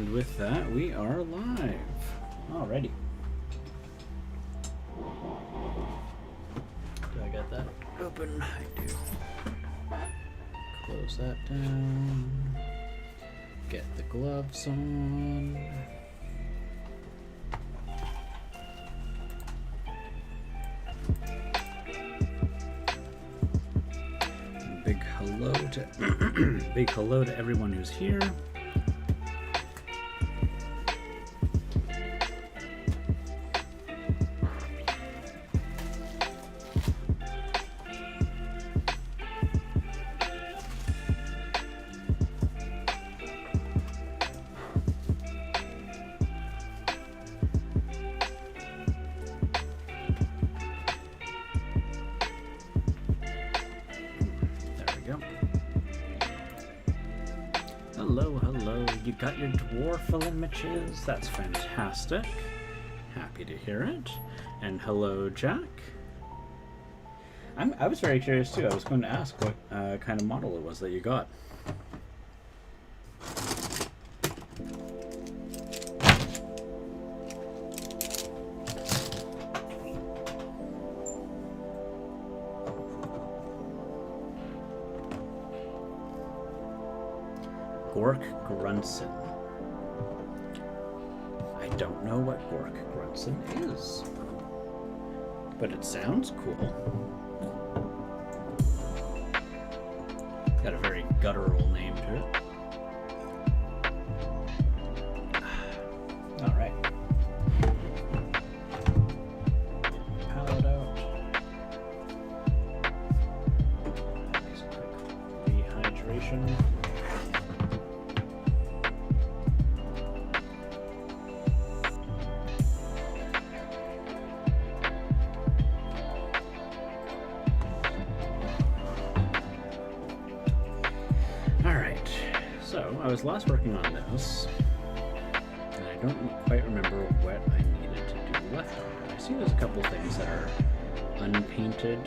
And with that, we are live. Alrighty. Do I got that open? I do. Close that down. Get the gloves on. Big hello to everyone who's here. Hello, you got your dwarf images? That's fantastic. Happy to hear it. And hello, Jack. I was very curious too. I was going to ask what kind of model it was that you got. Gork Grunson. I don't know what Gork Grunson is, but it sounds cool. Got a very guttural name to it. All right. Palette out. Nice quick rehydration. I was last working on this, and I don't quite remember what I needed to do left on it. I see there's a couple things that are unpainted.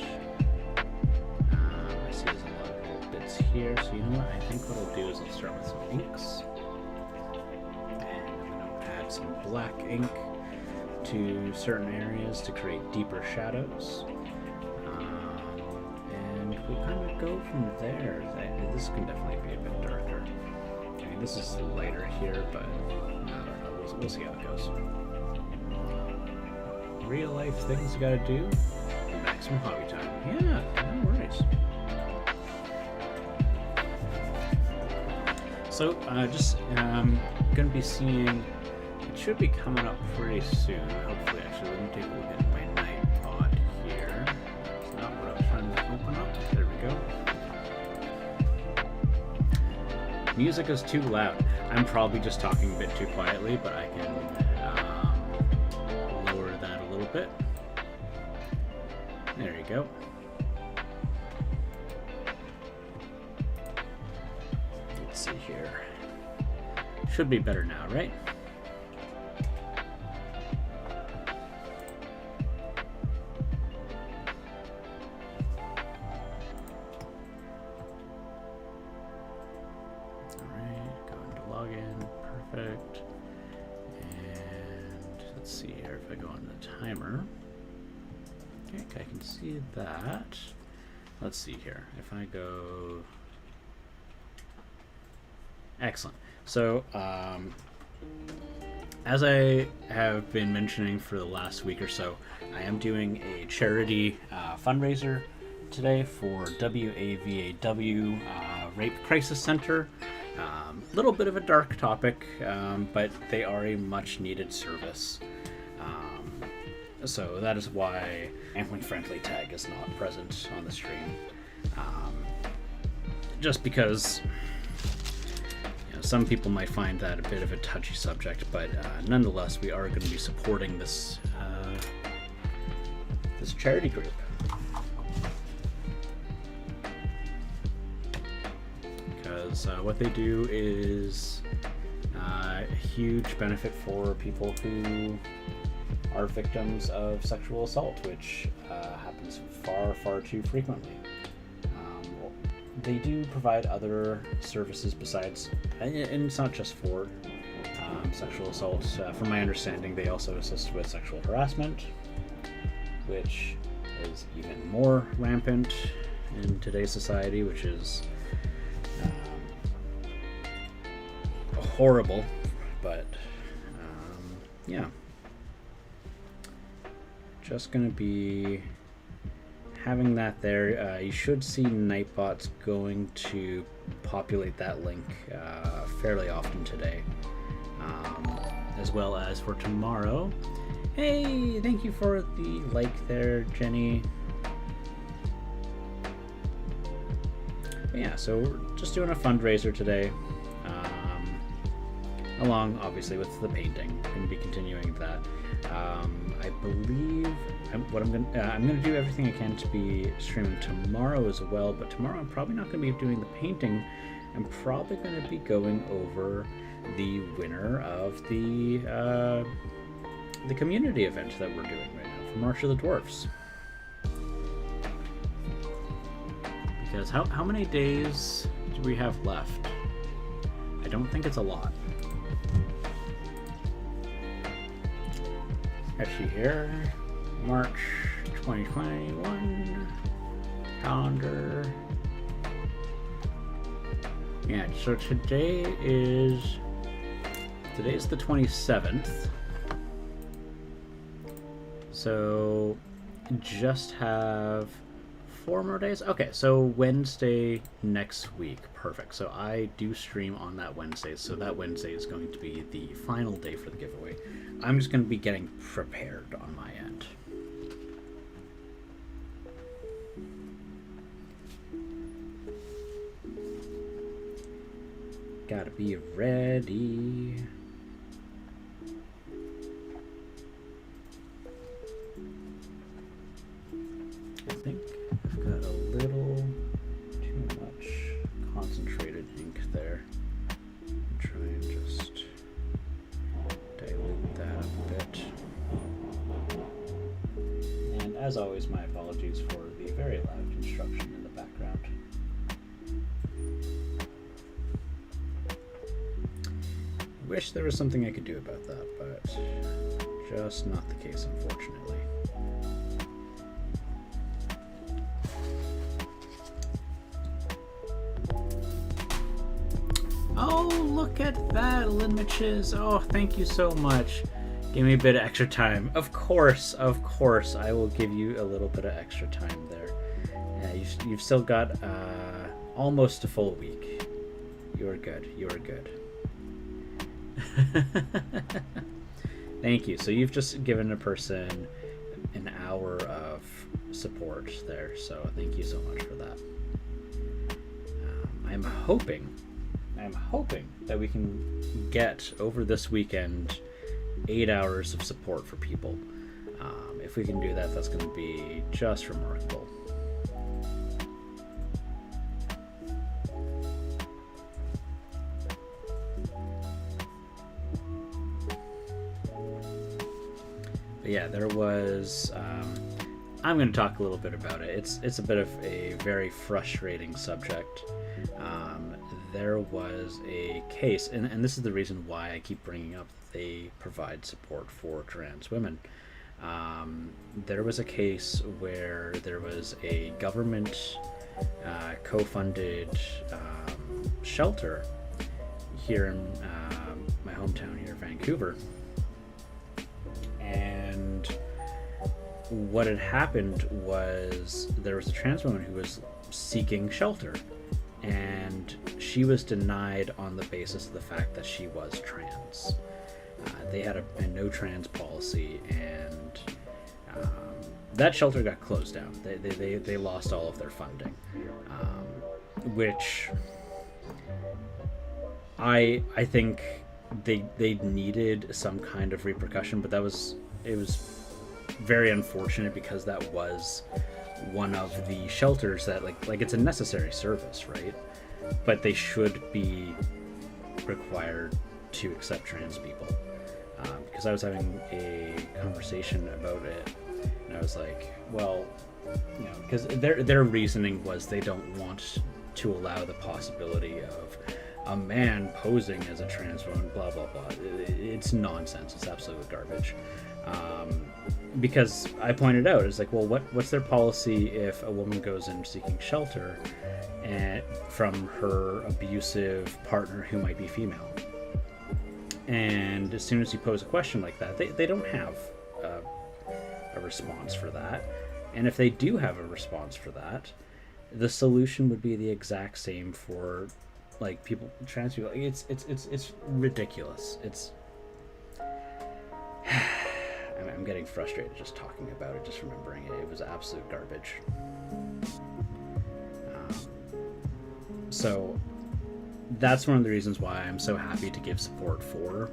I see there's a lot of little bits here, so you know what? I think what I'll do is I'll start with some inks, and I'm going to add some black ink to certain areas to create deeper shadows, and we'll kind of go from there. This can definitely be a bit darker. This is lighter here, but I don't know. We'll see how it goes. Real life things you gotta do. Maximum hobby time. Yeah, no worries. So, just gonna be seeing. It should be coming up pretty soon. Hopefully, actually, let me take a look at my night pod here. That's not what I was trying to open up. There we go. Music is too loud. I'm probably just talking a bit too quietly, but I can lower that a little bit. There you go. Let's see here. Should be better now, right? Perfect. And let's see here if I go on the timer. Okay, I can see that. Let's see here. If I go... Excellent. So, as I have been mentioning for the last week or so, I am doing a charity fundraiser today for WAVAW Rape Crisis Center. Little bit of a dark topic, but they are a much needed service. So that is why Family Friendly Tag is not present on the stream. Just because some people might find that a bit of a touchy subject, but nonetheless, we are going to be supporting this this charity group. Because what they do is a huge benefit for people who are victims of sexual assault, which happens far too frequently. They do provide other services besides, and it's not just for sexual assault. From my understanding, they also assist with sexual harassment, which is even more rampant in today's society, which is horrible. But yeah, just gonna be having that there. You should see Nightbot's going to populate that link fairly often today, as well as for tomorrow. Hey, thank you for the like there, Jenny. But yeah, so we're just doing a fundraiser today, along obviously with the painting. I'm going to be continuing that. I believe I'm going to do everything I can to be streaming tomorrow as well, but tomorrow I'm probably not going to be doing the painting. I'm probably going to be going over the winner of the community event that we're doing right now for March of the Dwarfs. Because how many days do we have left? I don't think it's a lot. Actually here, March 2021 calendar. Yeah, so today's the 27th. So just have 4 more days. Okay, so Wednesday next week. Perfect. So I do stream on that Wednesday, so that Wednesday is going to be the final day for the giveaway. I'm just going to be getting prepared on my end. Gotta be ready. I think I've got a little too much concentrated ink there. Try and just dilute that a bit. And as always, my apologies for the very loud construction in the background. I wish there was something I could do about that, but just not the case, unfortunately. Oh, look at that, Lynn Mitches. Oh, thank you so much. Give me a bit of extra time. Of course, I will give you a little bit of extra time there. You've still got almost a full week. You are good. You are good. Thank you. So you've just given a person an hour of support there. So thank you so much for that. I'm hoping that we can get over this weekend 8 hours of support for people. If we can do that, that's going to be just remarkable. But yeah, there was. I'm going to talk a little bit about it. It's a bit of a very frustrating subject. There was a case, and this is the reason why I keep bringing up that they provide support for trans women. There was a case where there was a government co-funded shelter here in my hometown here, Vancouver. And what had happened was there was a trans woman who was seeking shelter, and she was denied on the basis of the fact that she was trans. They had a no trans policy, and that shelter got closed down. They lost all of their funding, which I think they needed some kind of repercussion, but it was very unfortunate because that was one of the shelters that like it's a necessary service, right? But they should be required to accept trans people. Because I was having a conversation about it, and I was like, well, you know, because their reasoning was they don't want to allow the possibility of a man posing as a trans woman, blah blah blah. It's nonsense. It's absolute garbage. Because I pointed out, it's like, well, what's their policy if a woman goes in seeking shelter and from her abusive partner who might be female? And as soon as you pose a question like that, they don't have a response for that. And if they do have a response for that, the solution would be the exact same for like people, trans people. It's ridiculous. I'm getting frustrated just talking about it, just remembering it. It was absolute garbage. So that's one of the reasons why I'm so happy to give support for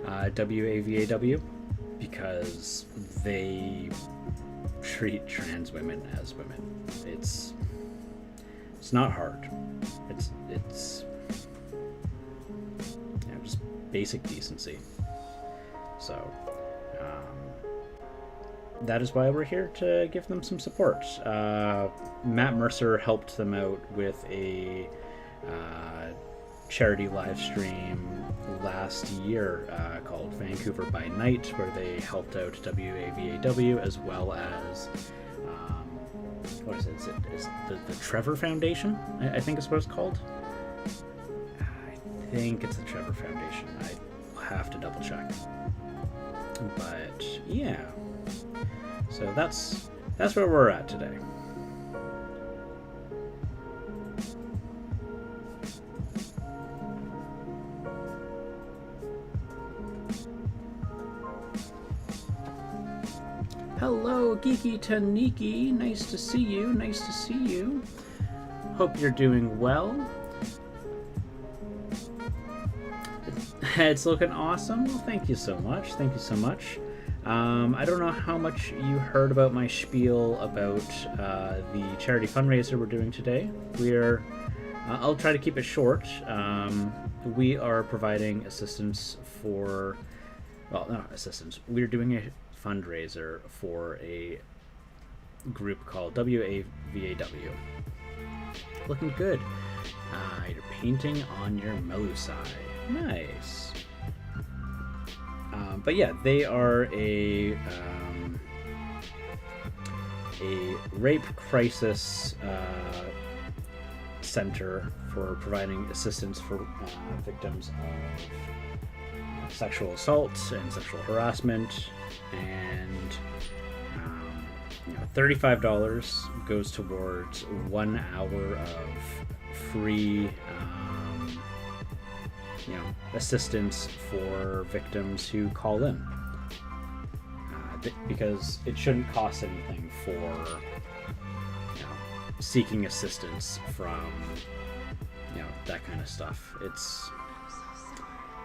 WAVAW, because they treat trans women as women. It's not hard. It's just basic decency. So that is why we're here to give them some support. Matt Mercer helped them out with a charity live stream last year called Vancouver by Night, where they helped out WAVAW as well as what is it? Is the Trevor Foundation? I think is what it's called. I think it's the Trevor Foundation. I have to double check. But yeah, so that's where we're at today. Hello, Geeky Taniki. Nice to see you. Nice to see you. Hope you're doing well. It's looking awesome. Well, thank you so much. Thank you so much. I don't know how much you heard about my spiel about the charity fundraiser we're doing today. I'll try to keep it short. We are providing assistance for, well, not assistance. We're doing a fundraiser for a group called WAVAW. Looking good. You're painting on your Melusai. Nice. But yeah, they are a rape crisis center for providing assistance for victims of sexual assault and sexual harassment, and $35 goes towards 1 hour of free assistance for victims who call in, because it shouldn't cost anything for seeking assistance from that kind of stuff. It's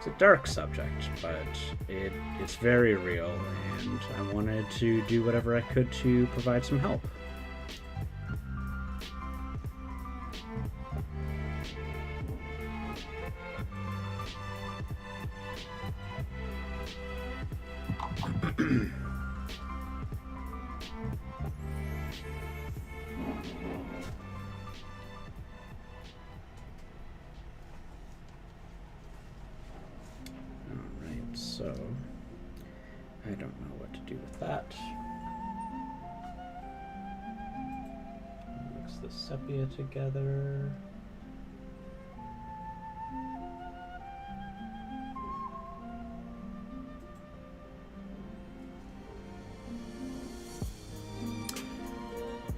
a dark subject, but it's very real, and I wanted to do whatever I could to provide some help. Alright, so I don't know what to do with that. Mix the sepia together.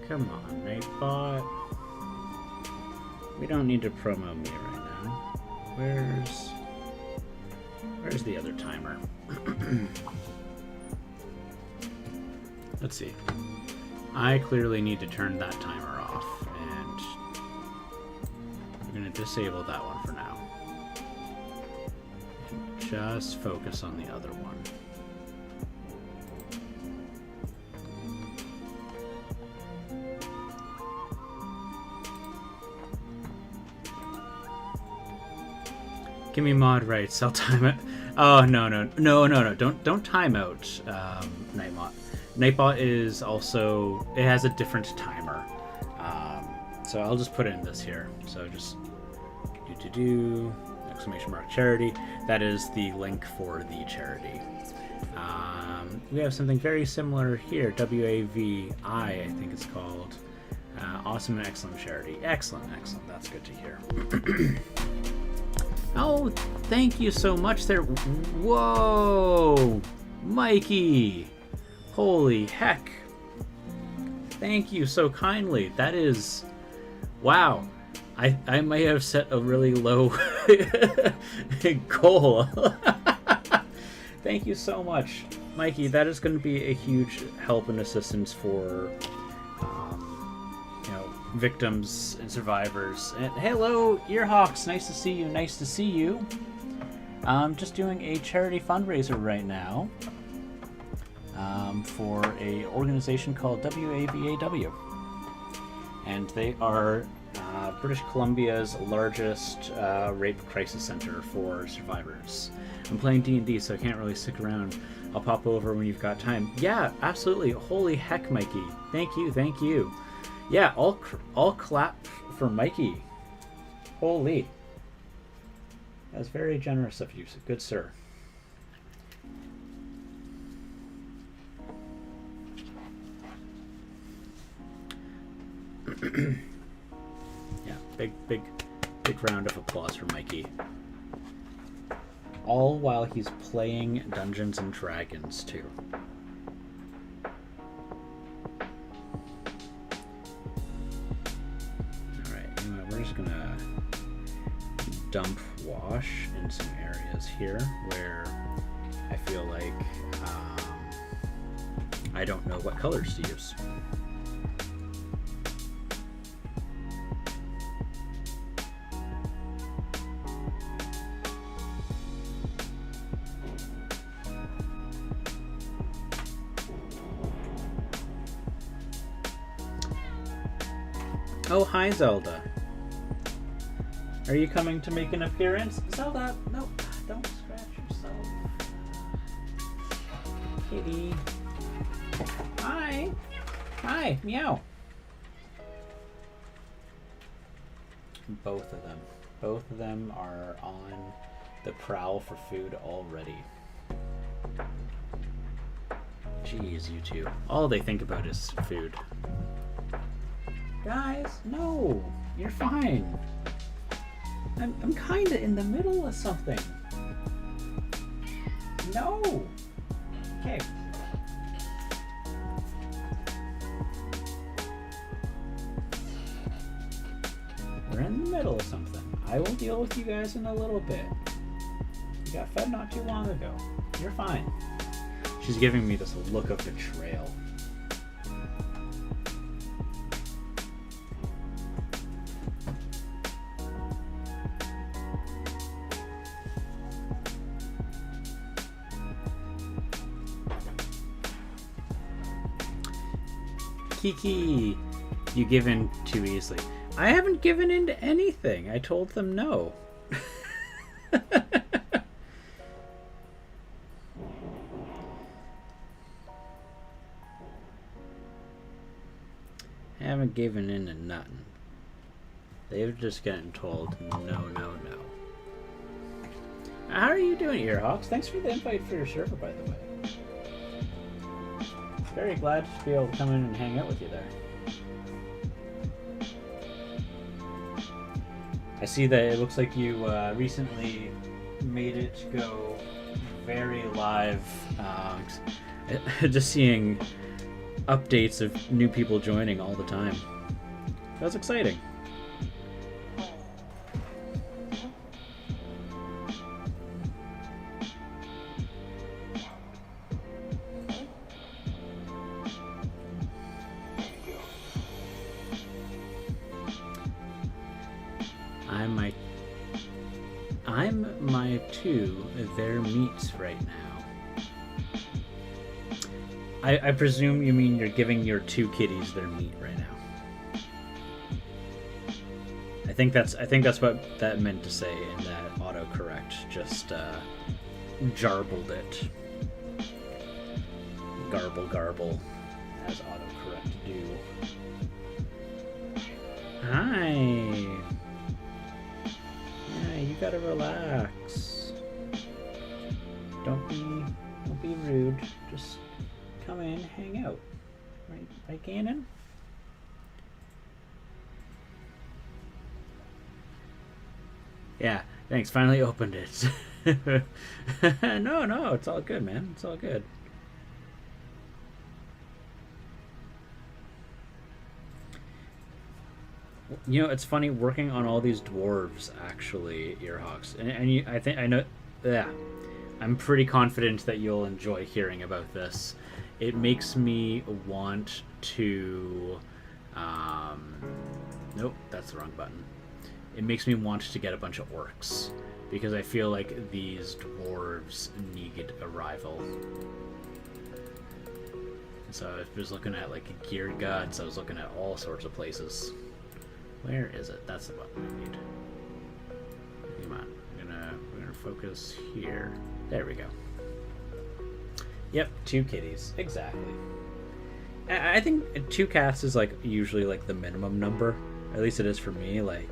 Come on, Nightbot. We don't need to promo me right now. Where's the other timer? Let's see. I clearly need to turn that timer off, and I'm going to disable that one for now. And just focus on the other one. Give me mod rights. I'll time it. Oh no! Don't time out Nightbot. Nightbot is also, it has a different timer. So I'll just put in this here. So just Exclamation mark charity. That is the link for the charity. We have something very similar here. WAVI, I think it's called. Awesome and excellent charity. Excellent. That's good to hear. Oh, thank you so much there. Whoa, Mikey. Holy heck. Thank you so kindly. That is... Wow. I may have set a really low goal. Thank you so much, Mikey. That is going to be a huge help and assistance for victims and survivors. And hello, Earhawks. Nice to see you. Nice to see you. I'm just doing a charity fundraiser right now for a organization called WAVAW, and they are British Columbia's largest rape crisis center for survivors. I'm playing D&D, so I can't really stick around. I'll pop over when you've got time. Yeah, absolutely. Holy heck, Mikey. Thank you. Yeah, I'll clap for Mikey. Holy. That was very generous of you. Good sir. Yeah, big round of applause for Mikey. All while he's playing Dungeons and Dragons too. Alright, we're just gonna dump wash in some areas here where I feel like I don't know what colors to use. Oh, hi, Zelda. Are you coming to make an appearance? Zelda, no, don't scratch yourself. Kitty. Hi. Hi, meow. Both of them are on the prowl for food already. Jeez, you two. All they think about is food. Guys, no, you're fine. I'm kinda in the middle of something. No. Okay. We're in the middle of something. I will deal with you guys in a little bit. You got fed not too long ago. You're fine. She's giving me this look of betrayal. Kiki, you give in too easily. I haven't given in to anything. I told them no. I haven't given in to nothing. They're just getting told no. How are you doing, Earhawks? Thanks for the invite for your server, by the way. Very glad to be able to come in and hang out with you there. I see that it looks like you recently made it go very live. Just seeing updates of new people joining all the time. That's exciting. I'm my two their meats right now. I presume you mean you're giving your two kitties their meat right now. I think that's what that meant to say in that autocorrect. Just jarbled it. Garble, as autocorrect do. you gotta relax. Don't be rude. Just come in, hang out. Right, Ganon? Yeah, thanks. Finally opened it. No, it's all good, man. It's all good. You know, it's funny working on all these dwarves, actually, Earhawks, and I think I know. Yeah, I'm pretty confident that you'll enjoy hearing about this. It makes me want to. Nope, that's the wrong button. It makes me want to get a bunch of orcs because I feel like these dwarves need a rival. So I was looking at like Geared Guts. I was looking at all sorts of places. Where is it? That's the button I need. Come on, we're gonna focus here. There we go. Yep, 2 kitties, exactly. I think 2 cats is like usually like the minimum number. At least it is for me. Like,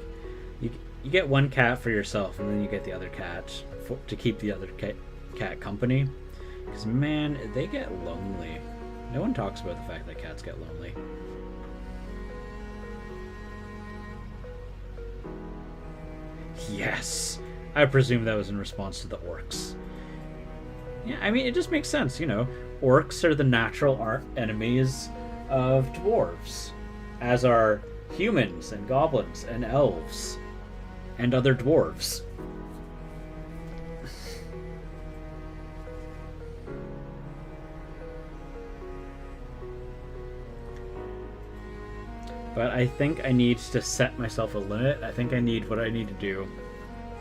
you get 1 cat for yourself, and then you get the other cat to keep the other cat company. Because man, they get lonely. No one talks about the fact that cats get lonely. Yes, I presume that was in response to the orcs. Yeah, I mean, it just makes sense, you know. Orcs are the natural enemies of dwarves, as are humans and goblins and elves and other dwarves. But I think I need to set myself a limit. I think I need what I need to do.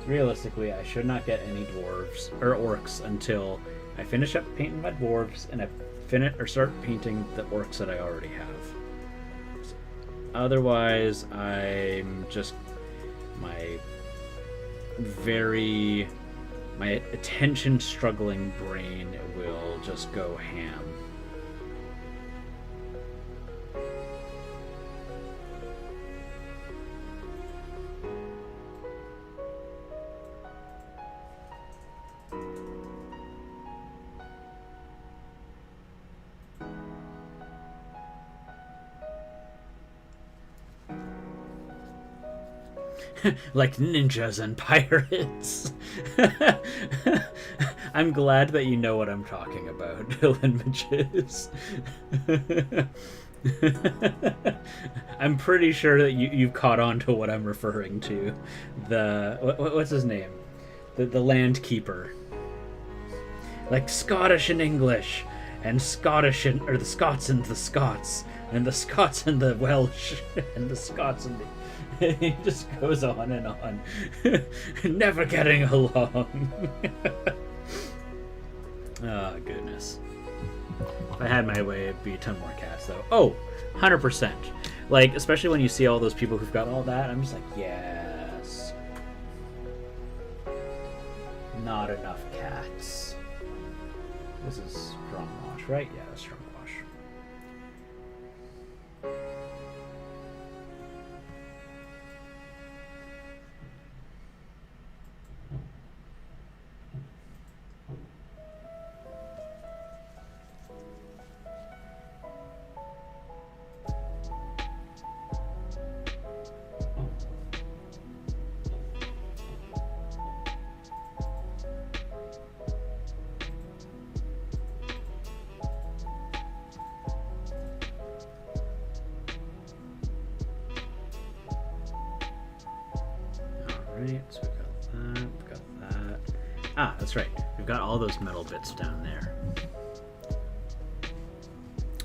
Realistically, I should not get any dwarves or orcs until I finish up painting my dwarves and I start painting the orcs that I already have. Otherwise, I'm just my attention struggling brain will just go ham. Like ninjas and pirates. I'm glad that you know what I'm talking about, Images. I'm pretty sure that you've caught on to what I'm referring to. What's his name? The land keeper. Like Scottish and English, and Scottish or the Scots and the Scots, and the Scots and the Welsh, and the Scots and the... He just goes on and on. Never getting along. Oh, goodness. If I had my way, it'd be a ton more cats, though. Oh, 100%. Like, especially when you see all those people who've got all that, I'm just like, yes. Not enough cats. This is strong wash, right? Yeah, that's strong wash. So we've got that. Ah, that's right. We've got all those metal bits down there.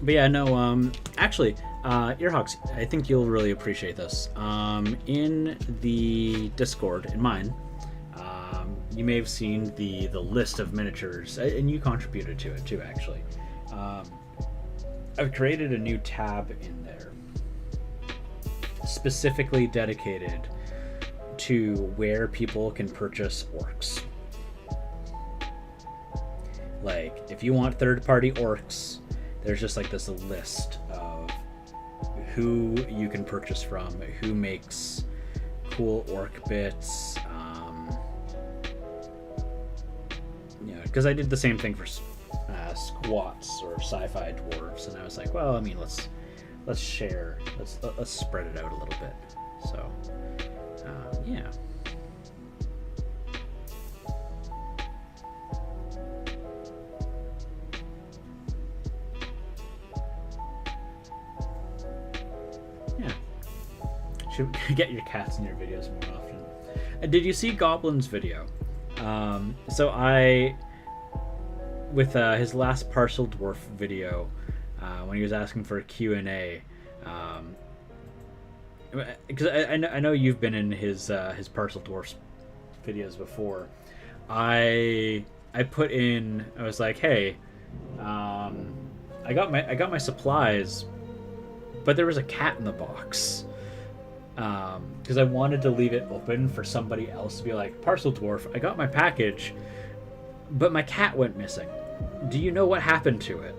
But yeah, no, actually, Earhawks, I think you'll really appreciate this. In the Discord, in mine, you may have seen the list of miniatures, and you contributed to it too, actually. I've created a new tab in there, specifically dedicated to where people can purchase orcs. Like, if you want third-party orcs, there's just like this list of who you can purchase from, who makes cool orc bits, you know, because I did the same thing for squats or sci-fi dwarves, and I was like, well, I mean, let's share, let's spread it out a little bit. So yeah. Yeah. Should get your cats in your videos more often. Did you see Goblin's video? So with his last Parcel Dwarf video, when he was asking for a Q&A, because I know you've been in his Parcel Dwarfs videos before. I put in, I was like, hey, I got my supplies, but there was a cat in the box. Because I wanted to leave it open for somebody else to be like, Parcel Dwarf, I got my package, but my cat went missing. Do you know what happened to it?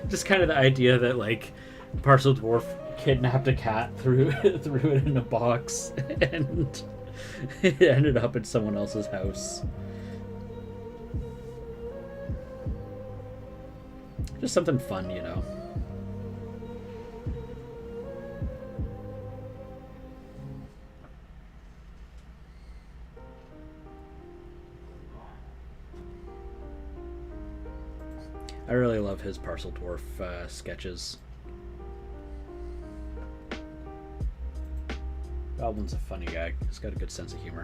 Just kind of the idea that, like, Parcel Dwarf kidnapped a cat, threw it in a box, and it ended up in someone else's house. Just something fun, you know. I really love his Parcel Dwarf sketches. Goblin's a funny guy. He's got a good sense of humor.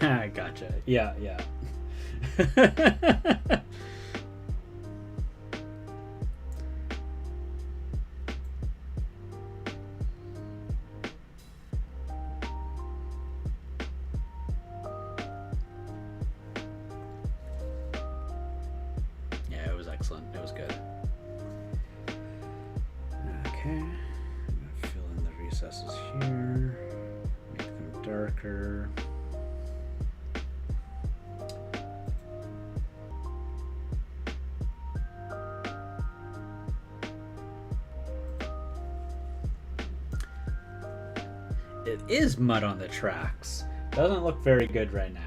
I gotcha. Yeah, yeah. Excellent. It was good. Okay. I'm gonna fill in the recesses here. Make them darker. It is mud on the tracks. Doesn't look very good right now.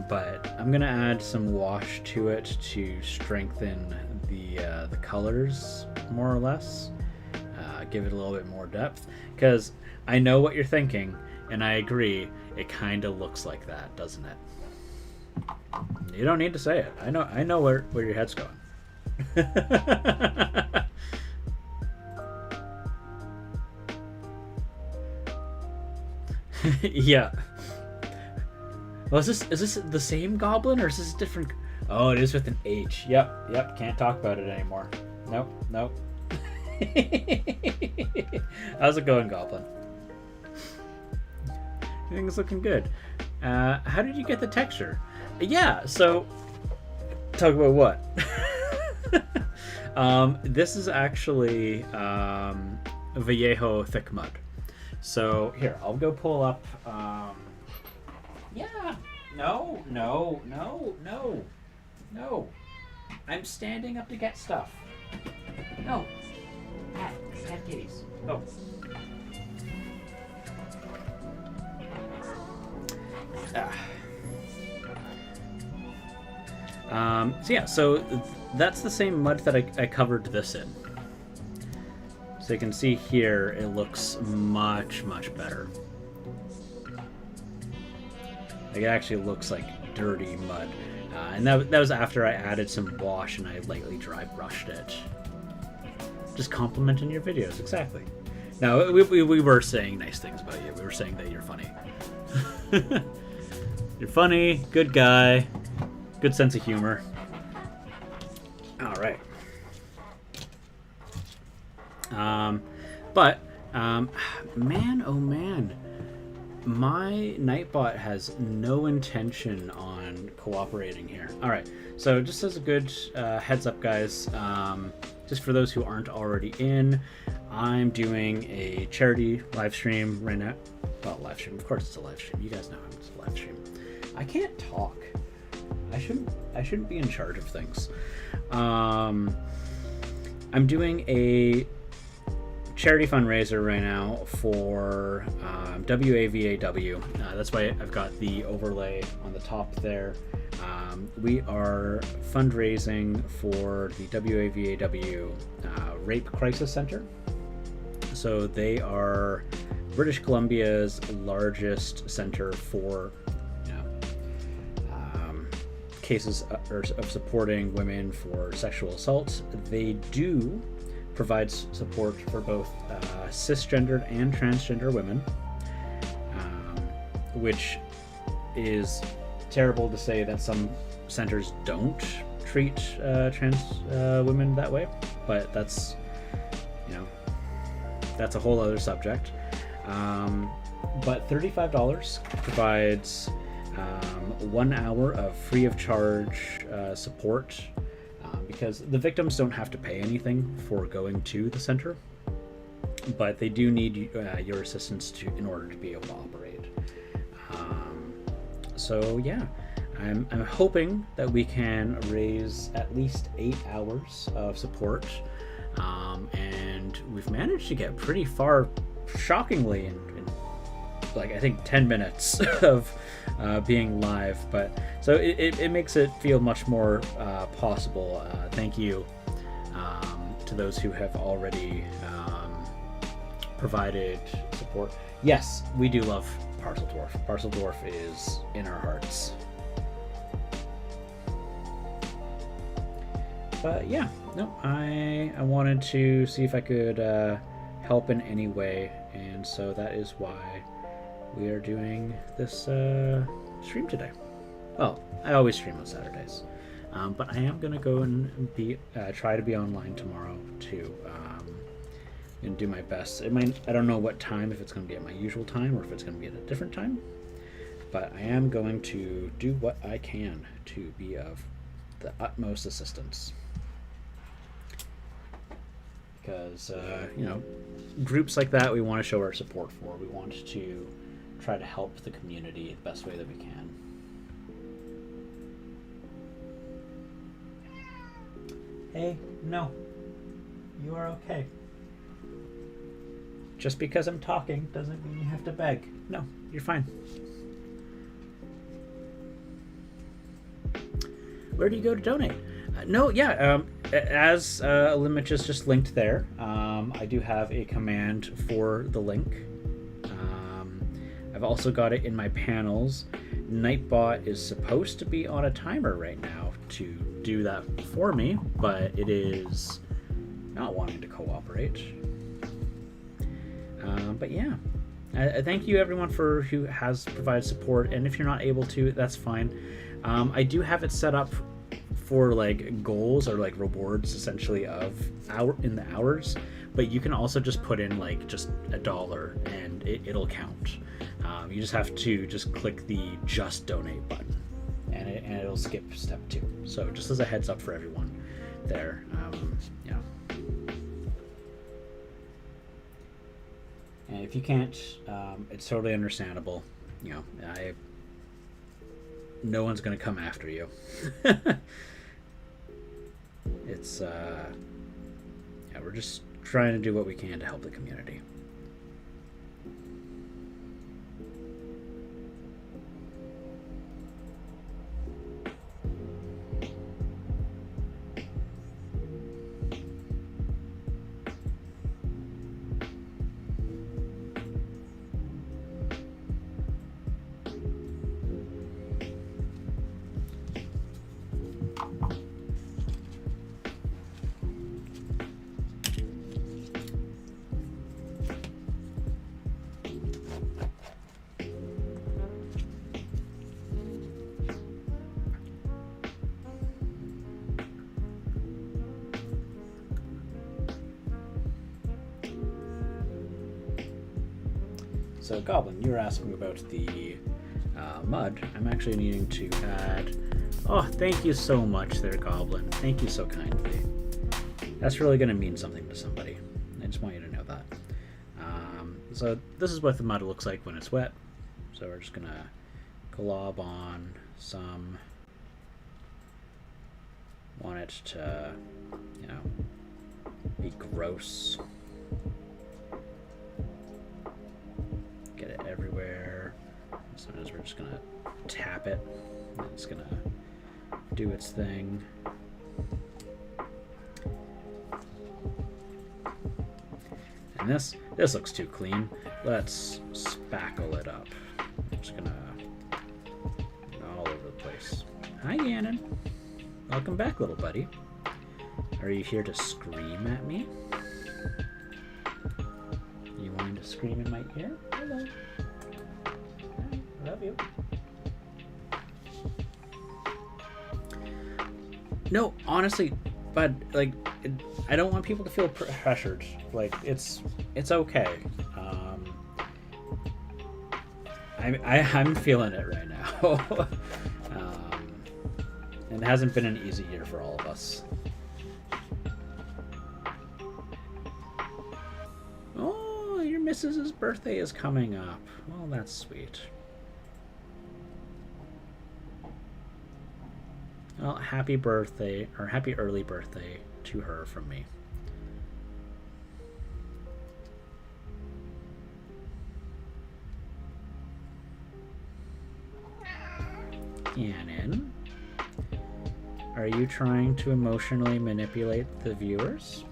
But I'm gonna add some wash to it to strengthen the colors more or less, give it a little bit more depth. Because I know what you're thinking, and I agree. It kind of looks like that, doesn't it? You don't need to say it. I know where your head's going. Yeah. Well, is this the same goblin or is this different? Oh, it is with an H. Yep. Can't talk about it anymore. Nope. How's it going, Goblin? Everything's looking good. How did you get the texture? Yeah. So, talk about what? This is actually Vallejo thick mud. So here, I'll go pull up. Yeah. No. I'm standing up to get stuff. No. Cat kitties. Oh. So yeah, so that's the same mud that I covered this in. So you can see here, it looks much better. Like, it actually looks like dirty mud. And that was after I added some wash and I lightly dry brushed it. Just complimenting your videos, exactly. No, we were saying nice things about you. We were saying that you're funny. You're funny, good guy, good sense of humor. All right. Man, oh man. My Nightbot has no intention on cooperating here. All right, so just as a good heads up, guys, just for those who aren't already in, I'm doing a charity live stream right now. Well, live stream, of course it's a live stream. You guys know it's a live stream. I can't talk. I shouldn't be in charge of things. I'm doing a charity fundraiser right now for WAVAW. That's why I've got the overlay on the top there. We are fundraising for the WAVAW Rape Crisis Center. So they are British Columbia's largest center for cases of supporting women for sexual assault. They do provide support for both cisgendered and transgender women, which is terrible to say that some centers don't treat trans women that way, but that's a whole other subject. But $35 provides 1 hour of free of charge support, because the victims don't have to pay anything for going to the center, but they do need your assistance in order to be able to operate. So yeah, I'm hoping that we can raise at least 8 hours of support, and we've managed to get pretty far, shockingly, in like I think 10 minutes of being live, but so it makes it feel much more possible. Thank you to those who have already provided support. Yes, we do love Parcel Dwarf. Parcel Dwarf is in our hearts. But yeah, no, I wanted to see if I could help in any way, and so that is why we are doing this stream today. Well, I always stream on Saturdays, but I am gonna go and try to be online tomorrow too, and do my best. I don't know what time, if it's gonna be at my usual time or if it's gonna be at a different time, but I am going to do what I can to be of the utmost assistance. Because groups like that we want to show our support for. We want to try to help the community the best way that we can. Hey, no. You are okay. Just because I'm talking doesn't mean you have to beg. No, you're fine. Where do you go to donate? As Limit just linked there, I do have a command for the link. I've also got it in my panels. Nightbot is supposed to be on a timer right now to do that for me, but it is not wanting to cooperate. But yeah, thank you everyone who has provided support, and if you're not able to, that's fine. I do have it set up for like goals or like rewards essentially in the hours, but you can also just put in like just $1 and it'll count. You just have to just click the just donate button, and it'll skip step 2. So just as a heads up for everyone there. And if you can't, it's totally understandable. No one's gonna come after you. It's we're just trying to do what we can to help the community. So Goblin, you were asking about the mud. I'm actually needing to add... Oh, thank you so much there, Goblin. Thank you so kindly. That's really going to mean something to somebody. I just want you to know that. So this is what the mud looks like when it's wet. So we're just going to glob on some... Want it to, be gross. just gonna tap it. And it's gonna do its thing. And this looks too clean. Let's spackle it up. I'm just gonna all over the place. Hi, Gannon. Welcome back, little buddy. Are you here to scream at me? You wanting to scream in my ear? Hello. Hi, love you. No, honestly, but like, I don't want people to feel pressured. Like, it's okay. I'm feeling it right now. It hasn't been an easy year for all of us. Oh, your missus's birthday is coming up. Well, that's sweet. Well, happy birthday, or happy early birthday to her from me. Gannon, are you trying to emotionally manipulate the viewers?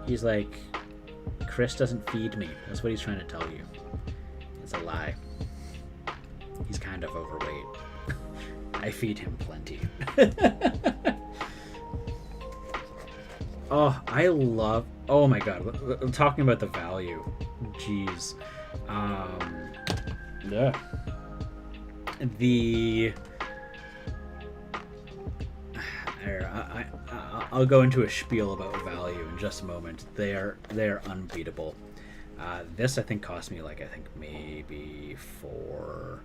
He's like, Chris doesn't feed me. That's what he's trying to tell you. It's a lie. He's kind of overweight. I feed him plenty. Oh, I love... Oh my god. I'm talking about the value. Jeez. Yeah. I'll go into a spiel about value in just a moment. They're unbeatable. This I think cost me maybe $4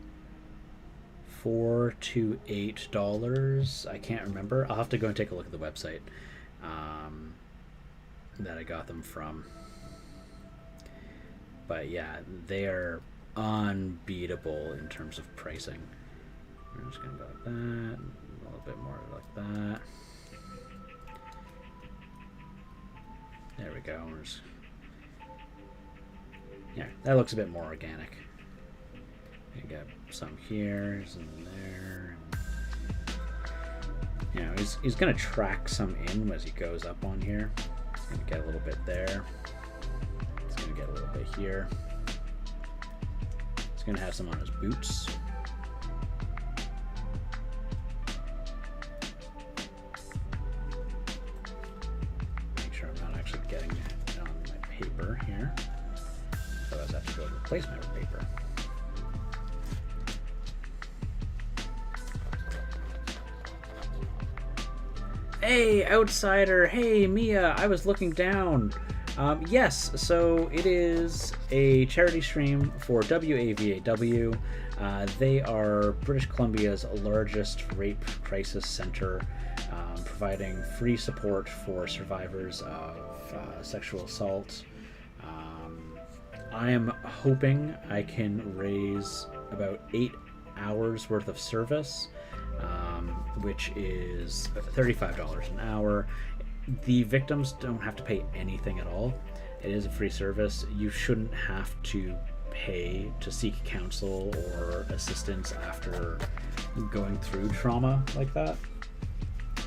to $8. I can't remember. I'll have to go and take a look at the website that I got them from. But yeah, they're unbeatable in terms of pricing. I'm just gonna go like that, a little bit more like that. There we go. Yeah, that looks a bit more organic. You got some here, some there. You know, he's gonna track some in as he goes up on here. He's gonna get a little bit there. He's gonna get a little bit here. He's gonna have some on his boots. Make sure I'm not actually getting it on my paper here. Otherwise I have to go replace my paper. Hey, outsider! Hey, Mia! I was looking down. Yes, so it is a charity stream for WAVAW. They are British Columbia's largest rape crisis center, providing free support for survivors of sexual assault. I am hoping I can raise about 8 hours worth of service, which is $35 an hour. The victims don't have to pay anything at all. It is a free service. You shouldn't have to pay to seek counsel or assistance after going through trauma like that.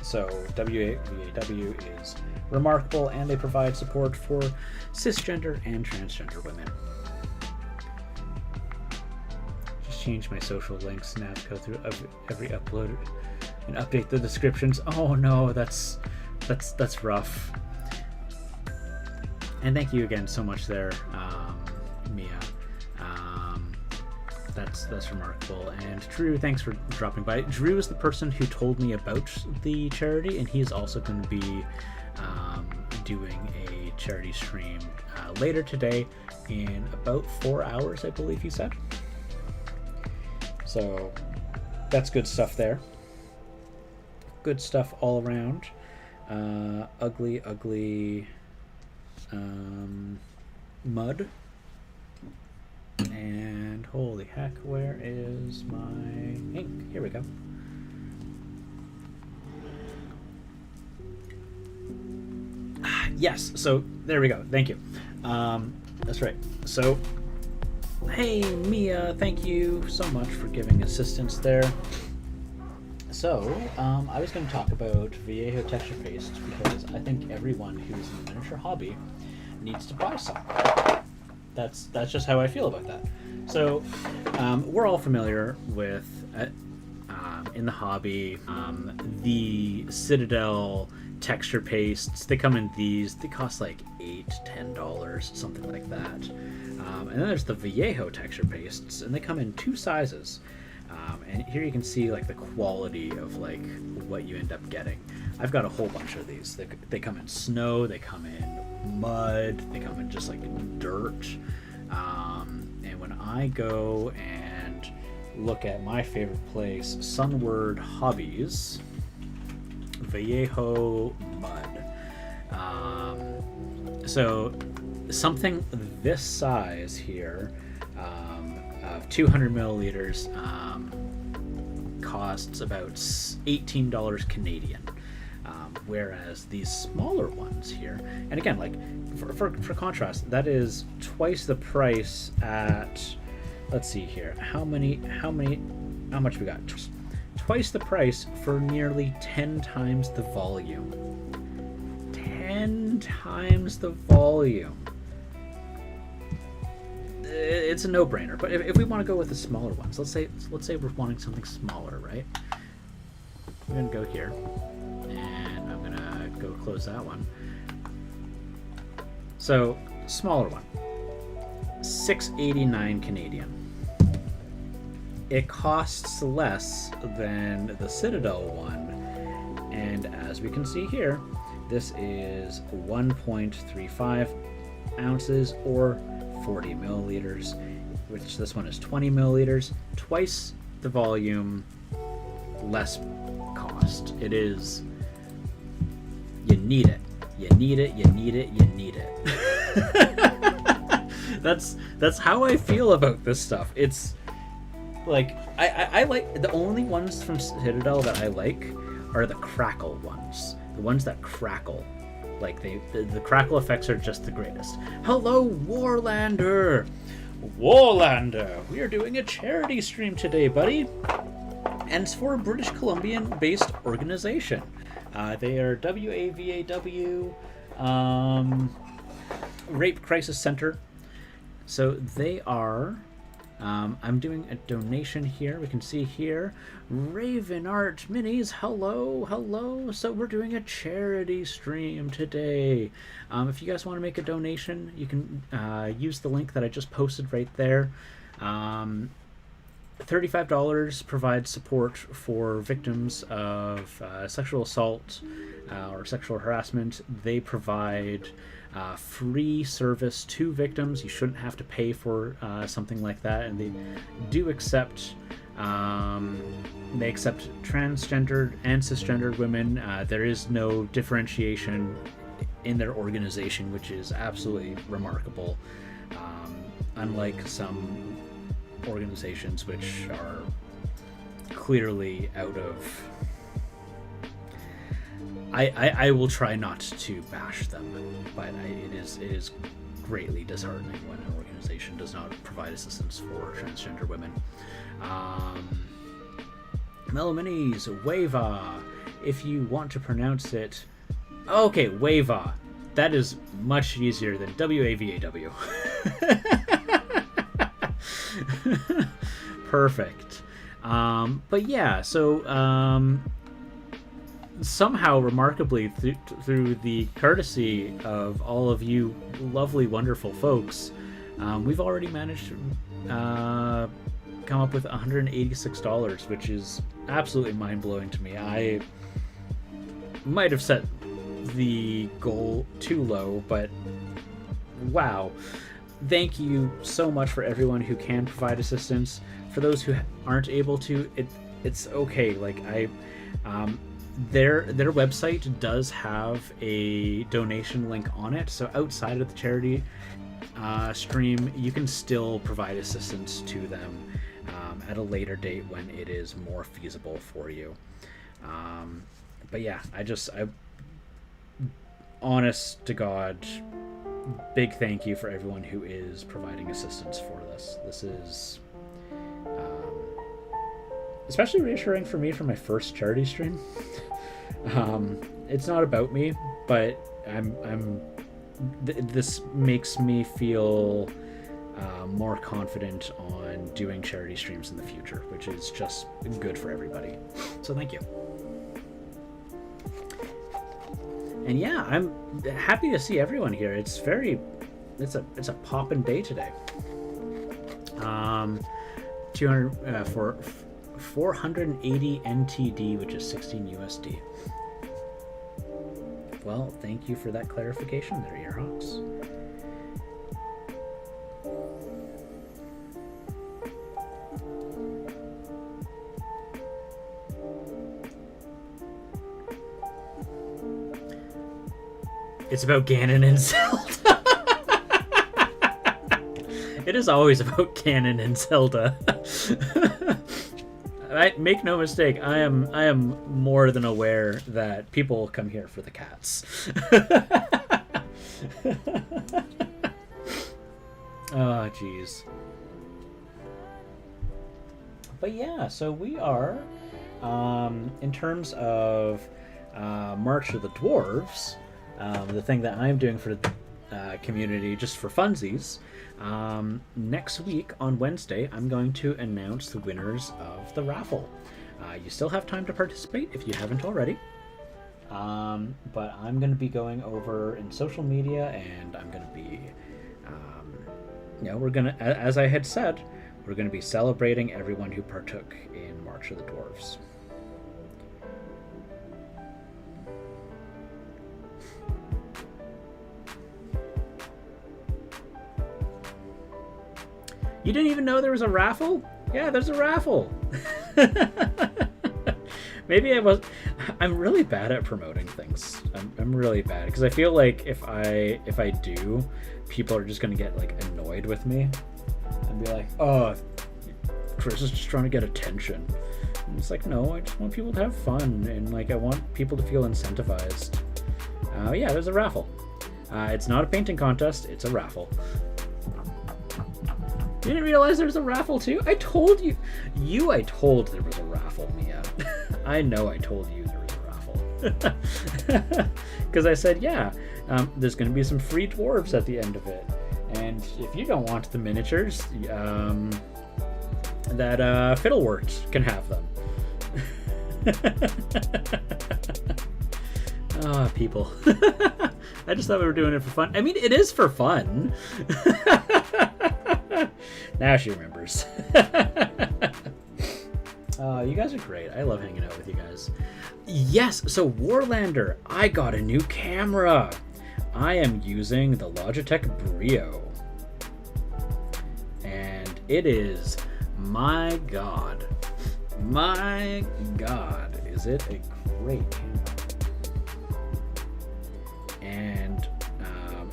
So WAVAW is remarkable, and they provide support for cisgender and transgender women. Just change my social links now to go through every upload and update the descriptions. Oh no, that's rough. And thank you again so much there, Mia. That's remarkable. And Drew, thanks for dropping by. Drew is the person who told me about the charity, and he is also going to be doing a charity stream later today in about 4 hours, I believe he said. So that's good stuff there. Good stuff all around. Ugly mud. And holy heck, where is my ink? Here we go. Yes, so there we go. Thank you. That's right. So, hey, Mia, thank you so much for giving assistance there. So, I was going to talk about Vallejo texture paste because I think everyone who's in the miniature hobby needs to buy some. That's just how I feel about that. So, we're all familiar with, in the hobby, the Citadel texture pastes. They come in these. They cost like $8-10, something like that. And then there's the Vallejo texture pastes, and they come in 2 sizes. And here you can see like the quality of like what you end up getting. I've got a whole bunch of these. They come in snow, they come in mud, they come in just like dirt. And when I go and look at my favorite place, Sunward Hobbies, Vallejo mud. So something this size here, of 200 milliliters, costs about $18 Canadian. Whereas these smaller ones here, and again, like for contrast, that is twice the price at, let's see here, how much we got? Twice the price for nearly 10 times the volume. 10 times the volume. It's a no-brainer. But if we want to go with the smaller ones, let's say we're wanting something smaller, right? I'm gonna go here, and I'm gonna go close that one. So smaller one, $6.89 Canadian. It costs less than the Citadel one, and as we can see here, this is 1.35 ounces or 40 milliliters, which this one is 20 milliliters, twice the volume, less cost. It is, you need it. You need it, you need it, you need it. That's how I feel about this stuff. It's like, I like, the only ones from Citadel that I like are the crackle ones. The ones that crackle. Like, the crackle effects are just the greatest. Hello, Warlander! Warlander! We are doing a charity stream today, buddy. And it's for a British Columbian-based organization. They are WAVAW, Rape Crisis Center. So they are... I'm doing a donation here. We can see here, Raven Art Minis. Hello, hello. So we're doing a charity stream today. If you guys want to make a donation, you can use the link that I just posted right there. $35 provides support for victims of sexual assault or sexual harassment. They provide free service to victims. You shouldn't have to pay for something like that, and they do accept transgendered and cisgendered women. There is no differentiation in their organization, which is absolutely remarkable, unlike some organizations which are clearly out of... I will try not to bash them, but it is greatly disheartening when an organization does not provide assistance for transgender women. Mellow Minis, Wava, if you want to pronounce it... Okay, Wava. That is much easier than WAVAW. Perfect. But yeah, so... somehow, remarkably, through the courtesy of all of you lovely, wonderful folks, we've already managed to come up with $186, which is absolutely mind-blowing to me. I might have set the goal too low, but wow. Thank you so much for everyone who can provide assistance. For those who aren't able to, it's okay. Like, their website does have a donation link on it, so outside of the charity stream, you can still provide assistance to them at a later date when it is more feasible for you. But yeah, honest to God, big thank you for everyone who is providing assistance for this. This is especially reassuring for me for my first charity stream. It's not about me, but this makes me feel more confident on doing charity streams in the future, which is just good for everybody. So thank you. And yeah, I'm happy to see everyone here. It's a poppin' day today. 480 NTD, which is 16 USD. Well, thank you for that clarification there, Earhawks. It's about Ganon and Zelda. It is always about Ganon and Zelda. Make no mistake, I am more than aware that people come here for the cats. Oh, jeez. But yeah, so we are, in terms of March of the Dwarves, the thing that I'm doing for the community, just for funsies, next week on Wednesday, I'm going to announce the winners of the raffle. You still have time to participate if you haven't already. But I'm going to be going over in social media, and I'm going to be, we're going to, as I had said, we're going to be celebrating everyone who partook in March of the Dwarves. You didn't even know there was a raffle? Yeah, there's a raffle. Maybe I'm really bad at promoting things. I'm really bad because I feel like if I do, people are just gonna get like annoyed with me and be like, "Oh, Chris is just trying to get attention." And it's like, no, I just want people to have fun, and like I want people to feel incentivized. Yeah, there's a raffle. It's not a painting contest. It's a raffle. You didn't realize there was a raffle too? I told you. I told there was a raffle, Mia. I know I told you there was a raffle. Because I said, yeah, there's going to be some free dwarves at the end of it. And if you don't want the miniatures, that Fiddlewort can have them. Ah, people. I just thought we were doing it for fun. I mean, it is for fun. Now she remembers. You guys are great. I love hanging out with you guys. Yes, so Warlander, I got a new camera. I am using the Logitech Brio. And it is, my God, is it a great camera. And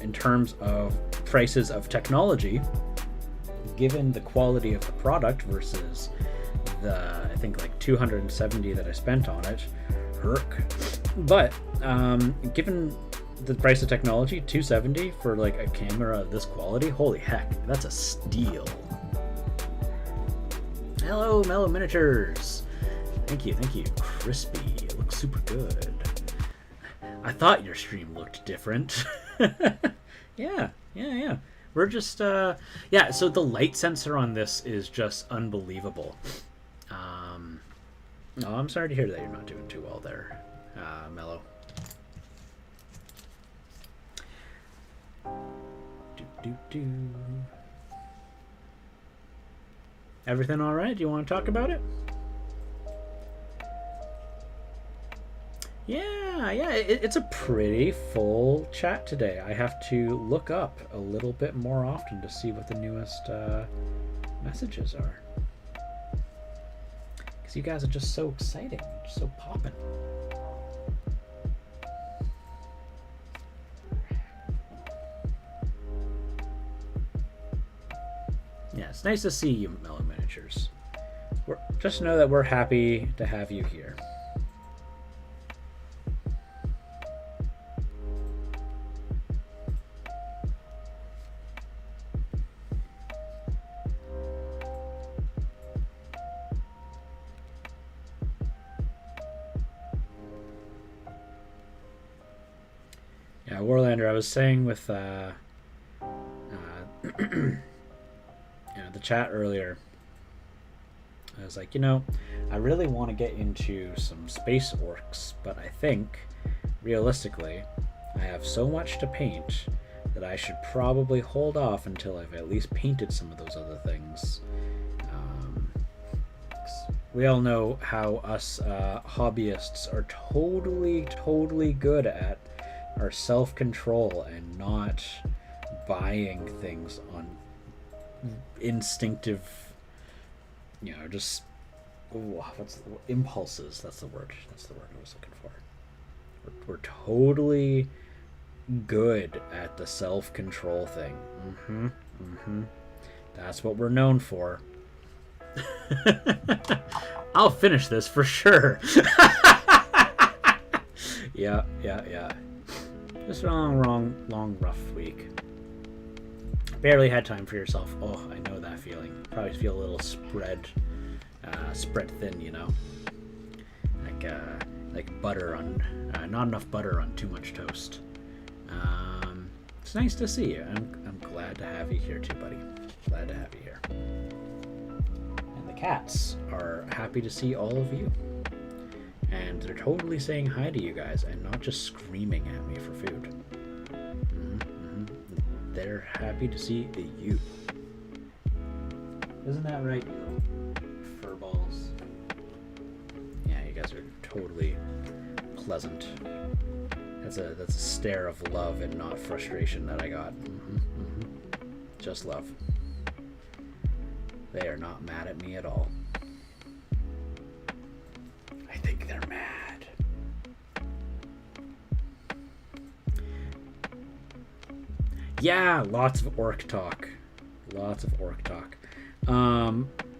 in terms of prices of technology, given the quality of the product versus the, I think like 270 that I spent on it, but given the price of technology, 270 for like a camera of this quality, holy heck, that's a steal. Hello, Mellow Miniatures. Thank you. Crispy, it looks super good. I thought your stream looked different. Yeah. We're just, so the light sensor on this is just unbelievable. No, I'm sorry to hear that you're not doing too well there, Mellow. Everything all right? Do you want to talk about it? Yeah, it's a pretty full chat today. I have to look up a little bit more often to see what the newest messages are. Because you guys are just so exciting, just so poppin'. Yeah, it's nice to see you, Mellow Miniatures. Just know that we're happy to have you here. Warlander, I was saying with the chat earlier, I was like, I really want to get into some space orcs, but I think, realistically, I have so much to paint that I should probably hold off until I've at least painted some of those other things. We all know how us hobbyists are totally good at our self-control and not buying things on instinctive, just impulses. That's the word I was looking for. We're totally good at the self-control thing. That's what we're known for. I'll finish this for sure. Yeah. Just a long, rough week. Barely had time for yourself. Oh, I know that feeling. Probably feel a little spread thin, like butter on, not enough butter on too much toast. It's nice to see you. I'm glad to have you here too, buddy. Glad to have you here. And the cats are happy to see all of you. And they're totally saying hi to you guys and not just screaming at me for food. They're happy to see you. Isn't that right, you furballs? Yeah, you guys are totally pleasant. That's a stare of love and not frustration that I got. Just love. They are not mad at me at all. I think they're mad. Yeah, lots of orc talk.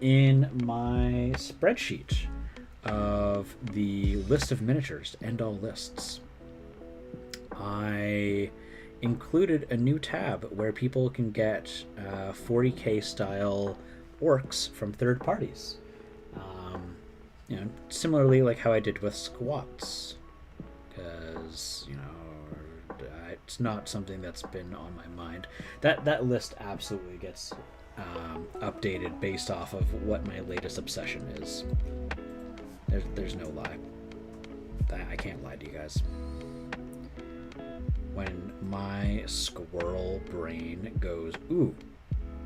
In my spreadsheet of the list of miniatures, end all lists, I included a new tab where people can get 40k style orcs from third parties. Similarly like how I did with squats, because it's not something that's been on my mind. That list absolutely gets updated based off of what my latest obsession is. There's no lie. I can't lie to you guys. When my squirrel brain goes, ooh,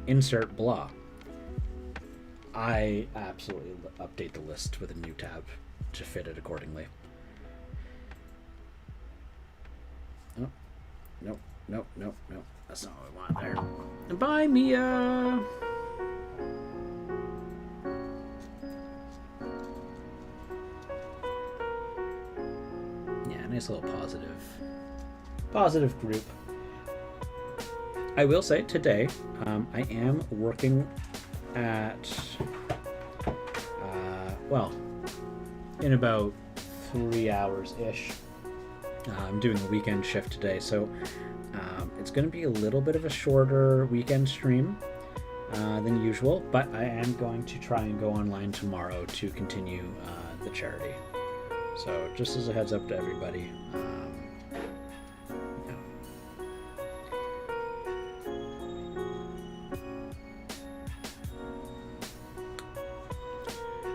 insert blah, I absolutely update the list with a new tab to fit it accordingly. No. That's not what I want there. Bye, Mia! Yeah, nice little positive group. I will say today, I am working at, in about 3 hours-ish. I'm doing a weekend shift today, so it's going to be a little bit of a shorter weekend stream than usual, but I am going to try and go online tomorrow to continue the charity. So just as a heads up to everybody.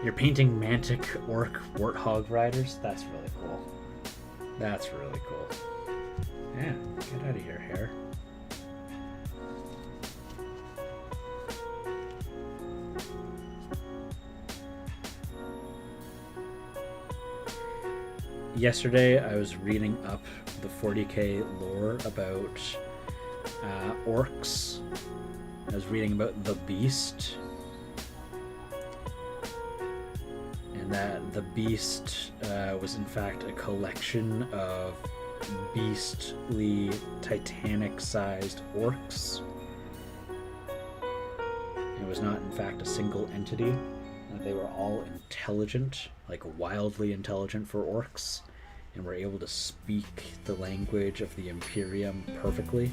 You're painting mantic orc warthog riders? That's really cool. That's really cool. Yeah, get out of here, hair. Yesterday I was reading up the 40k lore about orcs. I was reading about the Beast. And that the Beast was in fact a collection of beastly, Titanic-sized orcs. It was not in fact a single entity. They were all intelligent, like wildly intelligent for orcs, and were able to speak the language of the Imperium perfectly,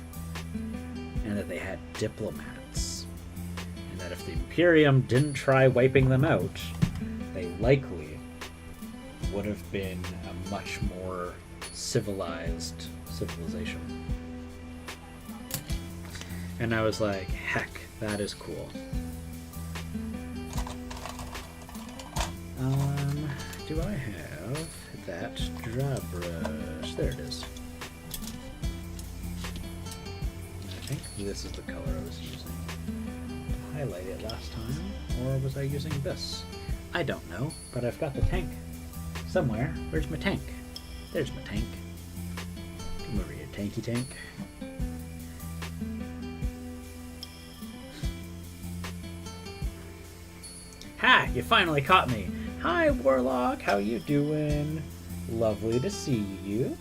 and that they had diplomats, and that if the Imperium didn't try wiping them out, they likely would have been a much more civilization. And I was like, heck, that is cool. Do I have that dry brush? There it is. I think this is the color I was using to highlight it last time, or was I using this? I don't know, but I've got the tank somewhere. Where's my tank? There's my tank. Come over here, tanky tank. Ha! You finally caught me! Hi, Warlock! How you doing? Lovely to see you.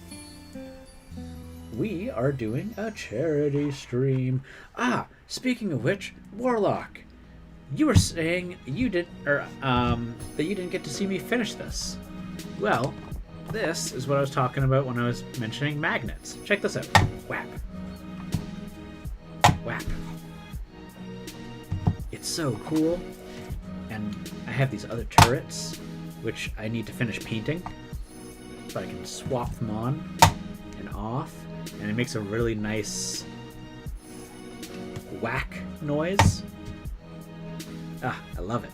We are doing a charity stream. Ah, speaking of which, Warlock, you were saying you didn't, that you didn't get to see me finish this. Well, this is what I was talking about when I was mentioning magnets. Check this out. Whap. Whap. It's so cool. And I have these other turrets, which I need to finish painting. So I can swap them on and off. And it makes a really nice whack noise. Ah, I love it.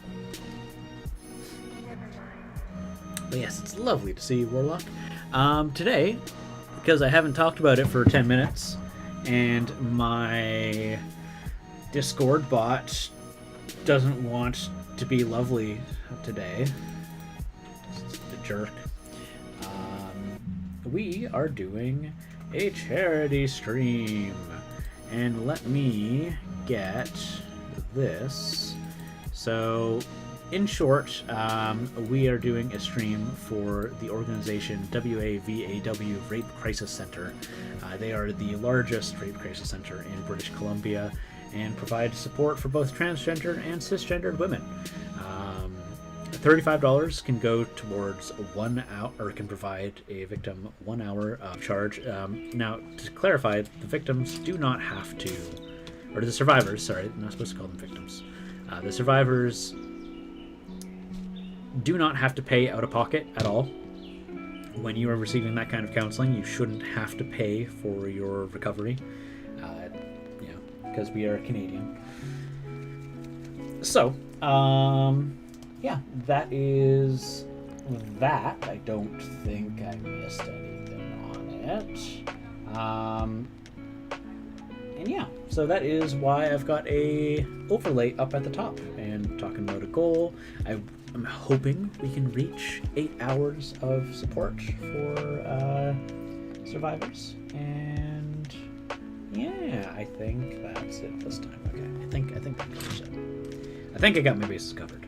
But yes, it's lovely to see you, Warlock. Today, because I haven't talked about it for 10 minutes, and my Discord bot doesn't want to be lovely today, the jerk, we are doing a charity stream. And let me get this. So, in short, we are doing a stream for the organization WAVAW Rape Crisis Center. They are the largest rape crisis center in British Columbia and provide support for both transgender and cisgendered women. $35 can go towards 1 hour, or can provide a victim 1 hour of charge. Now, to clarify, the victims do not have to, or the survivors, sorry, I'm not supposed to call them victims. The survivors do not have to pay out of pocket at all. When you are receiving that kind of counseling, you shouldn't have to pay for your recovery, because we are Canadian. So, yeah, that is that. I don't think I missed anything on it. And yeah, so that is why I've got a overlay up at the top. And talking about a goal, I'm hoping we can reach 8 hours of support for survivors. And yeah, I think that's it this time. Okay, I think that covers it. I think I got my bases covered.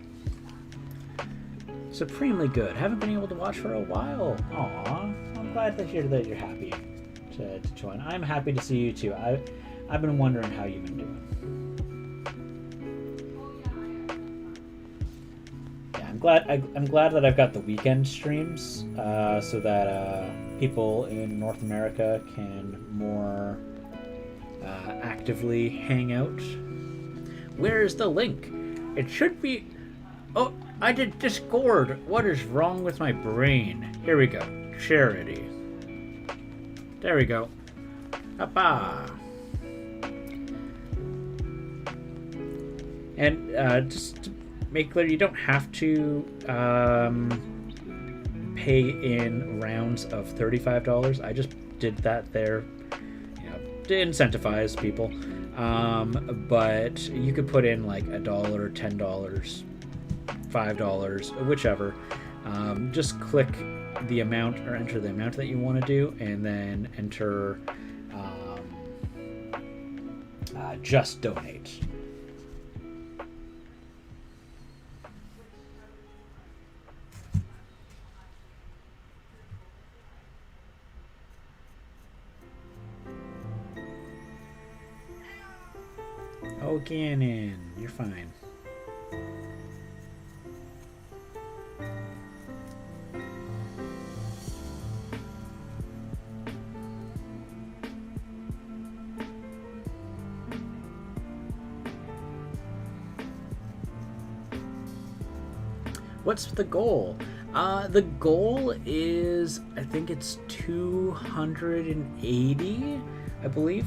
Supremely good. Haven't been able to watch for a while. Aw, I'm glad to hear that you're happy to join. I'm happy to see you too. I've been wondering how you've been doing. Yeah, I'm glad that I've got the weekend streams so that people in North America can more actively hang out. Where is the link? It should be. Oh, I did Discord. What is wrong with my brain? Here we go. Charity. There we go. Appa. And just to make clear, you don't have to pay in rounds of $35. I just did that there, to incentivize people. But you could put in like $1, $10, $5, whichever. Just click the amount or enter the amount that you want to do, and then enter just donate. Oh, Gannon, you're fine. What's the goal? The goal is, I think it's 280, I believe.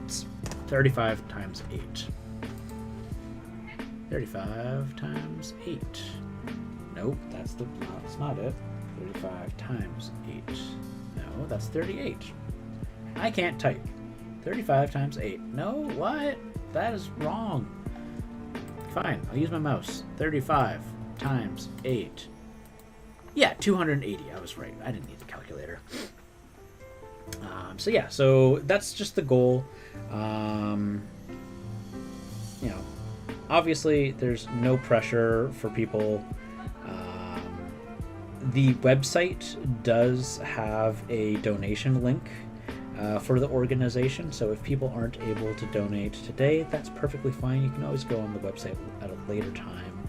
It's 35 times 8. 35 times 8. Nope, that's not it. 35 times 8. No, that's 38. I can't type. 35 times 8. No, what? That is wrong. Fine, I'll use my mouse. 35 times 8. Yeah, 280. I was right. I didn't need a calculator. So that's just the goal. Obviously, there's no pressure for people. The website does have a donation link for the organization, so if people aren't able to donate today, that's perfectly fine. You can always go on the website at a later time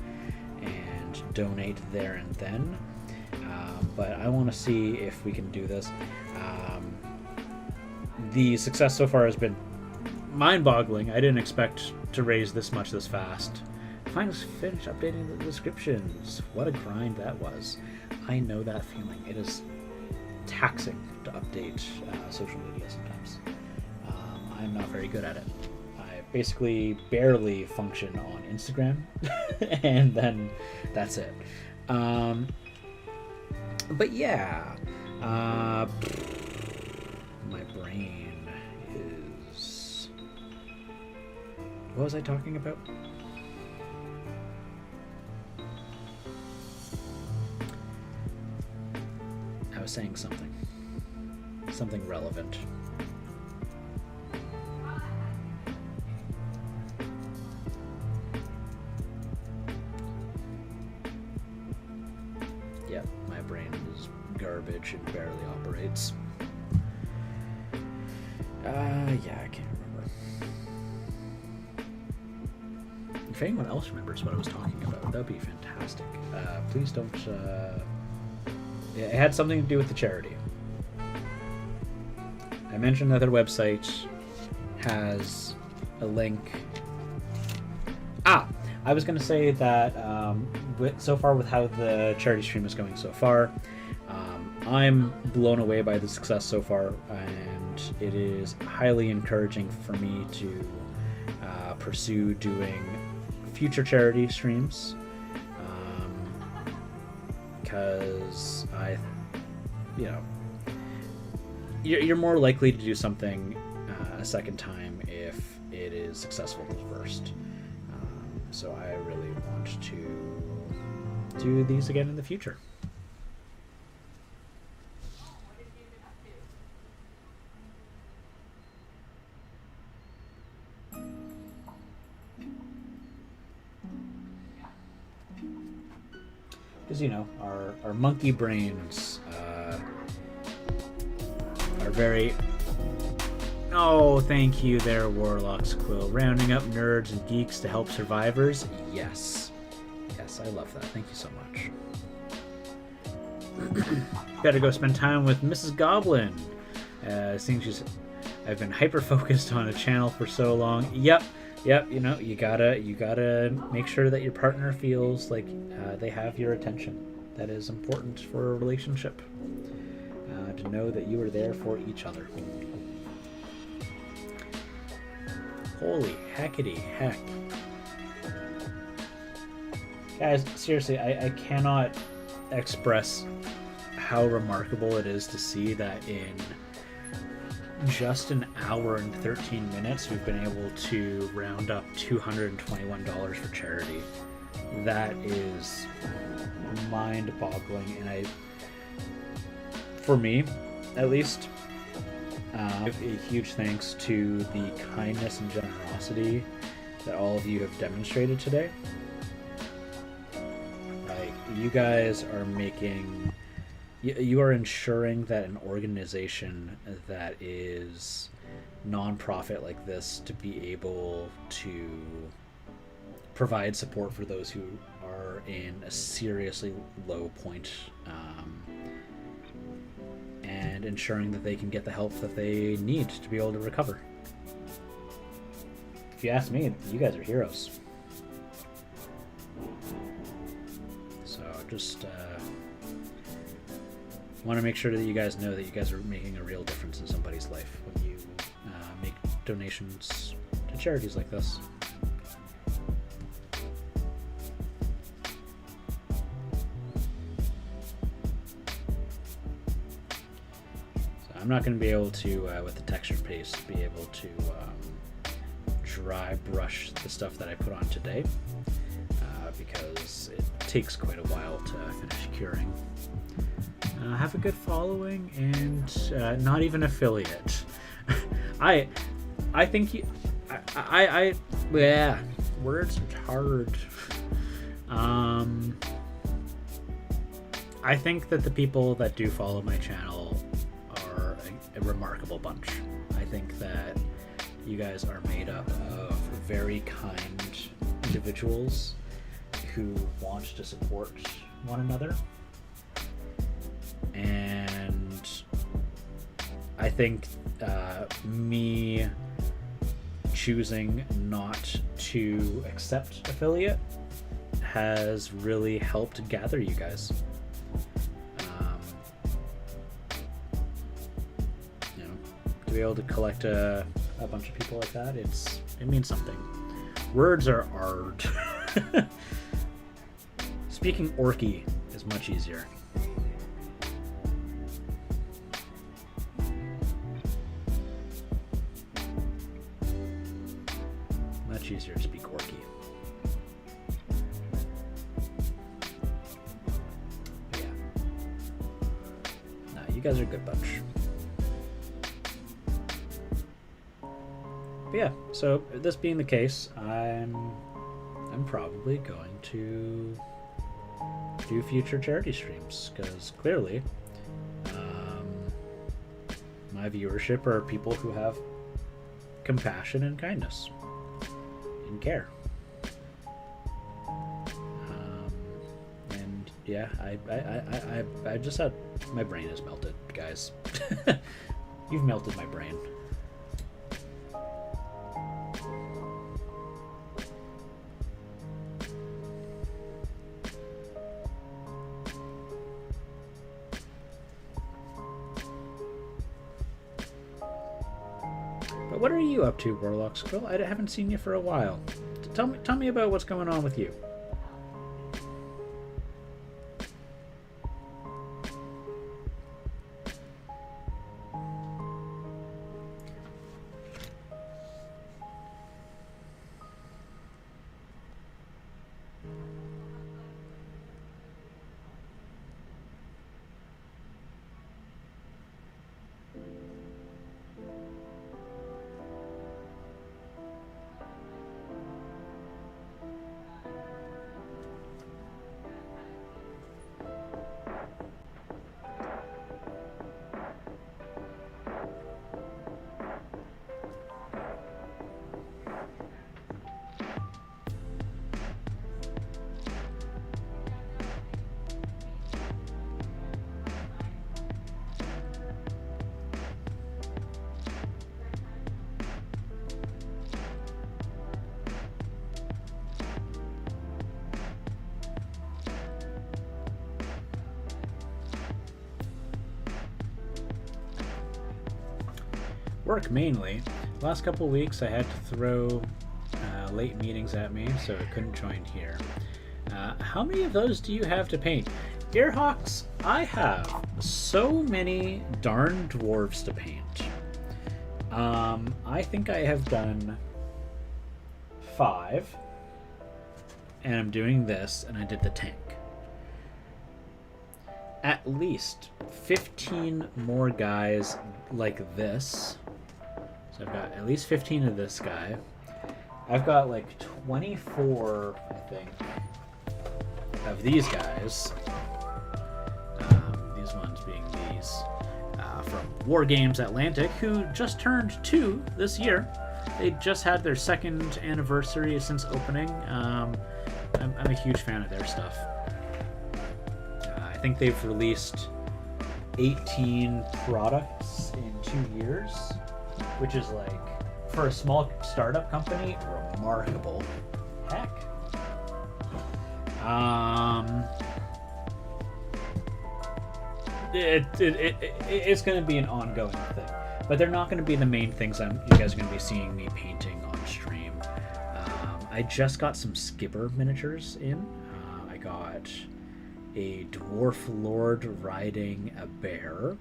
and donate there and then. But I want to see if we can do this. The success so far has been mind-boggling. I didn't expect to raise this much this fast. Finally finished updating the descriptions. What a grind that was. I know that feeling. It is taxing to update social media sometimes. I'm not very good at it. I basically barely function on Instagram, and then that's it. But yeah, my brain is... What was I talking about? I was saying something relevant. Yeah, my brain is garbage and barely operates. Yeah, I can't remember. If anyone else remembers what I was talking about, that would be fantastic. Please don't... Yeah, it had something to do with the charity. I mentioned that their website has a link. I was going to say that so far with how the charity stream is going so far, I'm blown away by the success so far, and it is highly encouraging for me to pursue doing future charity streams, because you're more likely to do something a second time if it is successful the first. So I really want to do these again in the future. Because, our monkey brains are very... Oh, thank you there, Warlock's Quill. Rounding up nerds and geeks to help survivors? Yes. Yes, I love that. Thank you so much. Better go spend time with Mrs. Goblin. I've been hyper-focused on a channel for so long. Yep, you gotta make sure that your partner feels like they have your attention. That is important for a relationship. To know that you are there for each other. Holy heckity heck. Guys, seriously, I cannot express how remarkable it is to see that in just an hour and 13 minutes we've been able to round up $221 for charity. That is mind-boggling, and for me, at least, a huge thanks to the kindness and generosity that all of you have demonstrated today. Like, you guys are you are ensuring that an organization that is non-profit like this to be able to provide support for those who are in a seriously low point, and ensuring that they can get the help that they need to be able to recover. If you ask me, you guys are heroes. So just want to make sure that you guys know that you guys are making a real difference in somebody's life when you make donations to charities like this. So I'm not going to be able to, with the texture paste, be able to dry brush the stuff that I put on today because it takes quite a while to finish curing. Have a good following and not even affiliate. I think you, yeah, words are hard. I think that the people that do follow my channel are a remarkable bunch. I think that you guys are made up of very kind individuals who want to support one another. And I think me choosing not to accept affiliate has really helped gather you guys. You know, to be able to collect a bunch of people like that, it means something. Words are art. Speaking Orky is much easier. Much easier to speak Orky. Yeah. No, you guys are a good bunch. But yeah, so this being the case, I'm probably going to do future charity streams because clearly my viewership are people who have compassion and kindness and care. And yeah, I just had, my brain has melted, guys. You've melted my brain. But what are you up to, Warlock Squirrel? I haven't seen you for a while. Tell me about what's going on with you. Work mainly. Last couple weeks I had to throw late meetings at me, so I couldn't join here. How many of those do you have to paint? Earhawks, I have so many darn dwarves to paint. I think I have done 5, and I'm doing this, and I did the tank. At least 15 more guys like this. So I've got at least 15 of this guy. I've got like 24, I think, of these guys. These ones being these from War Games Atlantic, who just turned 2 this year. They just had their 2nd anniversary since opening. I'm a huge fan of their stuff. I think they've released 18 products in 2 years, which is like, for a small startup company, remarkable. Heck. it's going to be an ongoing thing, but they're not going to be the main things you guys are going to be seeing me painting on stream. I just got some Skipper miniatures in. I got a dwarf lord riding a bear.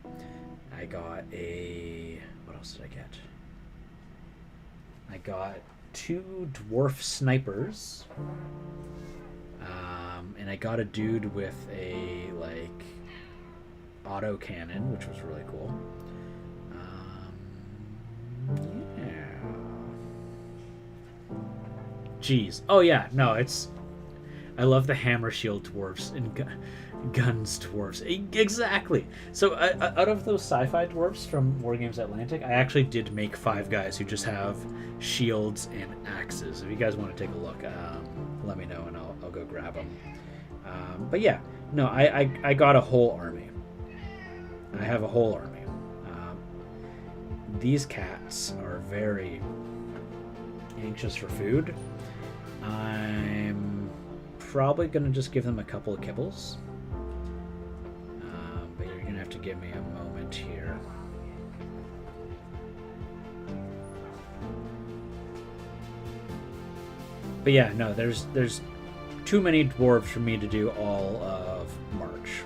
I got what else did I get? I got 2 dwarf snipers. And I got a dude with a auto cannon, which was really cool. Yeah. Jeez. Oh yeah, no, I love the hammer shield dwarves and guns dwarves. Exactly. So out of those sci-fi dwarves from Wargames Atlantic, I actually did make 5 guys who just have shields and axes. If you guys want to take a look, let me know and I'll go grab them. But yeah, no, I got a whole army. I have a whole army. These cats are very anxious for food. I'm probably going to just give them a couple of kibbles. But you're going to have to give me a moment here. But yeah, no, there's too many dwarves for me to do all of March.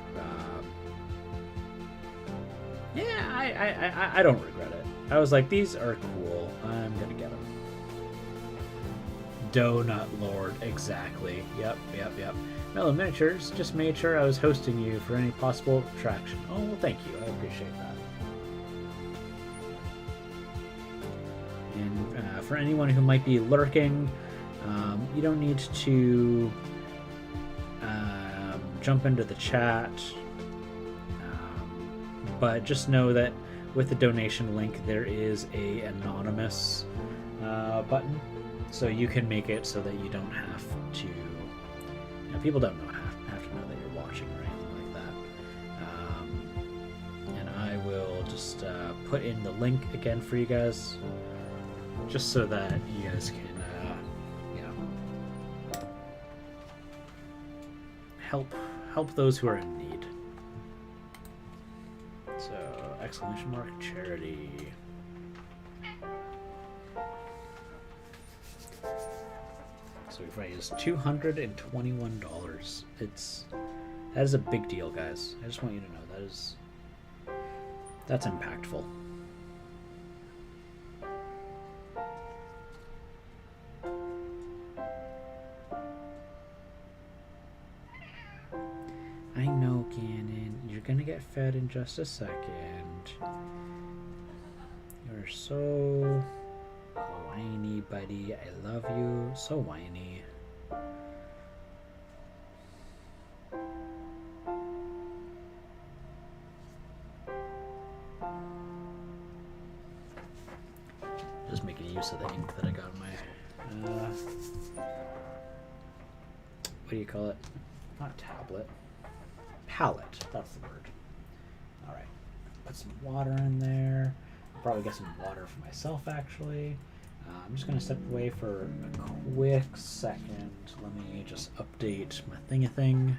Yeah, I don't regret it. I was like, these are cool. I'm gonna get them. Donut Lord, exactly. Yep. Mellow Miniatures just made sure I was hosting you for any possible traction. Oh, well, thank you. I appreciate that. And for anyone who might be lurking, you don't need to jump into the chat, but just know that with the donation link there is a anonymous button, so you can make it so that you don't have to, people don't have to know that you're watching or anything like that. And I will just put in the link again for you guys, just so that you guys can help those who are in need. So, exclamation mark charity. So we've raised $221. That is a big deal, guys. I just want you to know that's impactful. I know, Gannon. You're gonna get fed in just a second. You're so whiny, buddy. I love you. So whiny. Just making use of the ink that I got in my what do you call it? Not tablet. Palette. That's the word. Alright. Put some water in there. I'll probably get some water for myself, actually. I'm just going to step away for a quick second. Let me just update my thing-a-thing.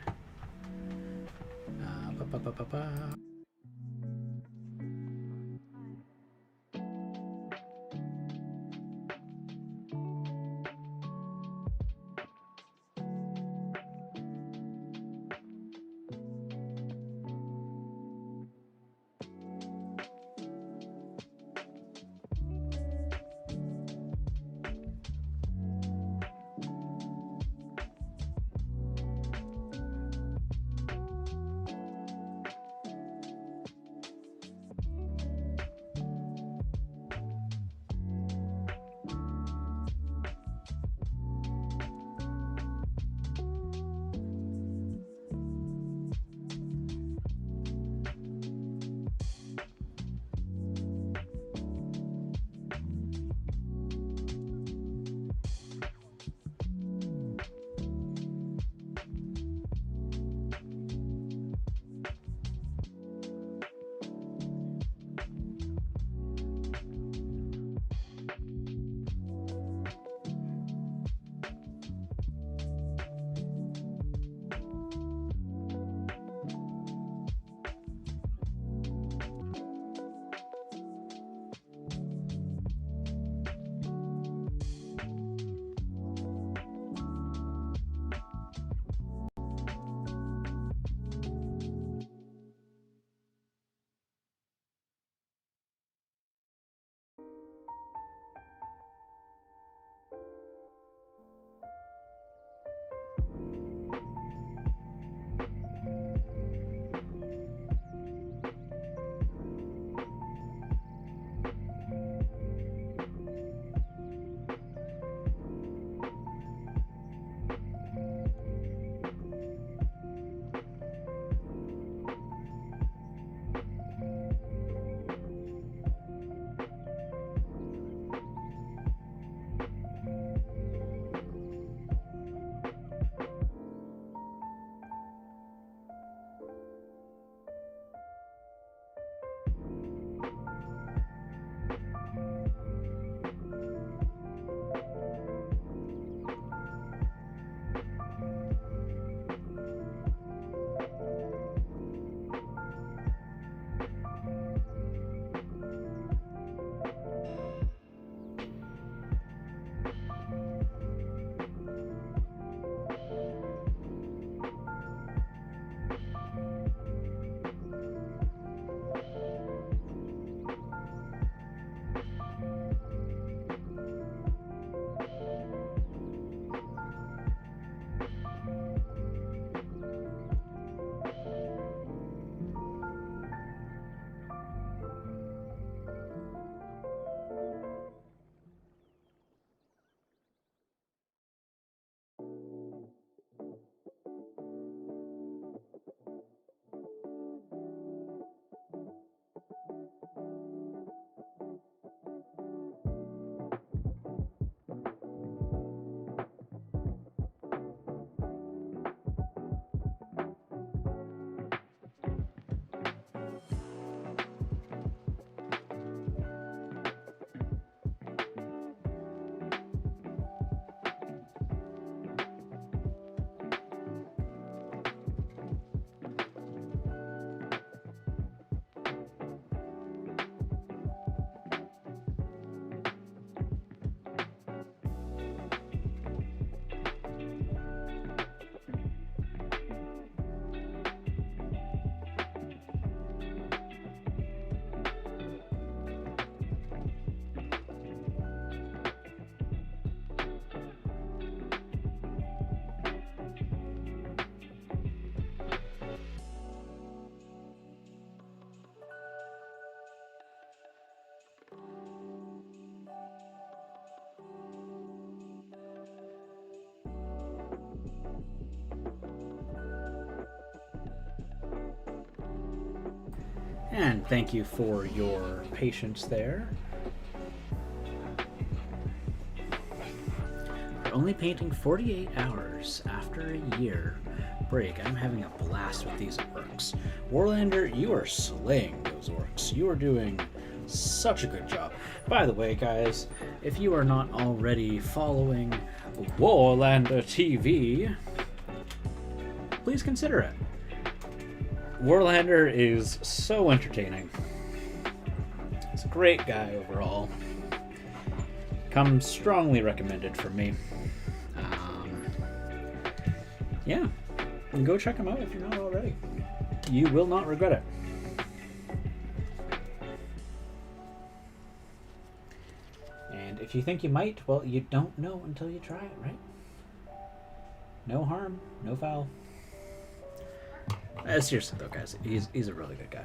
And thank you for your patience there. For only painting 48 hours after a year break, I'm having a blast with these orcs. Warlander, you are slaying those orcs. You are doing such a good job. By the way, guys, if you are not already following Warlander TV, please consider it. Warlander is so entertaining. He's a great guy overall. Comes strongly recommended from me. Yeah, and go check him out if you're not already. You will not regret it. And if you think you might, well, you don't know until you try it, right? No harm, no foul. Seriously though, guys, he's a really good guy.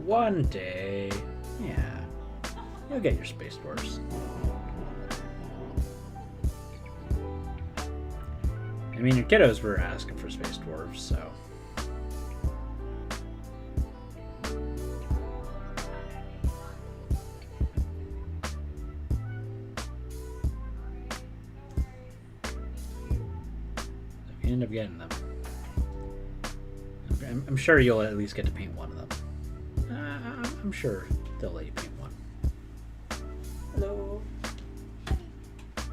One day, yeah, you'll get your Space Dwarfs. I mean, your kiddos were asking for Space Dwarfs, so. If you end up getting them, I'm sure you'll at least get to paint one of them. I'm sure they'll let you paint one. Hello.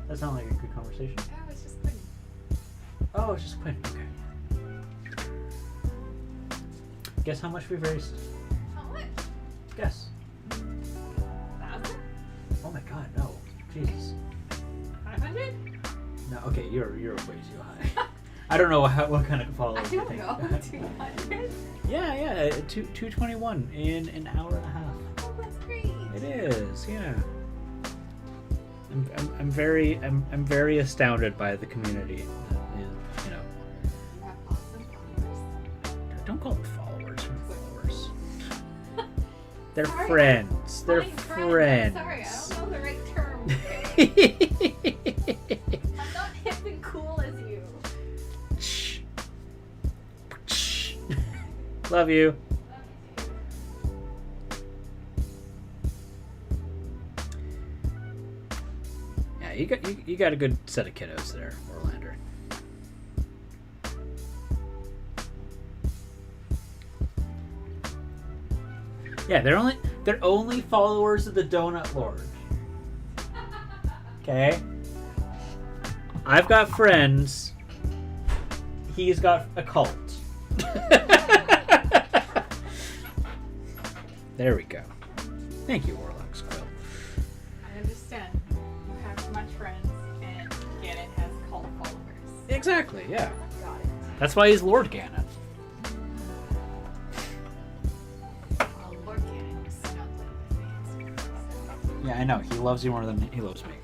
That sounds like a good conversation. Oh, it's just Quinn. Oh, it's just Quinn. Okay. Guess how much we've raised? How much? Guess. 1,000? Oh my god, no. Jesus. 500? No, okay, you're way too high. I don't know what kind of followers I you don't think. know. 200? Yeah, 221 in an hour and a half. Oh, that's great. It is, yeah. I'm very astounded by the community. You know, You have awesome followers. don't call them followers. They're followers. They're Sorry, friends. They're Fine, friends. Sorry, I don't know the right term. I'm not hip and cool as you. Love you. Yeah, you got a good set of kiddos there, Warlander. Yeah, they're only followers of the Donut Lord. Okay? I've got friends. He's got a cult. There we go. Thank you, Warlock Squill. I understand. You have too much friends, and Ganon has cult followers. Exactly, yeah. Got it. That's why he's Lord Ganon. Well, Lord Ganon was not like the fans. Yeah, I know. He loves you more than he loves me.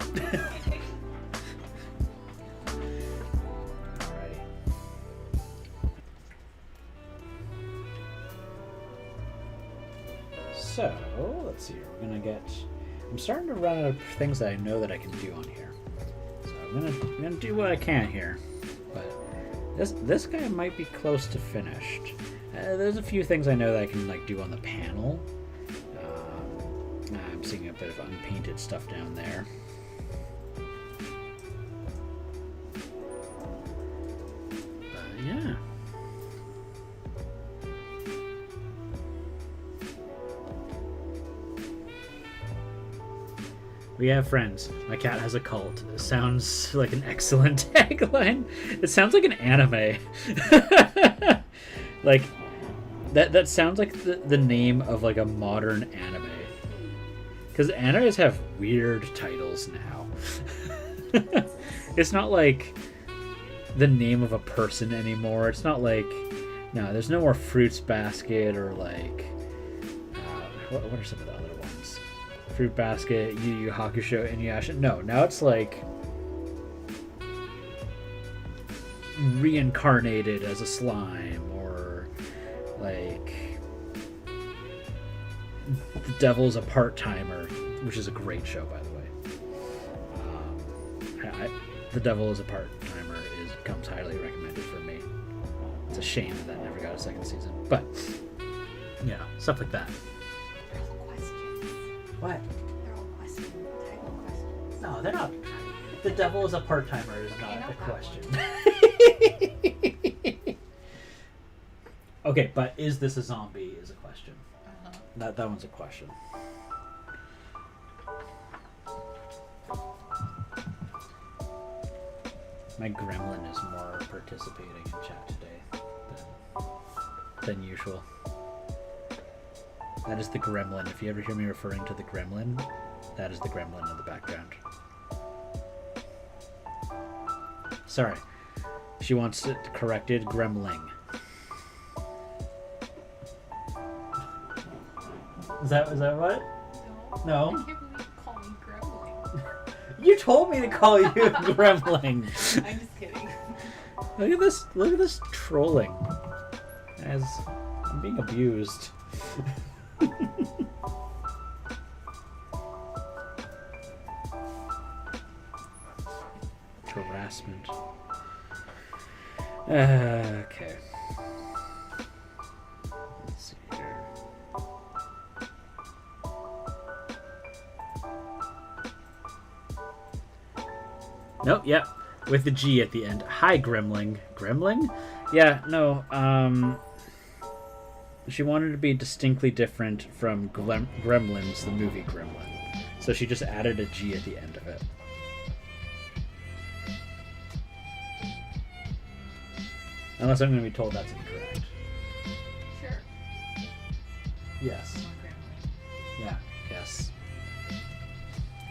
Alrighty. So, let's see here. We're gonna get... I'm starting to run out of things that I know that I can do on here. So I'm gonna do what I can here. But this guy might be close to finished. There's a few things I know that I can do on the panel. I'm seeing a bit of unpainted stuff down there. But yeah. We have friends. My cat has a cult. It sounds like an excellent tagline. It sounds like an anime. Like that sounds like the name of a modern anime. Because animes have weird titles now. It's not like the name of a person anymore. It's not like... No, there's no more Fruits Basket or what are some of the other ones? Fruit Basket, Yu Yu Hakusho, Inuyasha. No, now it's like reincarnated as a slime, or like The Devil's a Part-Timer, which is a great show, by the way. The Devil is a Part-Timer comes highly recommended for me. It's a shame that never got a second season, but yeah, stuff like that. They're all questions. What? They're all questions. Title questions. No, they're not. The Devil is a Part-Timer is not a question. Okay, but is this a zombie is a question. That one's a question. My gremlin is more participating in chat today than usual. That is the gremlin. If you ever hear me referring to the gremlin, that is the gremlin in the background. Sorry. She wants it corrected. Gremling. Is that what? No. I can't believe you call me gremlin. You told me to call you gremling. I'm just kidding. Look at this. Look at this trolling. As I'm being abused. Harassment. Okay. Let's see here. Nope, yep. With the G at the end. Hi, Gremling. Gremling? Yeah, no, she wanted to be distinctly different from Gremlins, the movie Gremlin. So she just added a G at the end of it. Unless I'm going to be told that's incorrect. Sure. Yes. I'm a gremlin. Yeah, yes.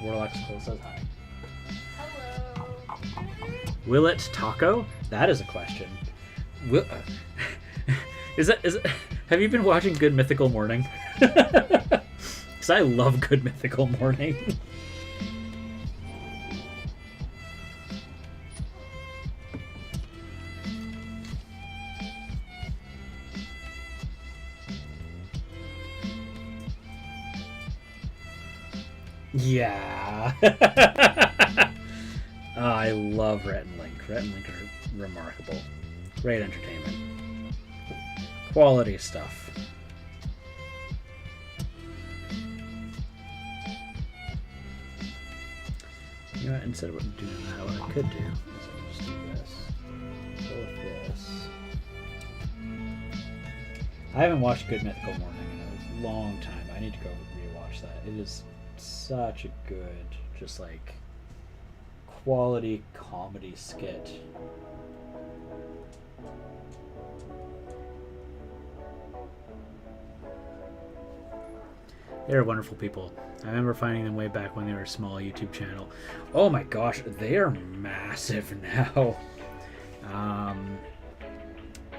Warlock's Quill says hi. Hello. Will it taco? That is a question. Will is it? Have you been watching Good Mythical Morning? Because I love Good Mythical Morning. Yeah. Oh, I love Rhett and Link. Rhett and Link are remarkable. Great entertainment. Quality stuff. You know what? Instead of doing that, what I could do is I could just do this. Go with this. I haven't watched Good Mythical Morning in a long time. I need to go rewatch that. It is such a good, just like, quality comedy skit. They're wonderful people. I remember finding them way back when they were a small YouTube channel. Oh my gosh, they are massive now.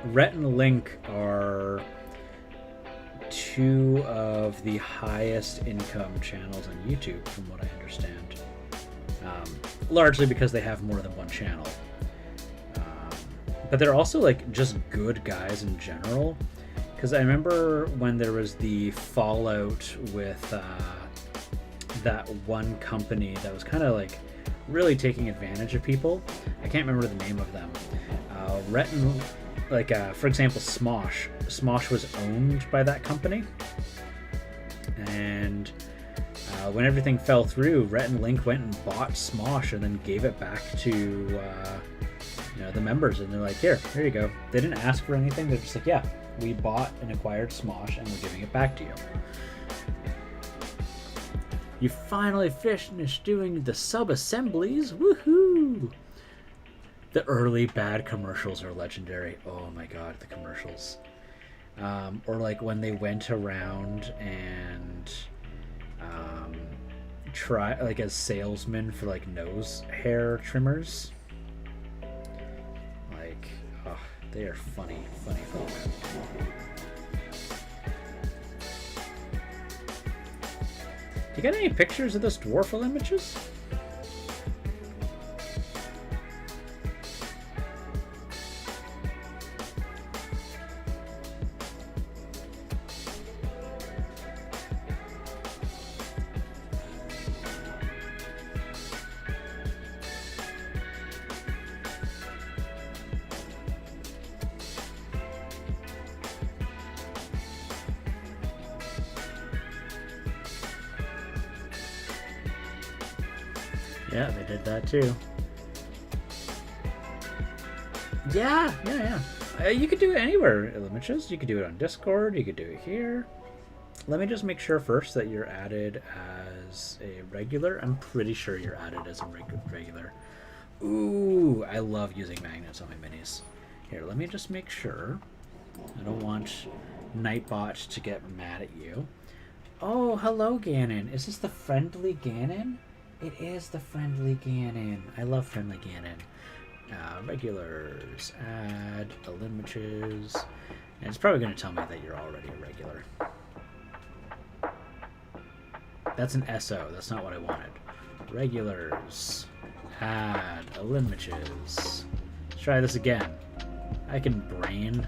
Rhett and Link are two of the highest income channels on YouTube, from what I understand. Largely because they have more than one channel. But they're also like just good guys in general. Because I remember when there was the fallout with that one company that was kind of like really taking advantage of people. I can't remember the name of them. Rhett and, like, for example, Smosh. Smosh was owned by that company. And when everything fell through, Rhett and Link went and bought Smosh and then gave it back to the members. And they're like, here you go. They didn't ask for anything. They're just like, yeah, we bought and acquired Smosh and we're giving it back to you. You finally finished doing the sub-assemblies. Woohoo! The early bad commercials are legendary. Oh my god, the commercials. Or like when they went around and try like as salesmen for like nose hair trimmers. Like, oh, they are funny folk. You got any pictures of this Dwarfle images? Yeah, they did that too. Yeah. You could do it anywhere, Images. You could do it on Discord. You could do it here. Let me just make sure first that you're added as a regular. I'm pretty sure you're added as a regular. Ooh, I love using magnets on my minis. Here, let me just make sure. I don't want Nightbot to get mad at you. Oh, hello, Ganon. Is this the friendly Ganon? It is the friendly Ganon. I love friendly Ganon. Regulars, add images, and it's probably going to tell me that you're already a regular. That's an SO. That's not what I wanted. Regulars, add images. Let's try this again. I can brain.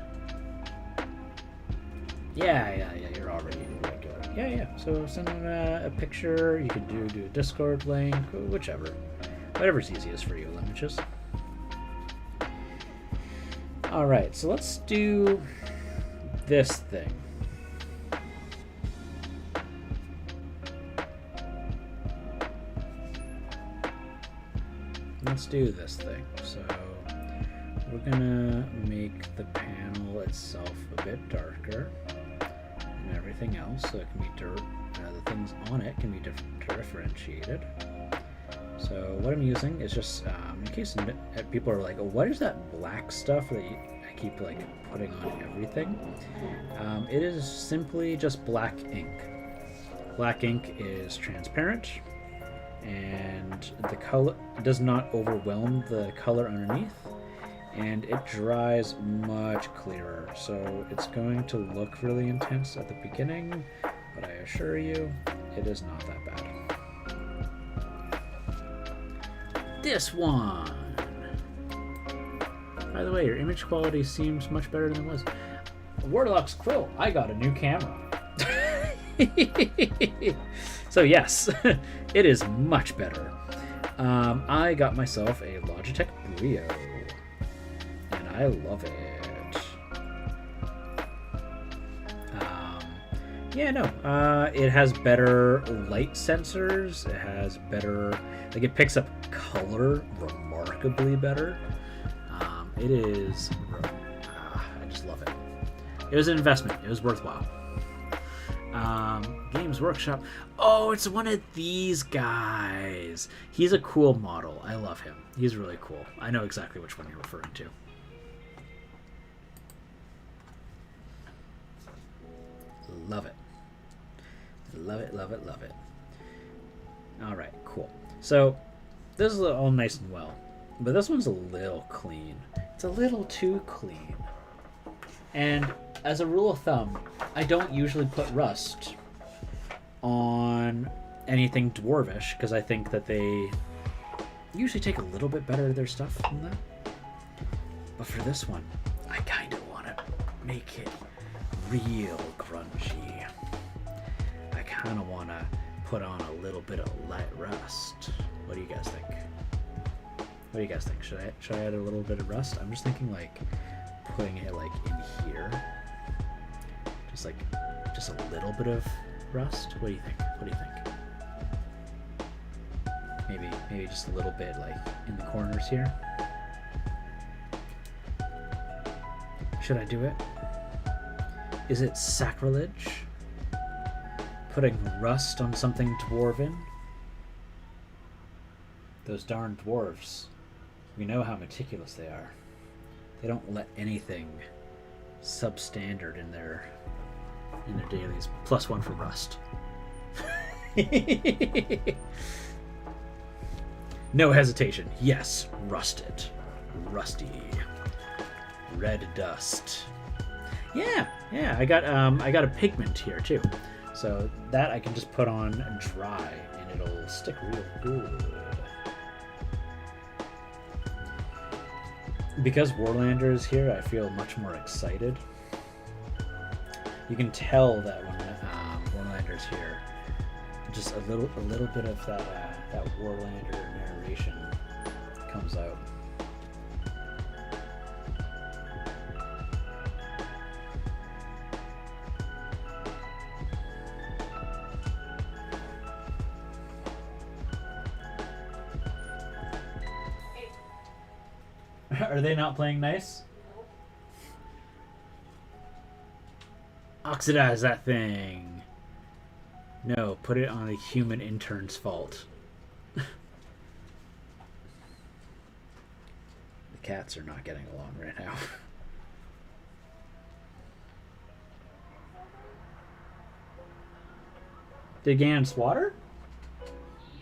Yeah. You're already a regular. Yeah. So send them a picture. You can do a Discord link, whichever. Whatever's easiest for you, images. Alright, so let's do this thing. Let's do this thing. So we're gonna make the panel itself a bit darker and everything else, so it can be the things on it can be differentiated. So what I'm using is just, in case people are like, oh, what is that black stuff that I keep like putting on everything? It is simply just black ink. Black ink is transparent, and the color does not overwhelm the color underneath, and it dries much clearer. So it's going to look really intense at the beginning, but I assure you, it is not that bad. This one. By the way, your image quality seems much better than it was. Warlock's Quill, I got a new camera. So yes, it is much better. I got myself a Logitech Brio, and I love it. It has better light sensors. It has better, like it picks up color remarkably better. It is, I just love it. It was an investment. It was worthwhile. Games Workshop. Oh, it's one of these guys. He's a cool model. I love him. He's really cool. I know exactly which one you're referring to. Love it. Love it. All right, cool. So this is all nice and well, but this one's a little clean. It's a little too clean. And as a rule of thumb, I don't usually put rust on anything dwarvish because I think that they usually take a little bit better of their stuff than that. But for this one, I kind of want to make it real grungy. I kind of want to put on a little bit of light rust. What do you guys think? Should I add a little bit of rust? I'm just thinking like putting it like in here. Just a little bit of rust. What do you think? Maybe just a little bit like in the corners here. Should I do it? Is it sacrilege? Putting rust on something dwarven? Those darn dwarves. We know how meticulous they are. They don't let anything substandard in their dailies. +1 for rust. No hesitation. Yes, rusted. Rusty. Red dust. Yeah. I got a pigment here too. So that I can just put on dry and it'll stick real good. Because Warlander is here, I feel much more excited. You can tell that when Warlander's here, just a little bit of that Warlander narration comes out. Are they not playing nice? Oxidize that thing. No, put it on a human intern's fault. The cats are not getting along right now. Did Ganon swat? He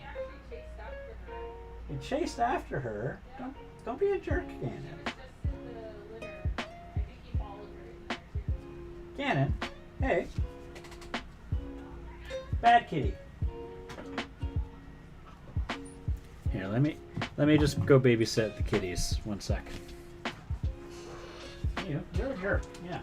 actually chased after her. He chased after her? Yeah. Don't be a jerk, She Ganon. was just in the litter. I think he followed her in there too. Ganon, hey. Bad kitty. Here, let me just go babysit the kitties. 1 sec. You're a jerk. Yeah.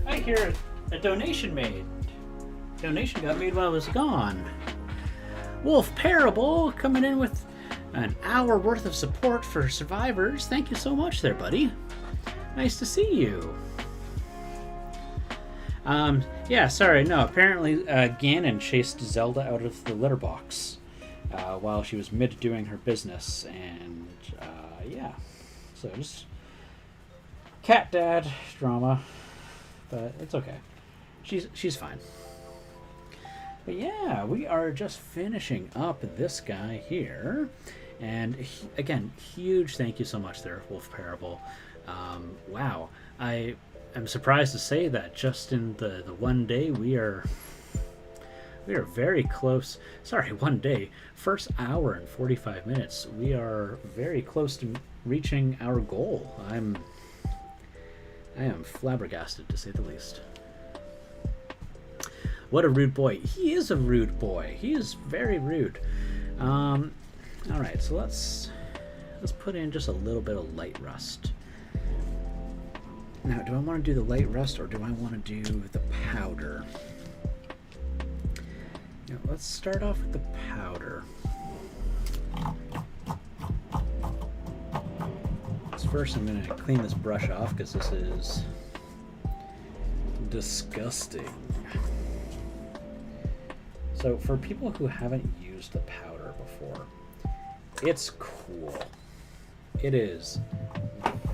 I hear a donation made. Donation got made while I was gone. Wolf Parable coming in with an hour worth of support for survivors. Thank you so much there, buddy. Nice to see you. Yeah, sorry, no, apparently Ganon chased Zelda out of the litter box while she was mid doing her business, and yeah, so just cat dad drama, but it's okay. She's fine. But yeah, we are just finishing up this guy here, and again, huge thank you so much there, Wolf Parable. Wow, I am surprised to say that just in the one day we are very close. Sorry, one day, first hour and 45 minutes. We are very close to reaching our goal. I am flabbergasted, to say the least. What a rude boy. He is a rude boy. He is very rude. All right, so let's put in just a little bit of light rust. Now, do I want to do the light rust or do I want to do the powder? Yeah, let's start off with the powder. First, I'm going to clean this brush off because this is disgusting. So, for people who haven't used the powder before, it's cool. It is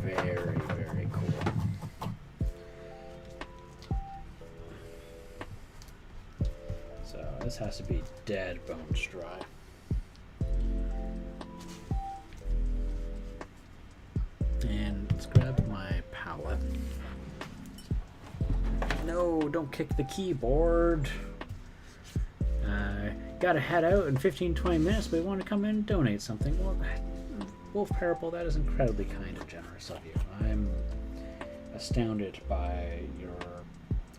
very, very cool. So, this has to be dead bones dry. And let's grab my palette. No, don't kick the keyboard. Gotta head out in 15-20 minutes, but we want to come in and donate something. Well, Wolf Parable, that is incredibly kind and generous of you. I'm astounded by your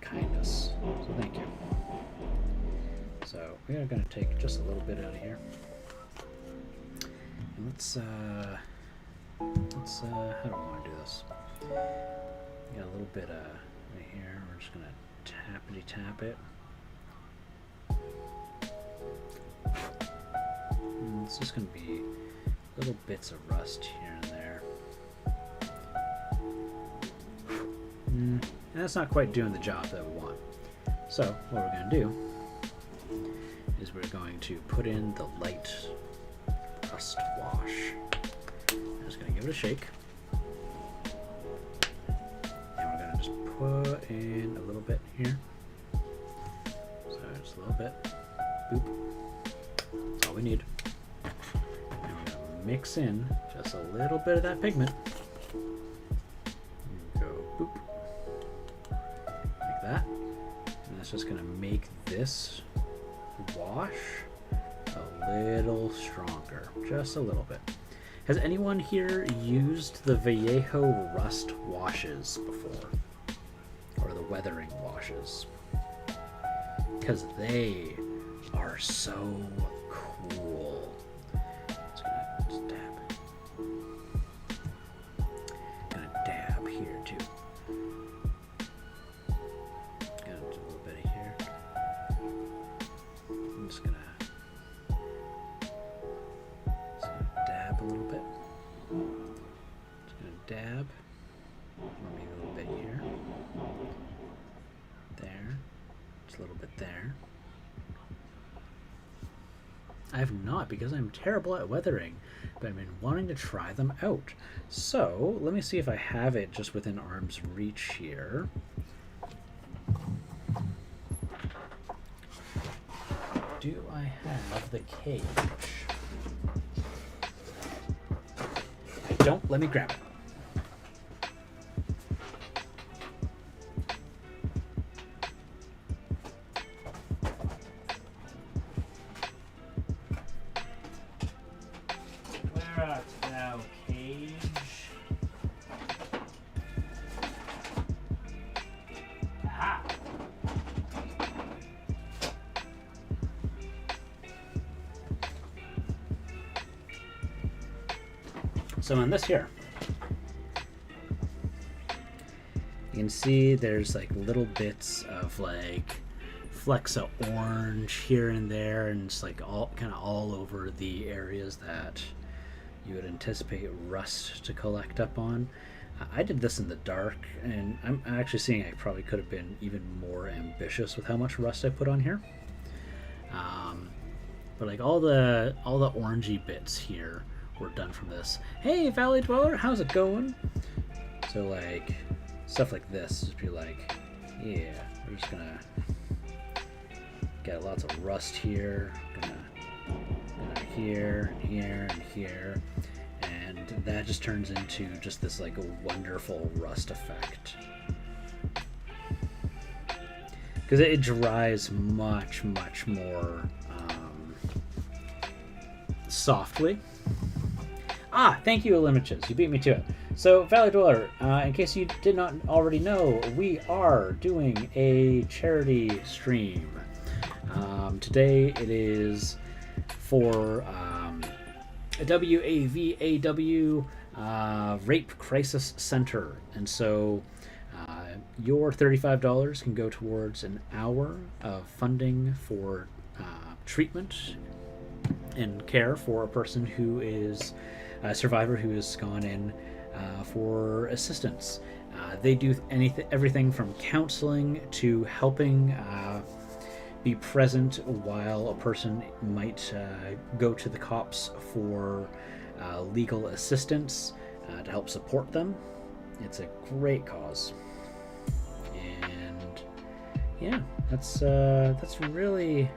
kindness, so thank you. So we are going to take just a little bit out of here. And let's how do I want to do this? Got a little bit right here. We're just gonna tappity tap it. It's just going to be little bits of rust here and there. And that's not quite doing the job that we want. So what we're going to do is we're going to put in the light rust wash. I'm just going to give it a shake. And we're going to just put in a little bit here. So just a little bit. Boop. That's all we need. And we're going to mix in just a little bit of that pigment. And go boop. Like that. And that's just going to make this wash a little stronger. Just a little bit. Has anyone here used the Vallejo rust washes before? Or the weathering washes? Because they are so cool. Just gonna dab. Gonna dab here too. Gonna do a little bit of here. I'm just gonna dab a little bit. Just gonna dab. Or maybe a little bit here. There. Just a little bit there. I have not, because I'm terrible at weathering, but I've been wanting to try them out. So let me see if I have it just within arm's reach here. Do I have the cage? I don't. Let me grab it. Where art thou, cage? Aha! So in this here, you can see there's like little bits of like flecks of orange here and there, and it's like all kind of all over the areas that you would anticipate rust to collect up on. I did this in the dark, and I'm actually seeing I probably could have been even more ambitious with how much rust I put on here. But like all the orangey bits here were done from this. Hey, Valley Dweller, how's it going? So like stuff like this, just be like, yeah, we're just gonna get lots of rust here, gonna here and here and here, and that just turns into just this like a wonderful rust effect. Because it dries much more softly. Thank you, Elimaches. You beat me to it. So, Valley Dweller, in case you did not already know, we are doing a charity stream. Today it is for WAVAW Rape Crisis Center. And so your $35 can go towards an hour of funding for treatment and care for a person who is a survivor who has gone in for assistance. They do everything from counseling to helping be present while a person might go to the cops for legal assistance to help support them. It's a great cause, and yeah, that's really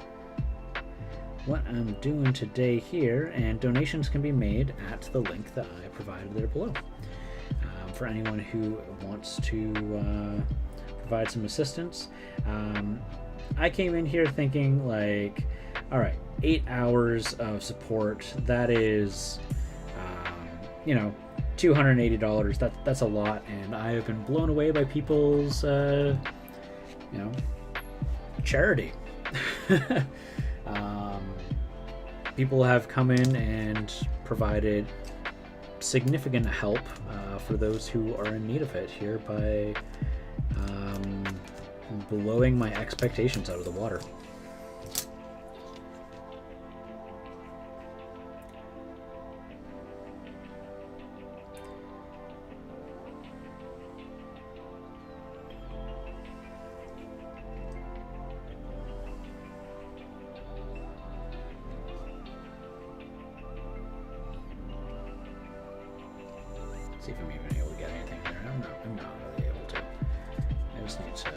what I'm doing today here. And donations can be made at the link that I provided there below. For anyone who wants to provide some assistance. I came in here thinking like, all right, 8 hours of support, that is, $280. That's a lot, and I have been blown away by people's, charity. People have come in and provided significant help for those who are in need of it here by blowing my expectations out of the water. see if I'm even able to get anything there. I'm not really able to. I just need to,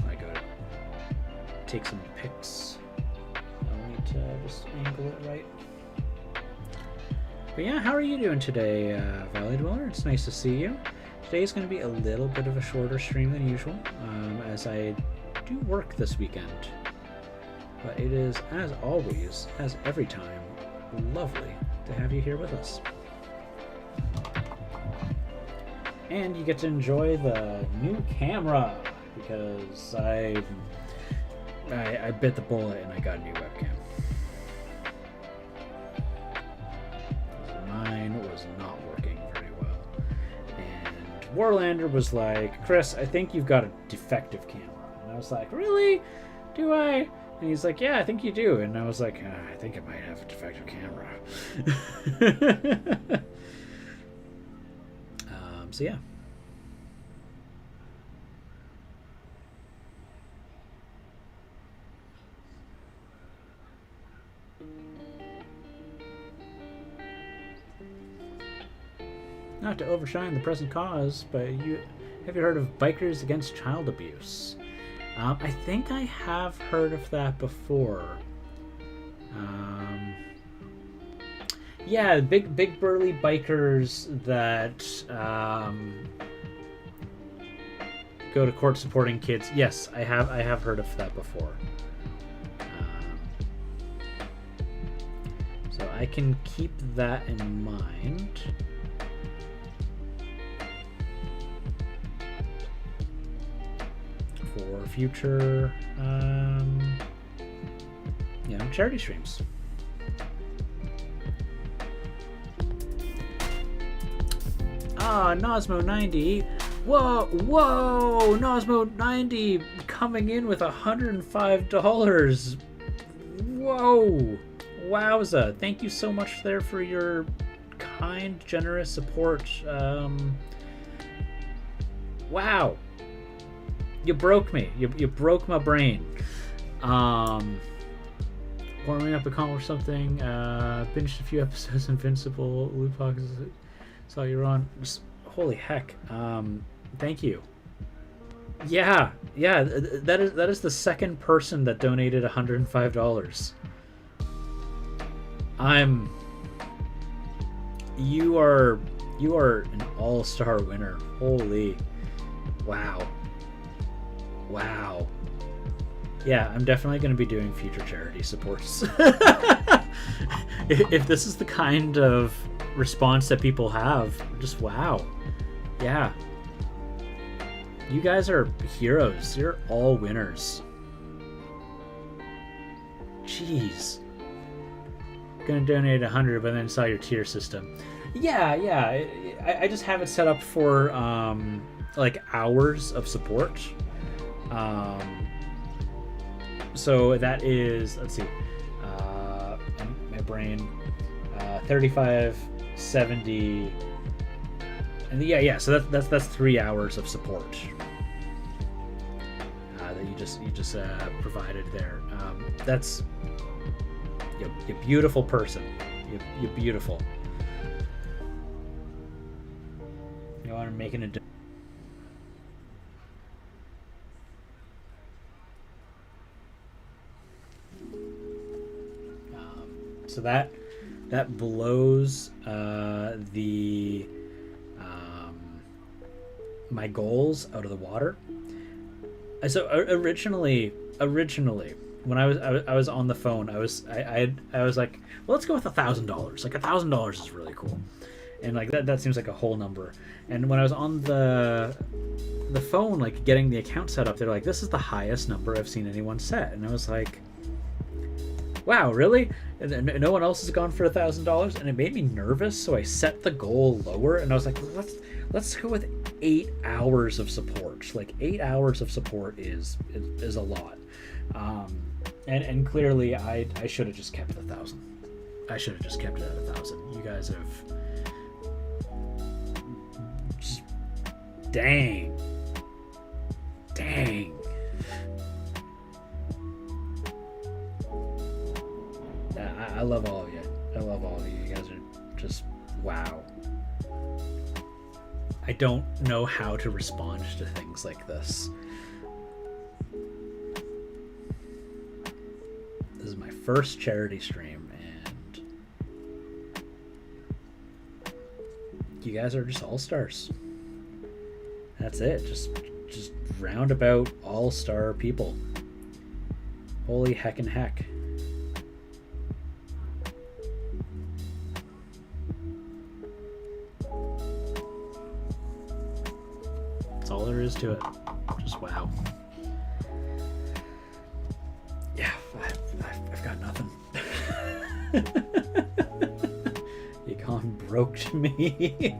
when I go to take some pics, I'll need to just angle it right. But yeah, how are you doing today, Valley Dweller? It's nice to see you. Today's going to be a little bit of a shorter stream than usual, as I do work this weekend. But it is, as always, as every time, lovely to have you here with us. And you get to enjoy the new camera, because I bit the bullet and I got a new webcam. Mine was not working very well. And Warlander was like, Chris, I think you've got a defective camera. And I was like, really? Do I? And he's like, yeah, I think you do. And I was like, I think I might have a defective camera. So yeah. Not to overshine the present cause, but have you heard of Bikers Against Child Abuse? I think I have heard of that before. Yeah, big burly bikers that go to court supporting kids. Yes, I have heard of that before. So I can keep that in mind. For future, charity streams. Nosmo90. Whoa, Nosmo90 coming in with $105. Whoa, wowza! Thank you so much there for your kind, generous support. Wow. You broke me. You broke my brain. Warming up a call or something. Binged a few episodes of Invincible. Lupox saw you're on. Just, holy heck. Thank you. Yeah. That is the second person that donated $105. You are an all-star winner. Holy. Wow. Yeah, I'm definitely going to be doing future charity supports. If this is the kind of response that people have, just wow. Yeah. You guys are heroes. You're all winners. Jeez. Gonna donate 100, but then saw your tier system. Yeah. I just have it set up for like hours of support. So that is, let's see, my brain, 35, 70, and yeah. So that's 3 hours of support that you just provided there. That's you beautiful person. You're beautiful. You are making a. So that blows the my goals out of the water. So originally when I was on the phone, I was like, well, let's go with $1,000. Like $1,000 is really cool, and like that seems like a whole number. And when I was on the phone, like getting the account set up, they're like, this is the highest number I've seen anyone set, and I was like, wow, really? And no one else has gone for $1,000, and it made me nervous. So I set the goal lower, and I was like, let's go with 8 hours of support. Like 8 hours of support is a lot. And clearly, I should have just kept it 1,000. I should have just kept it at 1,000. You guys have just dang. I love all of you. You guys are just wow. I don't know how to respond to things like this. This is my first charity stream, and you guys are just all-stars. That's it. Just roundabout all-star people. Holy heckin' heck. That's all there is to it. Just wow. Yeah, I've got nothing. You gone broke to me.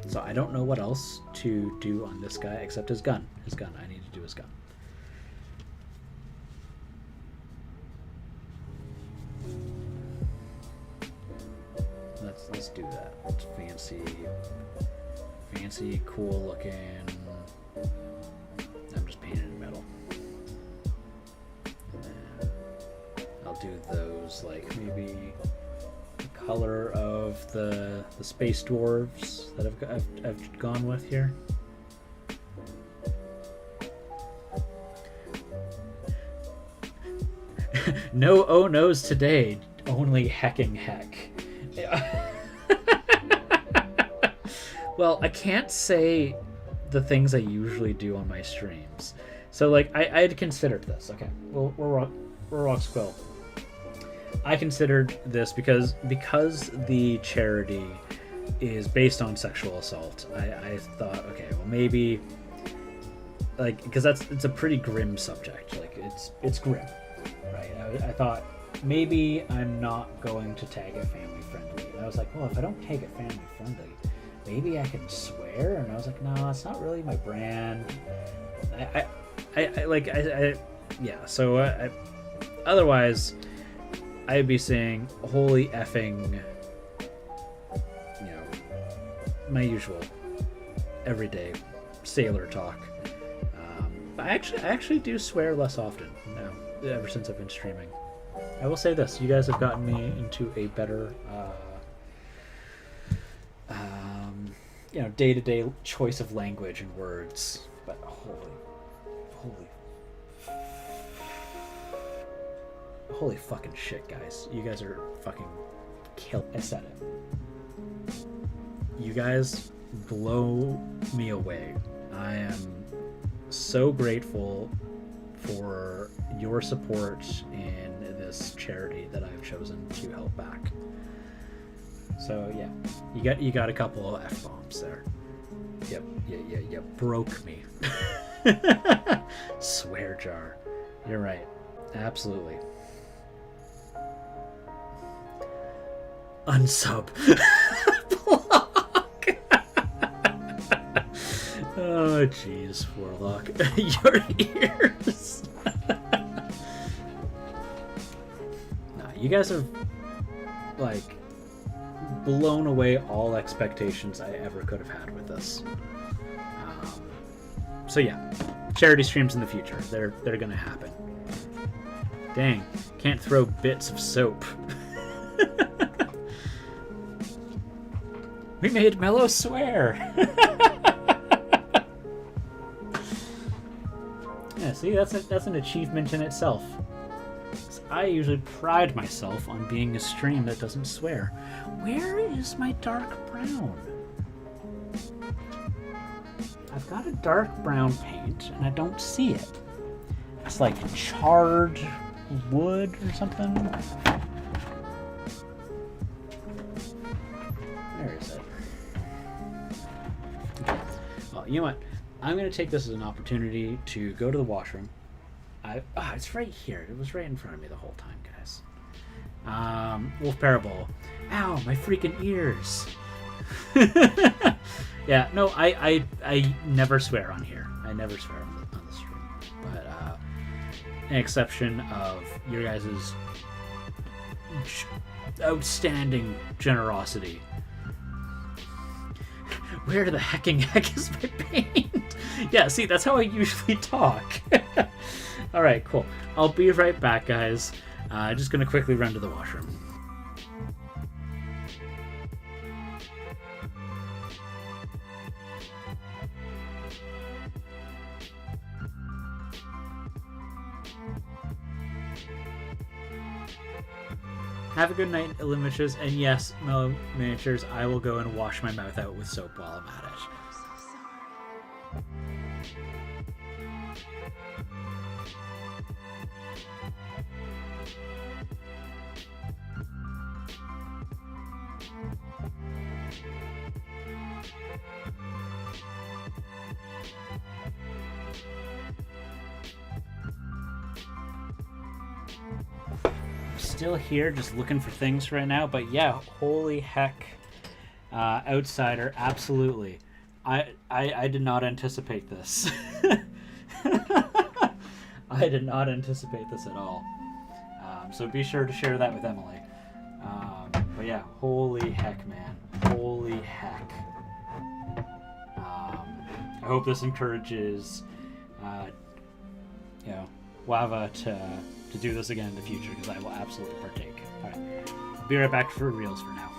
So I don't know what else to do on this guy except his gun. His gun. I need to do his gun. Let's do that. It's fancy, cool looking. I'm just painting in metal. And then I'll do those like maybe the color of the space dwarves that I've gone with here. No oh no's today, only hecking heck. Well, I can't say the things I usually do on my streams. So, like, I had considered this. Okay, well, we're Rock Squill. I considered this because the charity is based on sexual assault. I thought, okay, well, maybe, like, because it's a pretty grim subject. Like, it's grim, right? I thought maybe I'm not going to tag it family friendly. And I was like, well, if I don't tag it family friendly, maybe I can swear. And I was like, no, it's not really my brand. Yeah. So otherwise, I'd be saying holy effing, you know, my usual everyday sailor talk. But I actually do swear less often now, ever since I've been streaming. I will say this: you guys have gotten me into a better, you know, day-to-day choice of language and words. But holy fucking shit, guys! You guys are fucking kill. I said it. You guys blow me away. I am so grateful for your support in this charity that I've chosen to help back. So yeah, you got a couple of F-bombs there. Yep, yeah, broke me. Swear jar. You're right. Absolutely. Unsub. Block. Oh jeez, Warlock. Your ears. Nah, you guys have like blown away all expectations I ever could have had with this. So yeah, charity streams in the future. They're gonna happen. Dang, can't throw bits of soap. We made Mello swear. Yeah, see, that's an achievement in itself. I usually pride myself on being a stream that doesn't swear. Where is my dark brown? I've got a dark brown paint and I don't see it. It's like charred wood or something. Where is it? Okay. Well, you know what? I'm going to take this as an opportunity to go to the washroom. It's right here. It was right in front of me the whole time, guys. Wolf Parable. Ow, my freaking ears. Yeah, no, I never swear on here. I never swear on the stream. But an exception of your guys' outstanding generosity. Where the hecking heck is my paint? Yeah, see, that's how I usually talk. Alright, cool. I'll be right back, guys. Just gonna quickly run to the washroom. Have a good night, Limitations. And yes, Mellow Miniatures, I will go and wash my mouth out with soap while I'm at it. Still here just looking for things right now, but yeah, holy heck, Outsider, absolutely. I did not anticipate this. I did not anticipate this at all. So be sure to share that with Emily. But yeah, holy heck, man, holy heck. I hope this encourages Wava to do this again in the future, because I will absolutely partake. Alright, I'll be right back for reels for now.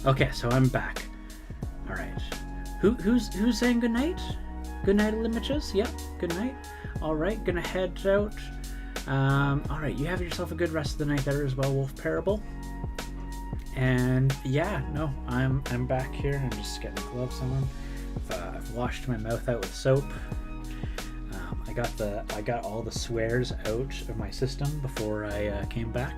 Okay, so I'm back. All right. Who's saying good night? Good night, Limitless. Yep. Good night. All right, gonna head out. All right, you have yourself a good rest of the night there as well, Wolf Parable. And yeah, no, I'm back here. I'm just getting the gloves on. I've washed my mouth out with soap. I I got all the swears out of my system before I came back.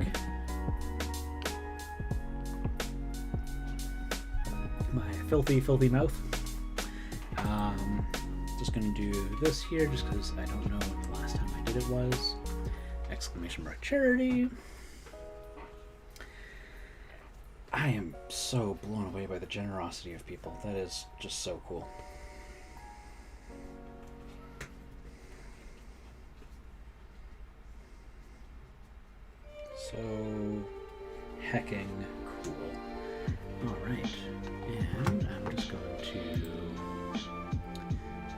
My filthy mouth. Just gonna do this here just because I don't know when the last time I did it was. Exclamation mark charity. I am so blown away by the generosity of people. That is just so cool. So hecking cool. Alright, and I'm just going to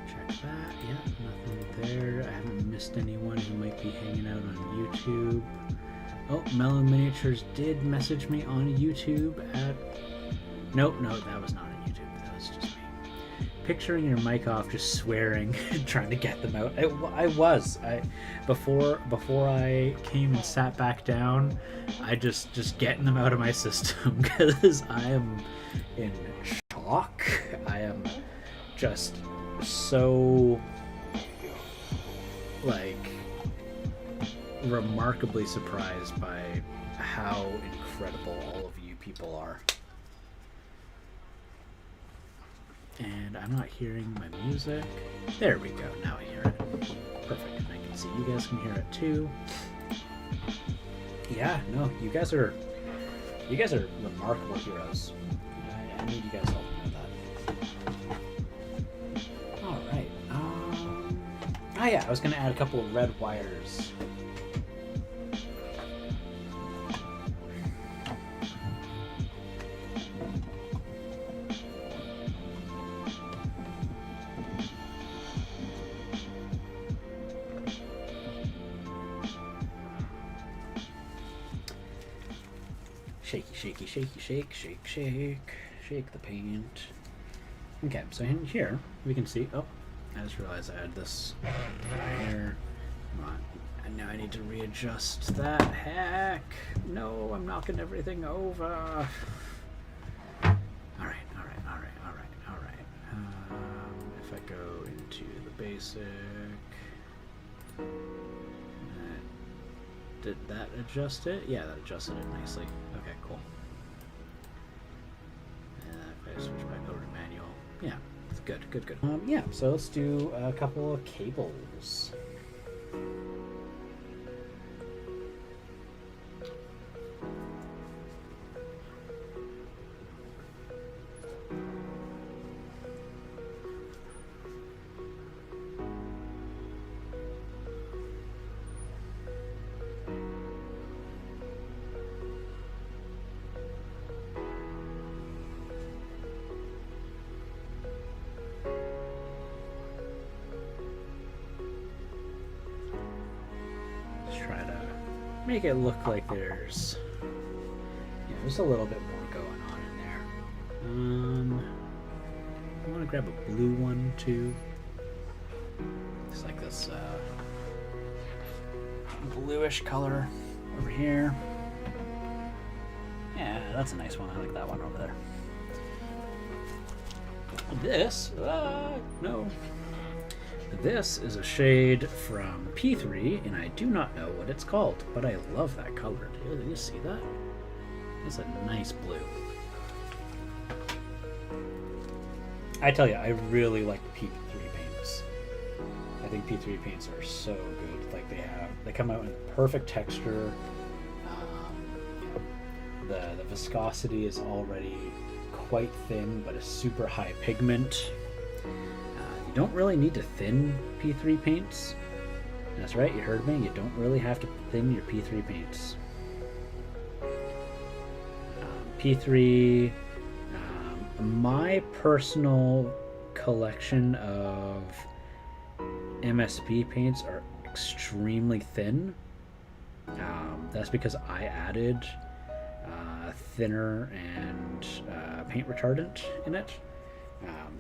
check that. Yeah, nothing there. I haven't missed anyone who might be hanging out on YouTube. Oh, Mellow Miniatures did message me on YouTube at... Nope, no, that was not on YouTube. That was just me. Picturing your mic off, just swearing and trying to get them out. Before I came and sat back down, I just getting them out of my system because I am in shock. I am just so like remarkably surprised by how incredible all of you people are. And I'm not hearing my music. There we go. Now I hear it. Perfect. I can see you guys can hear it too. Yeah, no, you guys are remarkable heroes. I need you guys to help me with that. All right. Oh yeah, I was gonna add a couple of red wires. Shaky, shake the paint. Okay, so in here we can see. Oh, I just realized I had this here. Come on, and now I need to readjust that. Heck, no, I'm knocking everything over. All right. If I go into the basic. Did that adjust it? Yeah, that adjusted it nicely. Okay, cool. And if I switch back over to manual, yeah, it's good. Yeah, so let's do a couple of cables. Make it look like there's a little bit more going on in there. I want to grab a blue one too. It's like this bluish color over here. Yeah, that's a nice one. I like that one over there. This, no. This is a shade from P3, and I do not know what it's called, but I love that color. Do you see that? It's a nice blue. I tell you, I really like the P3 paints. I think P3 paints are so good. Like they come out in perfect texture. The viscosity is already quite thin, but a super high pigment. You don't really need to thin P3 paints. That's right, you heard me. You don't really have to thin your P3 paints. P3, my personal collection of MSP paints are extremely thin. That's because I added thinner and paint retardant in it.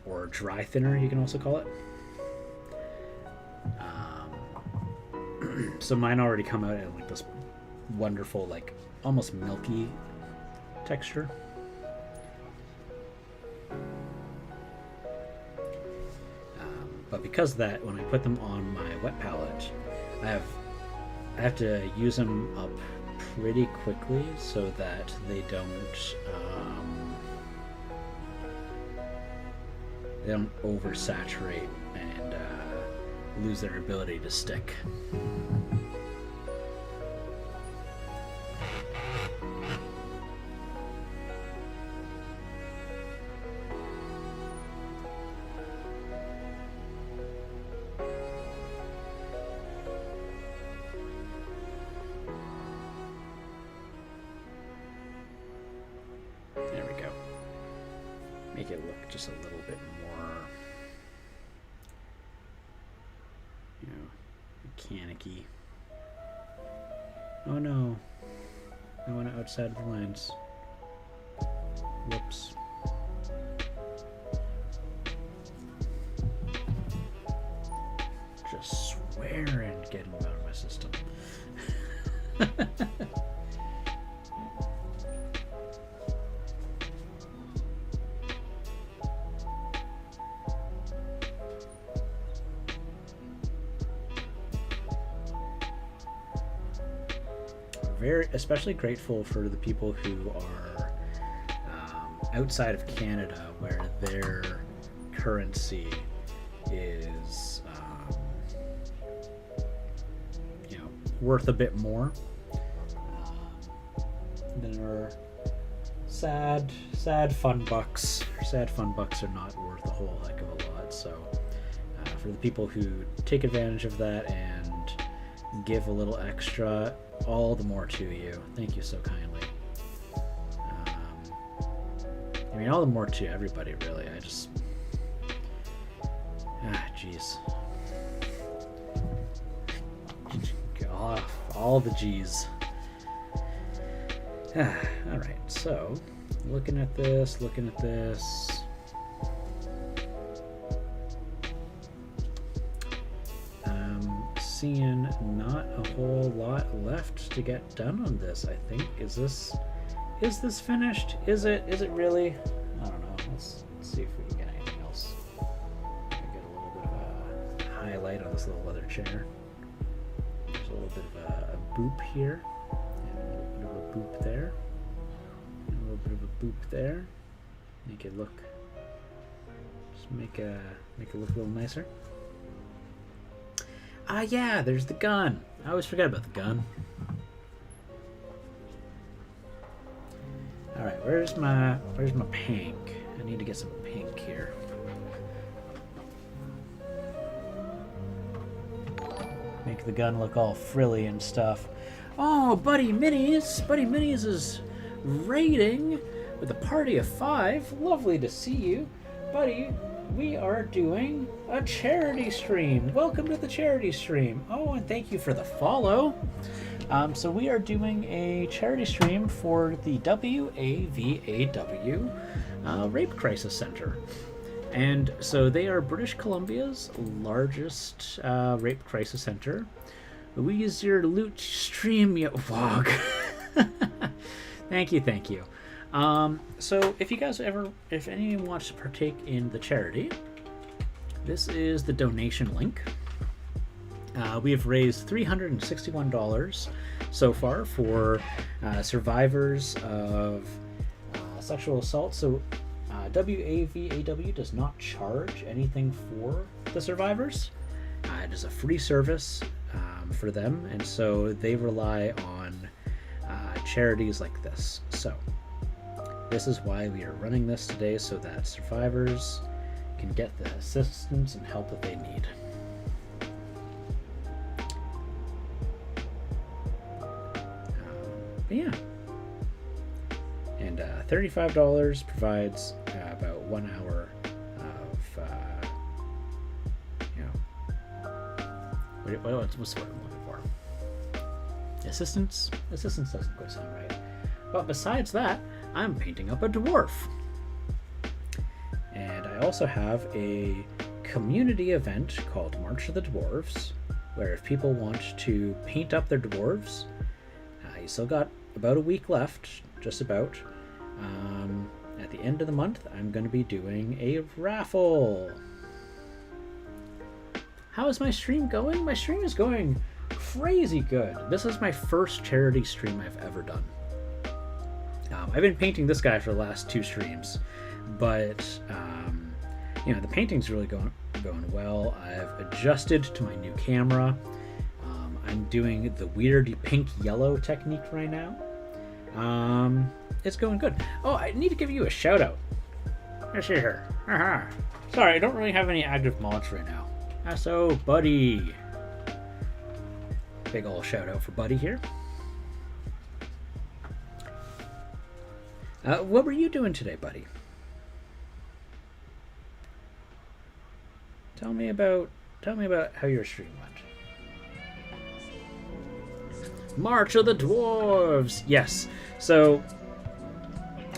Or dry thinner, you can also call it. So mine already come out in like this wonderful, like almost milky texture. But because of that, when I put them on my wet palette, I have to use them up pretty quickly so that they don't oversaturate and lose their ability to stick. There we go. Make it look just a little bit more, mechanic-y. Oh no, I went outside the lines. Whoops. Just swear and get him out of my system. Especially grateful for the people who are outside of Canada, where their currency is, worth a bit more than our sad fun bucks. Sad fun bucks are not worth a whole heck of a lot. So, for the people who take advantage of that and give a little extra, all the more to you. Thank you so kindly. All the more to everybody, really. Jeez. All the G's. Alright, so, looking at this. Seeing not a whole lot left to get done on this, I think. Is this finished? Is it really? I don't know. Let's see if we can get anything else. Get a little bit of a highlight on this little leather chair. There's a little bit of a boop here, and a little bit of a boop there, and a little bit of a boop there. Make it look, just make it look a little nicer. Yeah, there's the gun. I always forget about the gun. Alright, where's my pink? I need to get some pink here. Make the gun look all frilly and stuff. Oh, Buddy Minis is raiding with a party of 5. Lovely to see you. Buddy, we are doing a charity stream. Welcome to the charity stream. Oh, and thank you for the follow. So we are doing a charity stream for the WAVAW Rape Crisis Center. And so they are British Columbia's largest rape crisis center. We use your loot stream, you vlog. Thank you. So if anyone wants to partake in the charity, this is the donation link. We have raised $361 so far for survivors of sexual assault. So WAVAW does not charge anything for the survivors. It is a free service for them, and so they rely on charities like this. So this is why we are running this today, so that survivors can get the assistance and help that they need. But yeah. And $35 provides about 1 hour of, what's the word I'm looking for? Assistance? Assistance doesn't quite sound right. But besides that, I'm painting up a dwarf. And I also have a community event called March of the Dwarves, where if people want to paint up their dwarves, you still got about a week left, just about. At the end of the month, I'm going to be doing a raffle. How is my stream going? My stream is going crazy good. This is my first charity stream I've ever done. I've been painting this guy for the last 2 streams, but the painting's really going well. I've adjusted to my new camera. I'm doing the weird pink yellow technique right now. It's going good. Oh, I need to give you a shout out. Let's see here. Sorry, I don't really have any active mods right now. So, Buddy. Big ol' shout out for Buddy here. What were you doing today, Buddy? Tell me about how your stream went. March of the Dwarves! Yes. So,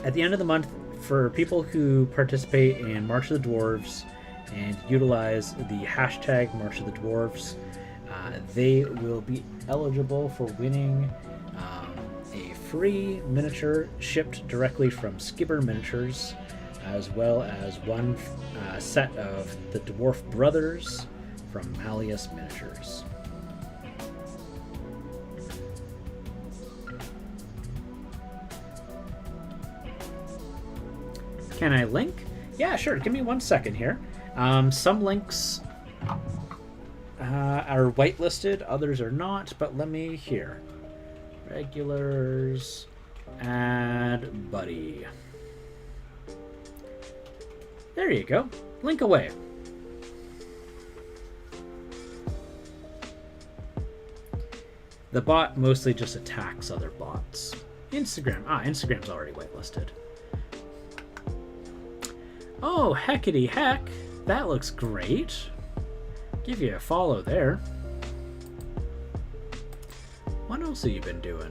at the end of the month, for people who participate in March of the Dwarves and utilize the hashtag March of the Dwarves, they will be eligible for winning a free miniature shipped directly from Skipper Miniatures, as well as one set of the Dwarf Brothers from Malleus Miniatures. Can I link? Yeah, sure. Give me 1 second here. Some links are whitelisted, others are not, but let me here. Regulars, add Buddy. There you go. Link away. The bot mostly just attacks other bots. Instagram's already whitelisted. Oh, heckity heck. That looks great. Give you a follow there. What else have you been doing?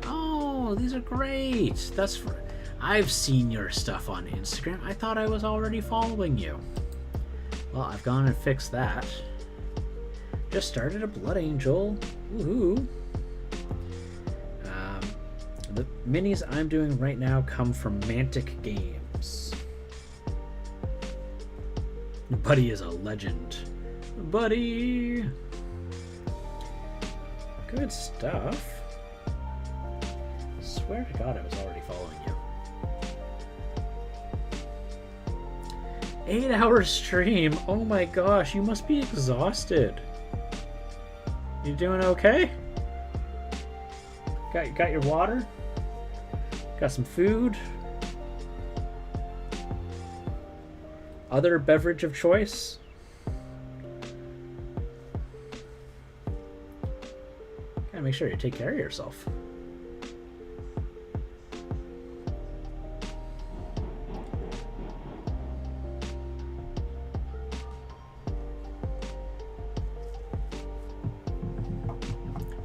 Oh, these are great. I've seen your stuff on Instagram. I thought I was already following you. Well, I've gone and fixed that. Just started a Blood Angel. Woohoo. The minis I'm doing right now come from Mantic Games. Buddy is a legend. Buddy! Good stuff. Swear to God I was already following you. 8-hour stream. Oh my gosh, you must be exhausted. You doing okay? Got your water? Got some food? Other beverage of choice? Gotta make sure you take care of yourself.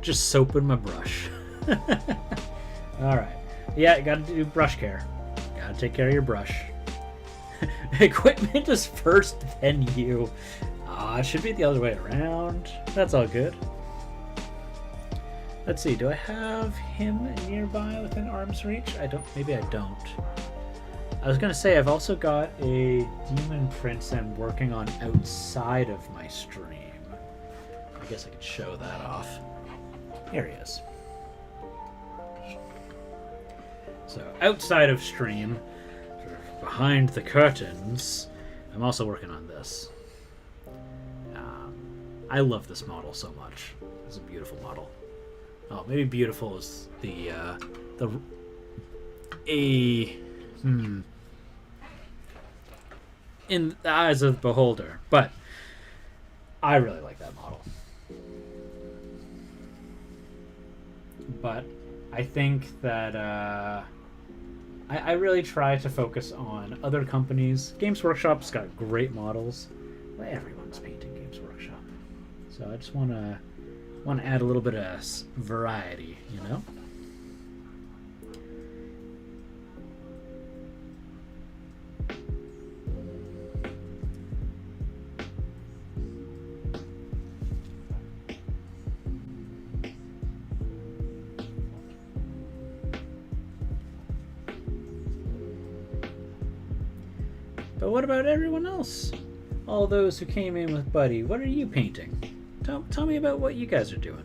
Just soap in my brush. Alright. Yeah, you gotta do brush care. Gotta take care of your brush. Equipment is first, then you. It should be the other way around. That's all good. Let's see, do I have him nearby within arm's reach? Maybe I don't. I was gonna say, I've also got a Demon Prince I'm working on outside of my stream. I guess I could show that off. Here he is. So, outside of stream, sort of behind the curtains, I'm also working on this. I love this model so much. It's a beautiful model. Oh, maybe beautiful is in the eyes of the beholder, but I really like that model. But I think that I really try to focus on other companies. Games Workshop's got great models. Well, everyone's painting Games Workshop, so I just want to add a little bit of variety, you know. But what about everyone else? all those who came in with Buddy, what are you painting? Tell me about what you guys are doing.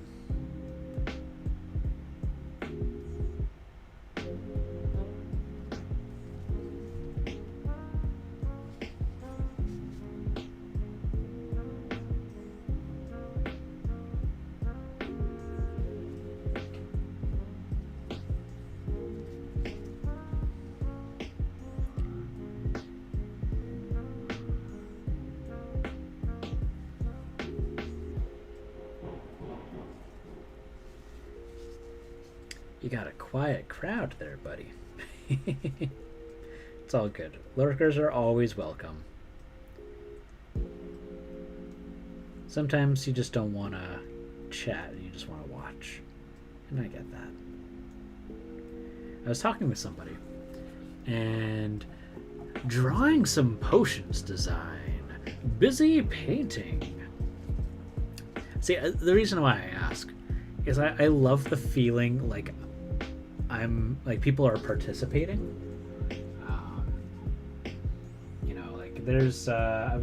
You got a quiet crowd there, buddy. It's all good. Lurkers are always welcome. Sometimes you just don't want to chat, you just want to watch. And I get that. I was talking with somebody and drawing some potions design, busy painting. See, the reason why I ask is I love the feeling like people are participating. Like there's I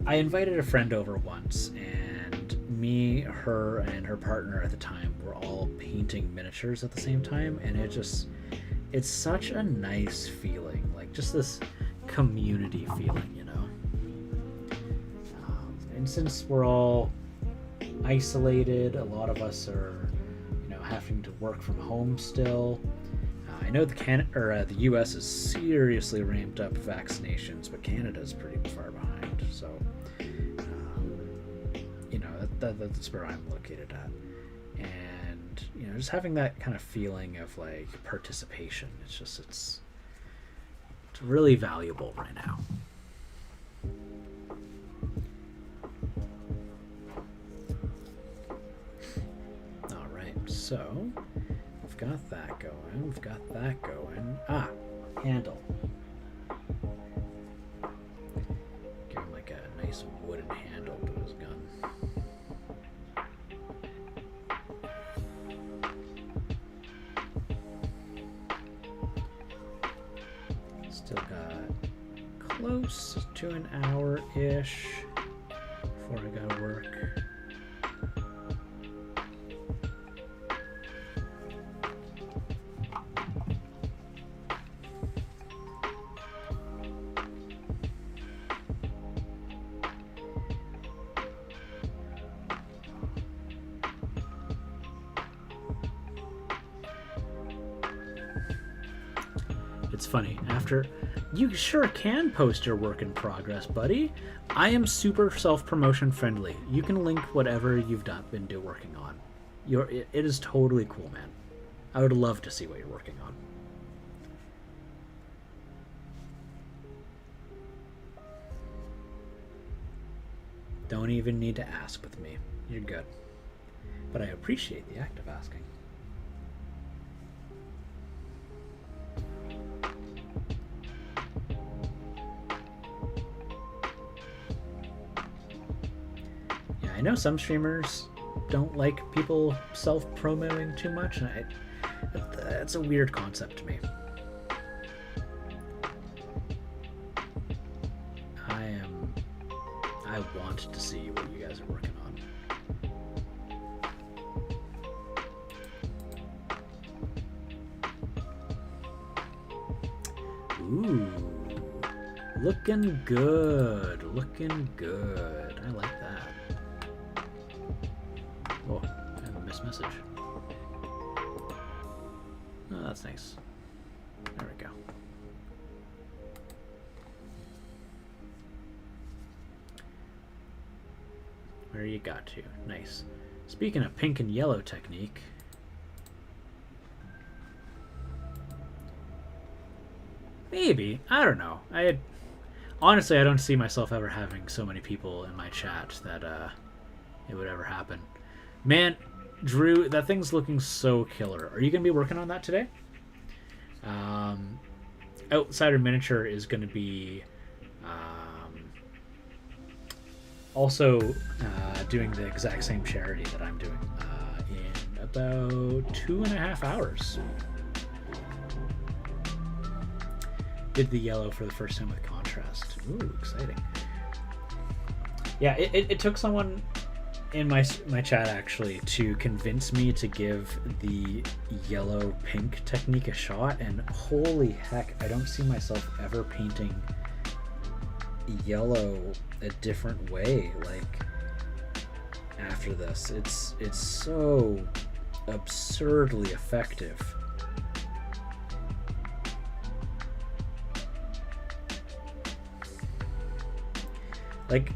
invited a friend over once, and me, her, and her partner at the time were all painting miniatures at the same time, and it's such a nice feeling, like just this community feeling, and since we're all isolated, a lot of us are having to work from home still. I know the US is seriously ramped up vaccinations, but Canada's pretty far behind, so that's where I'm located at. And just having that kind of feeling of like participation, it's really valuable right now. So, we've got that going. Handle. Give him like a nice wooden handle to his gun. Still got close to an hour-ish before I gotta work. It's funny, you sure can post your work in progress, buddy. I am super self-promotion friendly. You can link whatever you've been working on. It is totally cool, man. I would love to see what you're working on. Don't even need to ask with me. You're good. But I appreciate the act of asking. I know some streamers don't like people self-promoting too much, and that's a weird concept to me. I want to see what you guys are working on. Ooh, looking good, I like that. Oh, I have a missed message. Oh, that's nice. There we go. Where you got to? Nice. Speaking of pink and yellow technique, maybe, I don't know. Honestly, I don't see myself ever having so many people in my chat that it would ever happen. Man, Drew, that thing's looking so killer. Are you going to be working on that today? Outsider Miniature is going to be also doing the exact same charity that I'm doing in about 2.5 hours. Did the yellow for the first time with contrast. Ooh, exciting. Yeah, it took someone in my chat actually to convince me to give the yellow pink technique a shot, and holy heck, I don't see myself ever painting yellow a different way like after this. It's so absurdly effective. Like,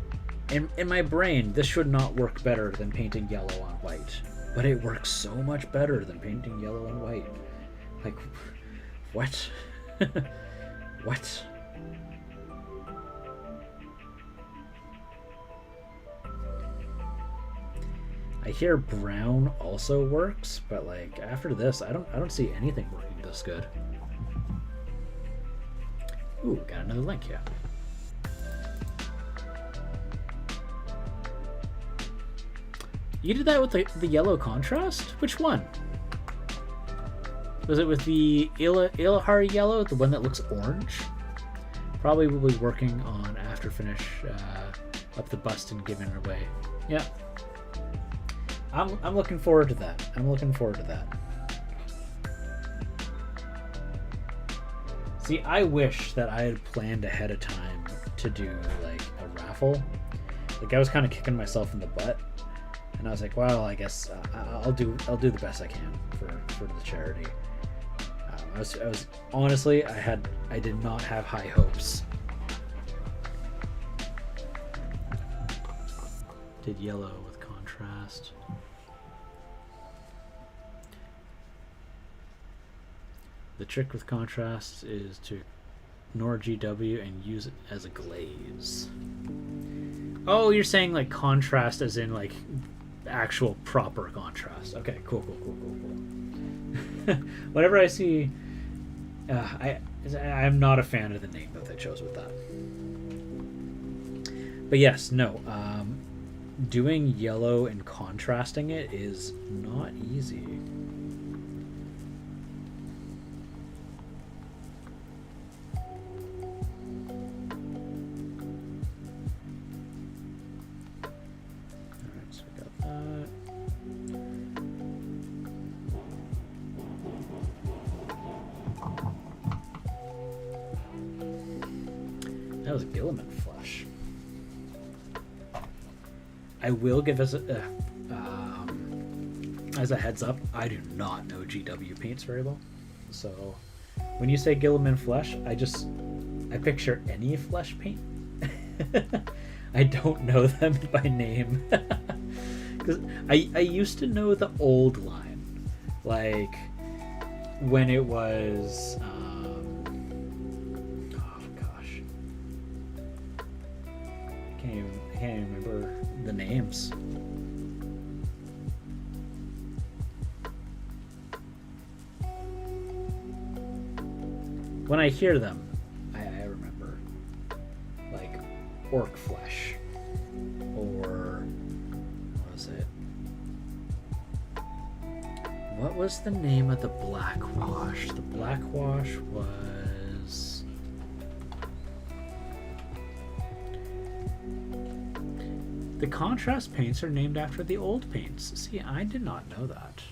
in my brain, this should not work better than painting yellow on white, but it works so much better than painting yellow on white. Like, what? What? I hear brown also works, but like after this, I don't see anything working this good. Ooh, got another link, yeah. You did that with the yellow contrast? Which one? Was it with the Ilahari yellow, the one that looks orange? Probably will be working on after finish up the bust and giving it away. Yeah. I'm looking forward to that. I'm looking forward to that. See, I wish that I had planned ahead of time to do like a raffle. Like I was kind of kicking myself in the butt. And I was like, well, I guess I'll do the best I can for the charity. I was honestly, I did not have high hopes. Did yellow with contrast. The trick with contrast is to ignore GW and use it as a glaze. Oh, you're saying like contrast as in like actual proper contrast. Okay, cool. Whenever I see, I'm not a fan of the name that they chose with that. But yes, no, doing yellow and contrasting it is not easy. That was Guilliman Flush. I will give us as a heads up, I do not know GW paints very well. So when you say Guilliman Flesh, I picture any flesh paint. I don't know them by name. Because I used to know the old line. Like when it was I can't even remember the names. When I hear them, I remember like Orc Flesh or what was it? What was the name of the black wash? The black wash was the contrast paints are named after the old paints. See, I did not know that.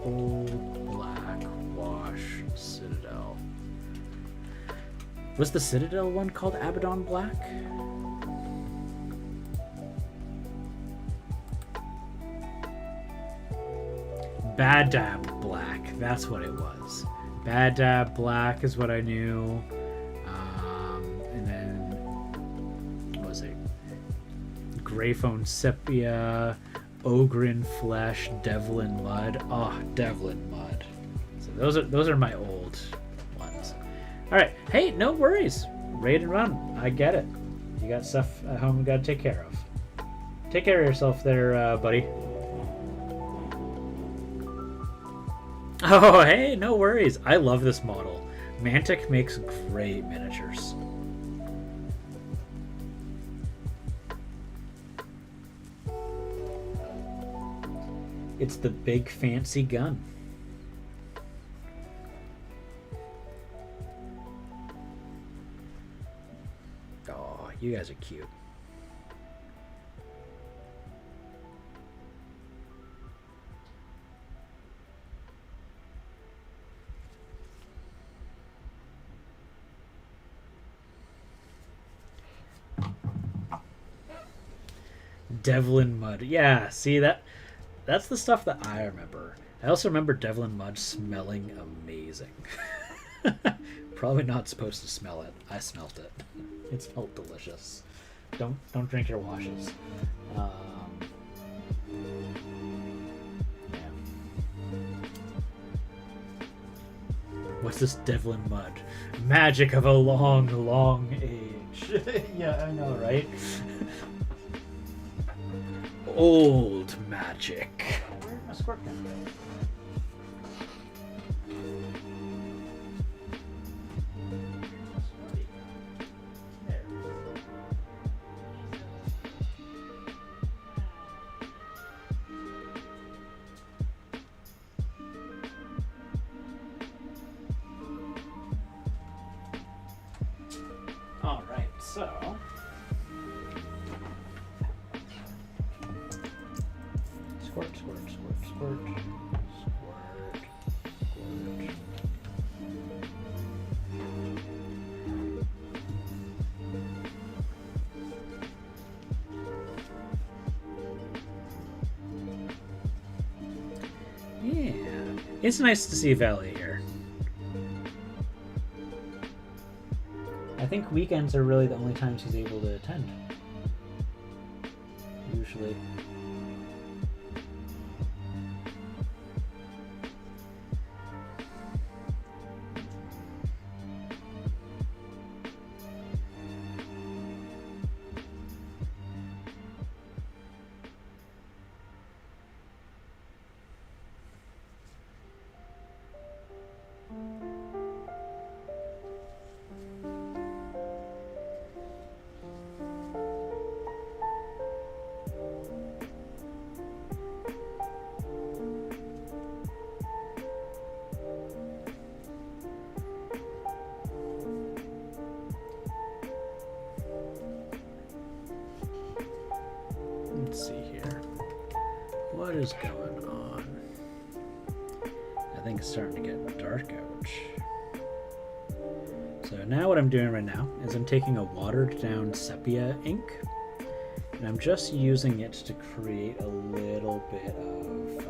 Old Black Wash Citadel. Was the Citadel one called Abaddon Black? Bad Dab Black. That's what it was. Bad Dab Black is what I knew. And then what was it? Greyphone Sepia, Ogren Flesh, Devlin Mud. Oh, Devlin Mud. So those are my old ones. All right. Hey, no worries. Raid and run. I get it. You got stuff at home you got to take care of. Take care of yourself there, buddy. Oh, hey, no worries. I love this model. Mantic makes great miniatures. It's the big fancy gun. Oh, you guys are cute. Devlin Mud. Yeah, see that's the stuff that I remember. I also remember Devlin Mud smelling amazing. Probably not supposed to smell it. I smelt it. It smelled delicious. Don't drink your washes. Yeah. What's this Devlin Mud? Magic of a long, long age. Yeah, I know, right? Old magic. Where'd my squirt gun go? There. All right, so. Squirt, squirt, squirt, squirt, squirt, squirt. Yeah, it's nice to see Valley here. I think weekends are really the only times he's able to attend. Usually. Let's see here. What is going on? I think it's starting to get dark out. So now what I'm doing right now is I'm taking a watered down sepia ink and I'm just using it to create a little bit of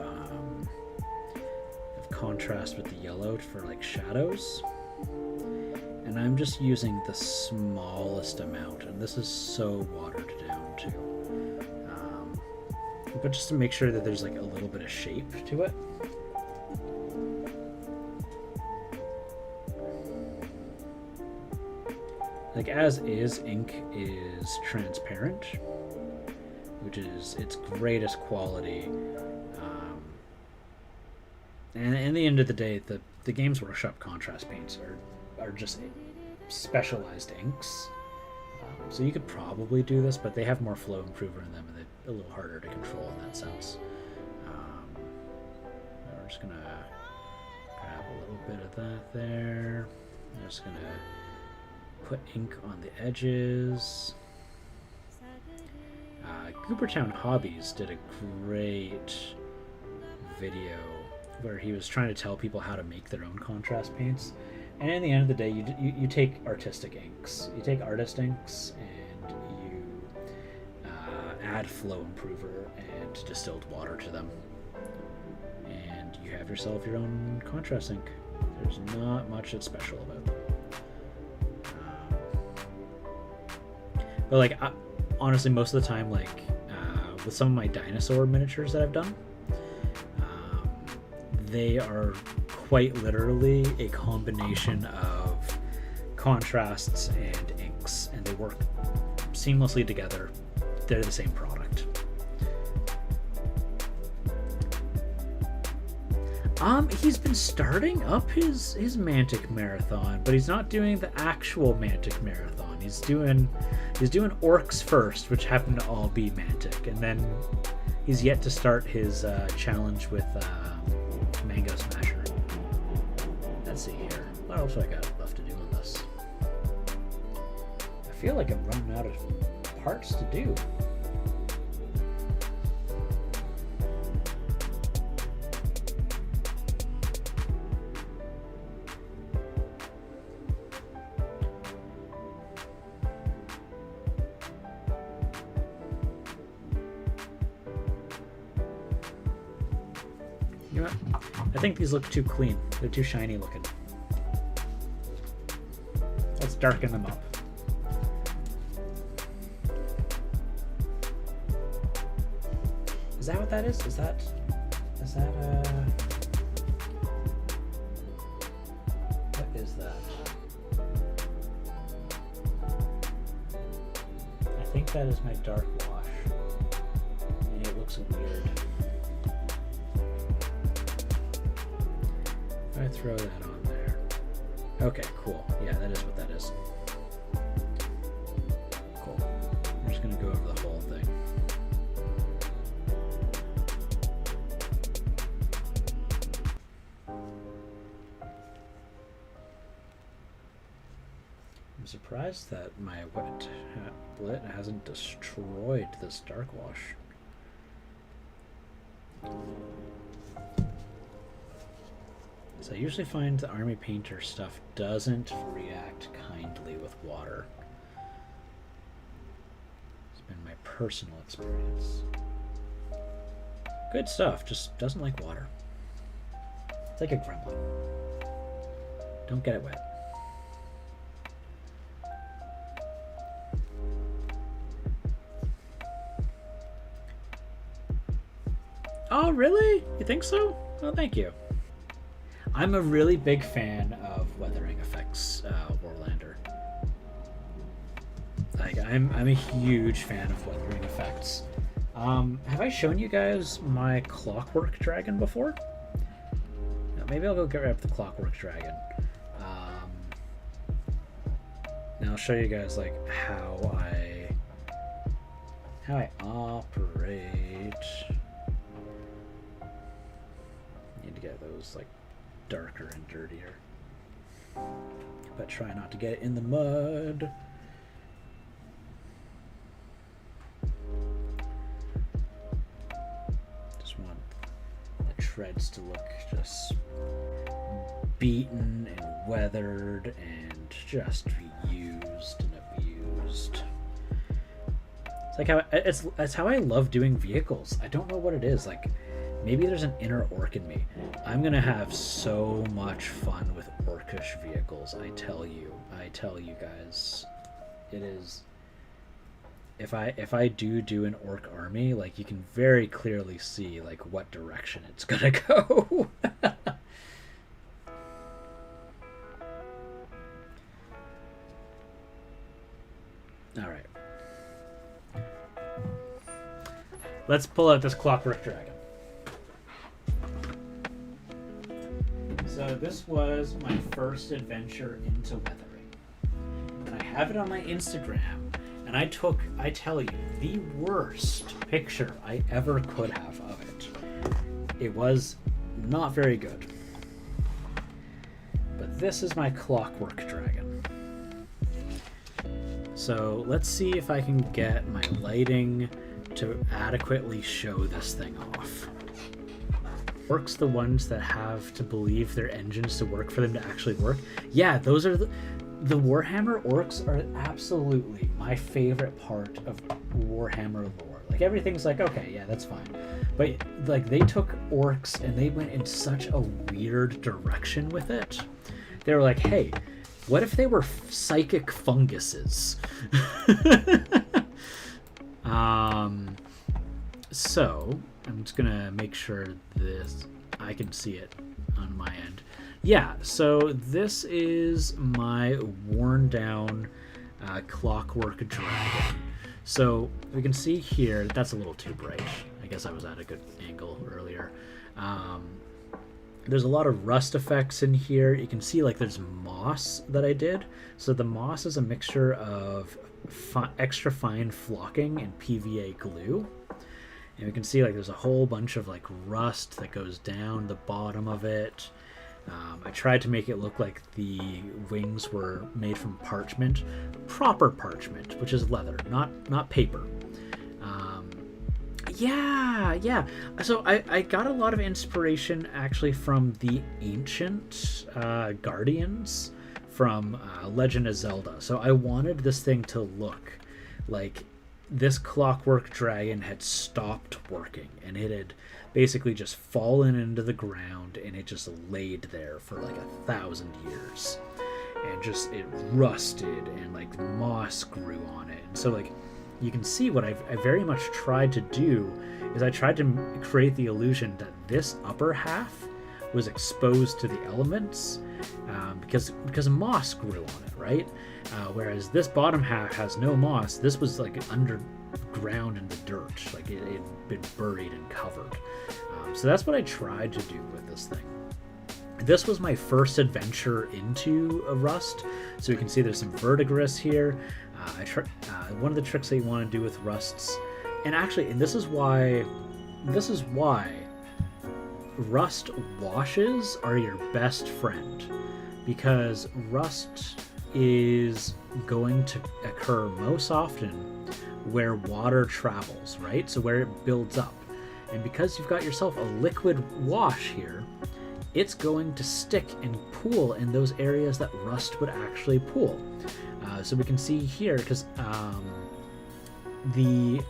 contrast with the yellow for like shadows. And I'm just using the smallest amount, and this is so watered down too. But just to make sure that there's like a little bit of shape to it. Like as is, ink is transparent, which is its greatest quality. And at the end of the day, the Games Workshop contrast paints are just specialized inks. So you could probably do this, but they have more flow improver in them, and they're a little harder to control in that sense. We're just gonna grab a little bit of that there. I'm just gonna put ink on the edges. Goobertown Hobbies did a great video where he was trying to tell people how to make their own contrast paints. And in the end of the day, you take artistic inks. You take artist inks and you add flow improver and distilled water to them. And you have yourself your own contrast ink. There's not much that's special about them. But like, honestly, most of the time, like with some of my dinosaur miniatures that I've done, they are quite literally a combination of contrasts and inks, and they work seamlessly together. They're the same product. He's been starting up his Mantic Marathon, but he's not doing the actual Mantic Marathon. He's doing Orcs first, which happen to all be Mantic, and then he's yet to start his challenge with Mango Smasher. Let's see here. What else do I got left to do on this? I feel like I'm running out of parts to do. You know what? I think these look too clean. They're too shiny looking. Let's darken them up. Is that what that is? Is that what is that? I think that is my dark wash. And it looks weird. I throw that on there. Okay, cool. Yeah, that is what that is. Cool. I'm just gonna go over the whole thing. I'm surprised that my wet blit hasn't destroyed this dark wash. So I usually find the Army Painter stuff doesn't react kindly with water. It's been my personal experience. Good stuff, just doesn't like water. It's like a gremlin. Don't get it wet. Oh, really? You think so? Well, thank you. I'm a really big fan of weathering effects, Warlander. Like, I'm a huge fan of weathering effects. Have I shown you guys my Clockwork Dragon before? No, maybe I'll go grab the Clockwork Dragon. Now I'll show you guys like how I operate. Need to get those like darker and dirtier, but try not to get it in the mud. Just want the treads to look just beaten and weathered and just used and abused. It's like how it's how I love doing vehicles. I don't know what it is. Like, maybe there's an inner orc in me. I'm gonna have so much fun with orcish vehicles. I tell you guys, it is. If I do an orc army, like, you can very clearly see like what direction it's gonna go. All right, let's pull out this Clockwork Dragon. So this was my first adventure into weathering, and I have it on my Instagram, and I tell you, the worst picture I ever could have of it. It was not very good. But this is my Clockwork Dragon. So let's see if I can get my lighting to adequately show this thing off. Orcs, the ones that have to believe their engines to work for them to actually work. Yeah, those are the Warhammer orcs are absolutely my favorite part of Warhammer lore. Like, everything's like, okay, yeah, that's fine. But like, they took orcs and they went in such a weird direction with it. They were like, hey, what if they were psychic funguses? So I'm just gonna make sure I can see it on my end. Yeah, so this is my worn down Clockwork Dragon. So we can see here, that's a little too bright. I guess I was at a good angle earlier. There's a lot of rust effects in here. You can see like there's moss that I did. So the moss is a mixture of extra fine flocking and PVA glue. And we can see like there's a whole bunch of like rust that goes down the bottom of it. I tried to make it look like the wings were made from parchment, proper parchment, which is leather, not paper. Yeah. So I got a lot of inspiration actually from the ancient Guardians from Legend of Zelda. So I wanted this thing to look like this clockwork dragon had stopped working, and it had basically just fallen into the ground, and it just laid there for like 1,000 years, and just it rusted, and like moss grew on it. And so like you can see what I very much tried to do is I tried to create the illusion that this upper half was exposed to the elements, because moss grew on it, right? Whereas this bottom half has no moss. This was like underground in the dirt, like it had been buried and covered. So that's what I tried to do with this thing. This was my first adventure into Rust, so you can see there's some verdigris here. One of the tricks that you want to do with Rusts, and this is why Rust washes are your best friend, because Rust is going to occur most often where water travels, right? So where it builds up. And because you've got yourself a liquid wash here, it's going to stick and pool in those areas that Rust would actually pool. So we can see here, because the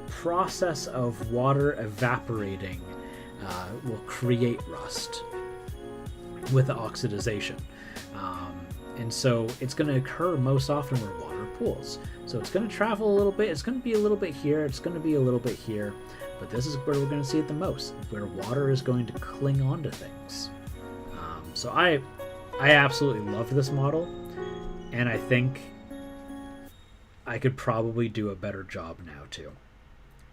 process of water evaporating will create rust with the oxidization. And so it's going to occur most often where water pools. So it's going to travel a little bit. It's going to be a little bit here. It's going to be a little bit here. But this is where we're going to see it the most, where water is going to cling onto things. So I absolutely love this model. And I think I could probably do a better job now too.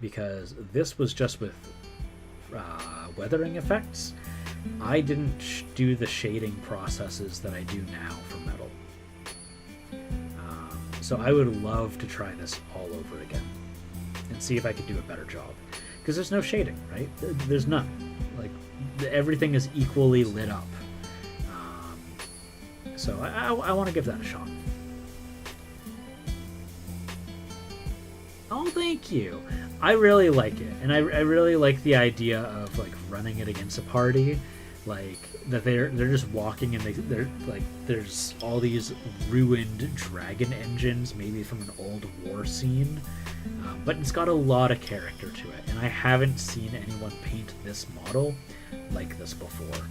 Because this was just with weathering effects. I didn't do the shading processes that I do now for metal. So I would love to try this all over again and see if I could do a better job. Because there's no shading, right? There's none. Like, everything is equally lit up. So I want to give that a shot. Oh, thank you. I really like it, and I really like the idea of like running it against a party, like that they're just walking and they're like there's all these ruined dragon engines, maybe from an old war scene, but it's got a lot of character to it, and I haven't seen anyone paint this model like this before,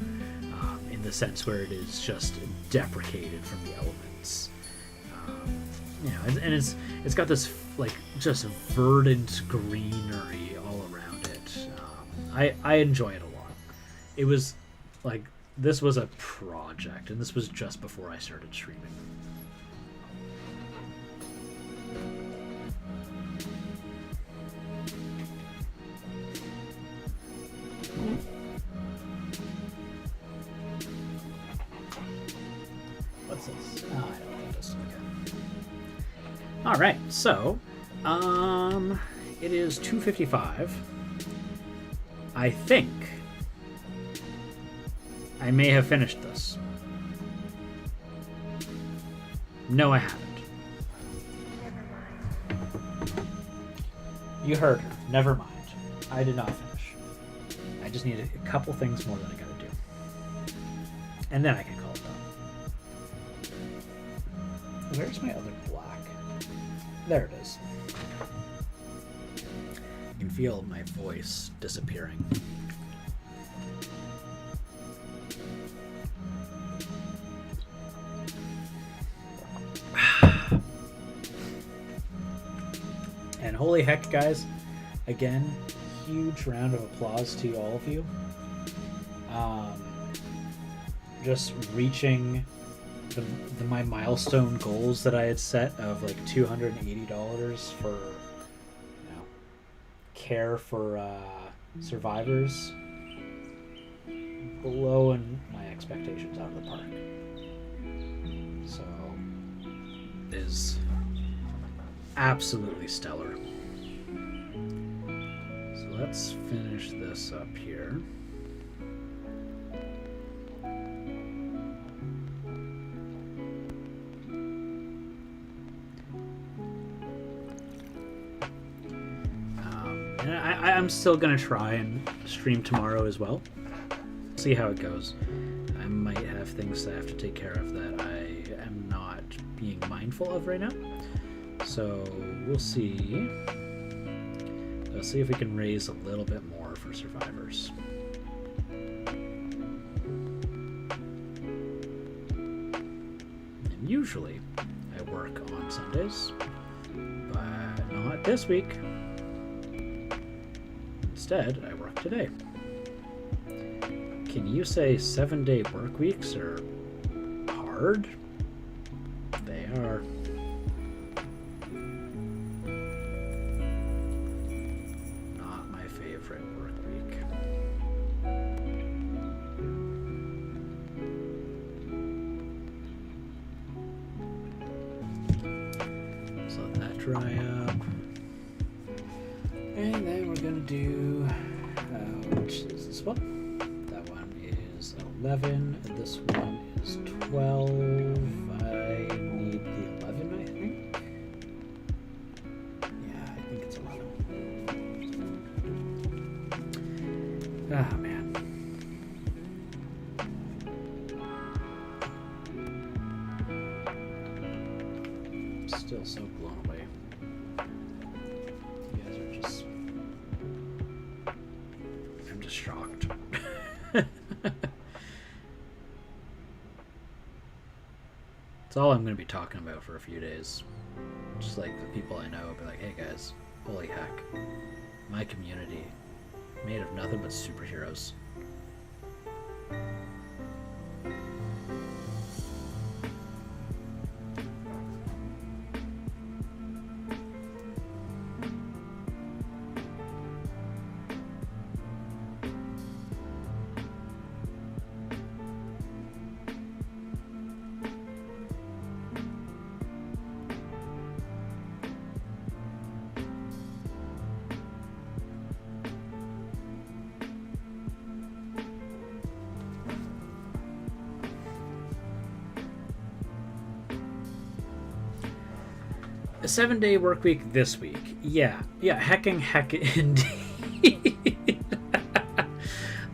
in the sense where it is just deprecated from the elements. And it's got this like just verdant greenery all around it. I enjoy it a lot. It was like, this was a project, and this was just before I started streaming. What's this? Oh, I don't want this. Okay. All right, so it is 2:55. I think I may have finished this. No, I haven't. You heard her. Never mind. I did not finish. I just need a couple things more that I gotta do. And then I can call it done. Where's my other black? There it is. You can feel my voice disappearing. And holy heck, guys, again, huge round of applause to all of you. Just reaching my milestone goals that I had set of like $280 for care for survivors, blowing my expectations out of the park. So is absolutely stellar. So let's finish this up here. I'm still gonna try and stream tomorrow as well. See how it goes. I might have things that I have to take care of that I am not being mindful of right now. So we'll see. Let's see if we can raise a little bit more for survivors. And usually I work on Sundays, but not this week. Instead, I work today. Can you say 7-day work weeks are hard? They are. Not my favorite work week. So let that dry up. And then we're gonna do, which is this one? That one is 11, and this one is 12. I need the 11, I think. Yeah, I think it's 11. Ah, man. I'm still so blown away. You guys are just... I'm just shocked. It's all I'm going to be talking about for a few days. Just like the people I know, be like, hey guys, holy heck, my community made of nothing but superheroes. A 7-day work week this week. Yeah, heck indeed.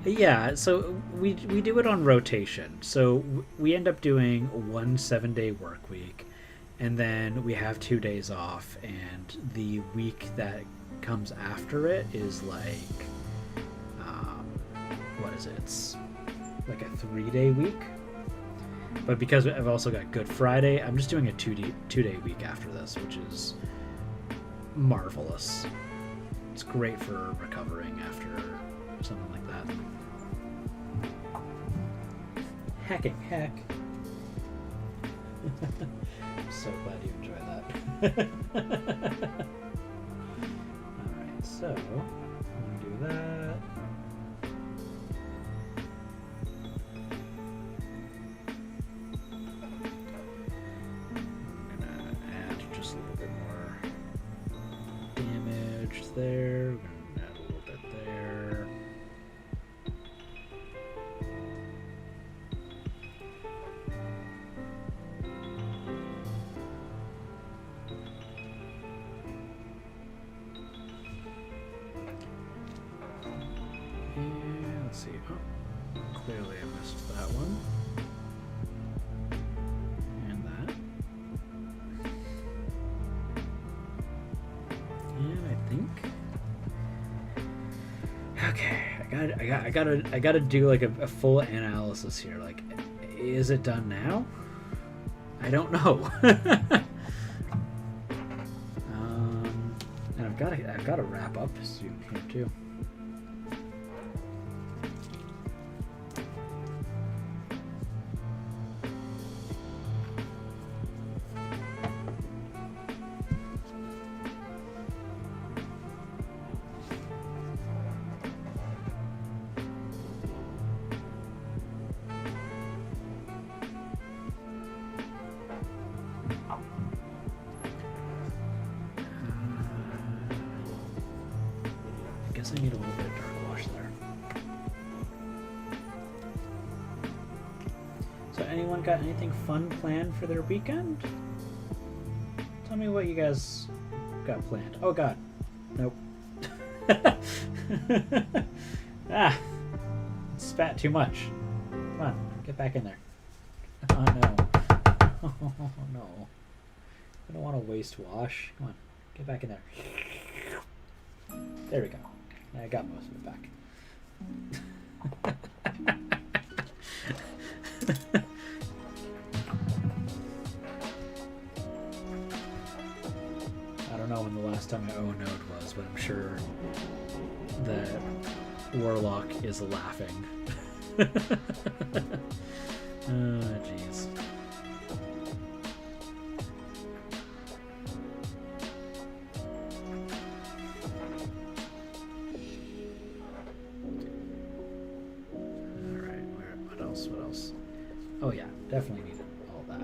Yeah, so we do it on rotation. So we end up doing one 7-day work week, and then we have 2 days off, and the week that comes after it is like, what is it? It's like a 3-day week. But because I've also got Good Friday, I'm just doing a 2-day week after this, which is marvelous. It's great for recovering after something like that. Hecking heck. I'm so glad you enjoy that. Alright, so I'm going to do that. There, we're going to add a little bit there. And let's see. Oh, clearly I missed that one. And that. And I think. Okay, I gotta do like a full analysis here. Like, is it done now? I don't know. And I've got to wrap up soon here too. I need a little bit of dark wash there. So anyone got anything fun planned for their weekend? Tell me what you guys got planned. Oh god. Nope. Ah! Spat too much. Come on, get back in there. Oh no. Oh no. I don't want to waste wash. Come on, get back in there. There we go. I got most of it back. I don't know when the last time I O-node was, but I'm sure that Warlock is laughing. Jeez. Alright, what else? What else? Oh yeah, definitely needed all that.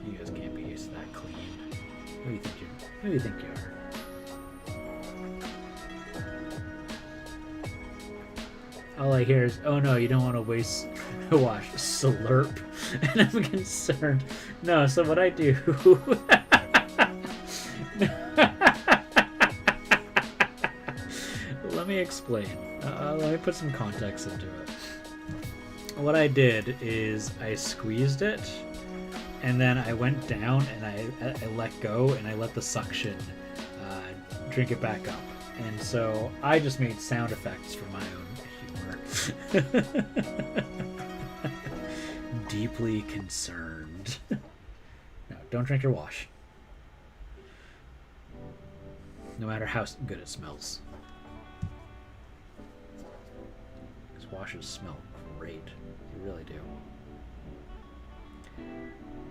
You guys can't be used to that clean. Who do you think you are? All I hear is, oh no, you don't want to waste wash. Slurp. And I'm concerned. No, so what I do... Let me explain. Let me put some context into it. What I did is I squeezed it, and then I went down and I let go, and I let the suction drink it back up. And so I just made sound effects for my own humor. Deeply concerned. No, don't drink your wash. No matter how good it smells. Because washes smell great. They really do.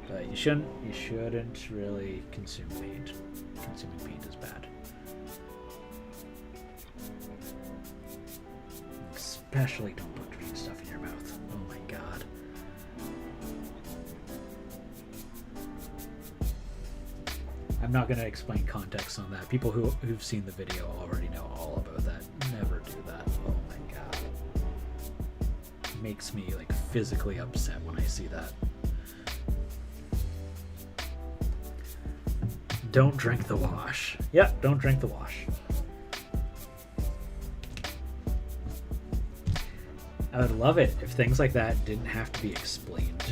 But you shouldn't really consume paint. Consuming paint is bad. Especially don't put green stuff in your mouth. Oh my god. I'm not going to explain context on that. People who've seen the video already know all about that. Never do that. Oh my god. It makes me like physically upset when I see that. Don't drink the wash. Yep, don't drink the wash. I would love it if things like that didn't have to be explained.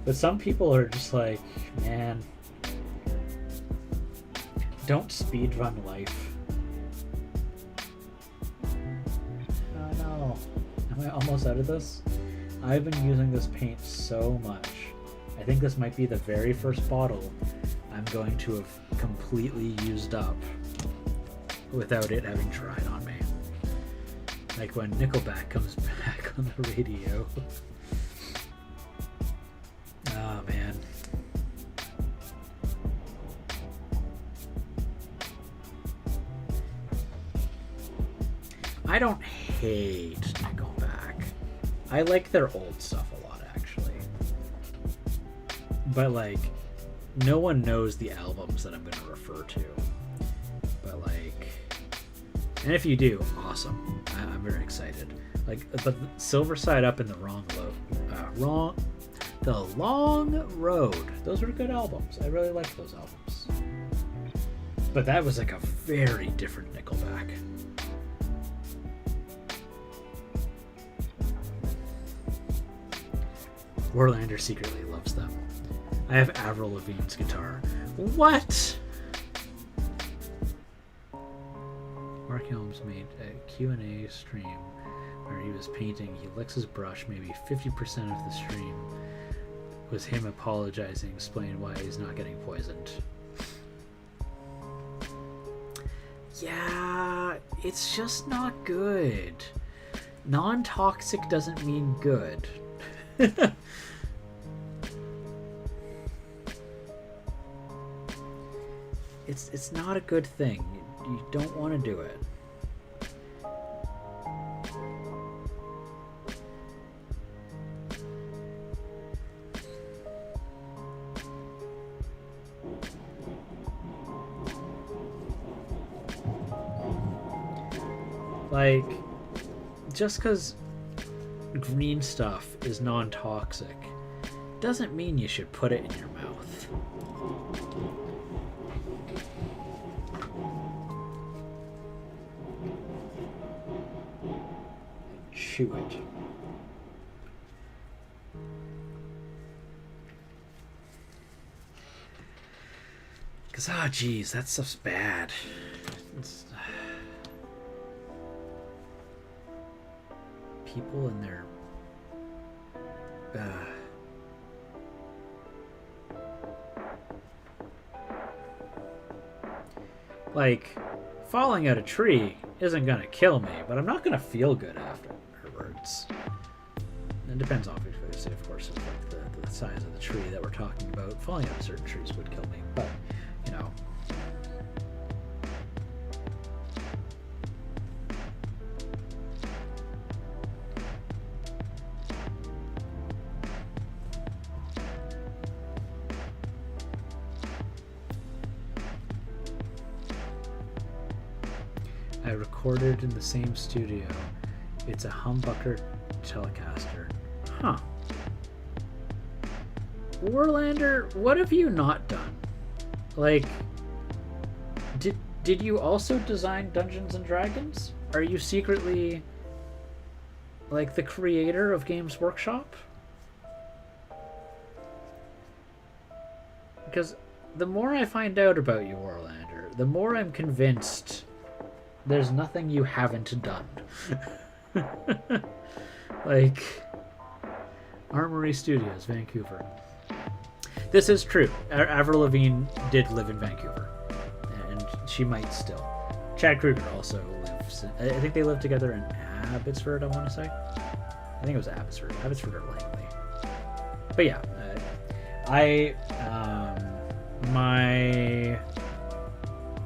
But some people are just like, man, don't speedrun life. Oh no. Am I almost out of this? I've been using this paint so much. I think this might be the very first bottle I'm going to have completely used up without it having dried on me. Like when Nickelback comes back on the radio. Oh man. I don't hate Nickelback. I like their old stuff a lot, actually. But like, no one knows the albums that I'm going to refer to. But like, and if you do, awesome. I'm very excited. Like, but Silver Side Up and The Long Road. Those were good albums. I really liked those albums. But that was like a very different Nickelback. Warlander secretly loves them. I have Avril Lavigne's guitar. What? Mark Helms made a Q&A stream where he was painting. He licks his brush. Maybe 50% of the stream was him apologizing, explaining why he's not getting poisoned. Yeah, it's just not good. Non-toxic doesn't mean good. It's not a good thing. You don't want to do it. Like, just because green stuff is non-toxic doesn't mean you should put it in your mouth. Chew it. Because, oh, geez, that stuff's bad. It's... People and their... Like, falling out a tree isn't going to kill me, but I'm not going to feel good afterwards. It depends, obviously, of course, of like the size of the tree that we're talking about. Falling out of certain trees would kill me, but, you know. I recorded in the same studio. It's a humbucker Telecaster. Huh. Warlander, what have you not done? Like, did you also design Dungeons and Dragons? Are you secretly like the creator of Games Workshop? Because the more I find out about you, Warlander, the more I'm convinced there's nothing you haven't done. Like, Armory Studios, Vancouver. This is true. Avril Lavigne did live in Vancouver, and she might still. Chad Kruger also lives. I think they live together in Abbotsford, I want to say. I think it was Abbotsford or Langley. But yeah, my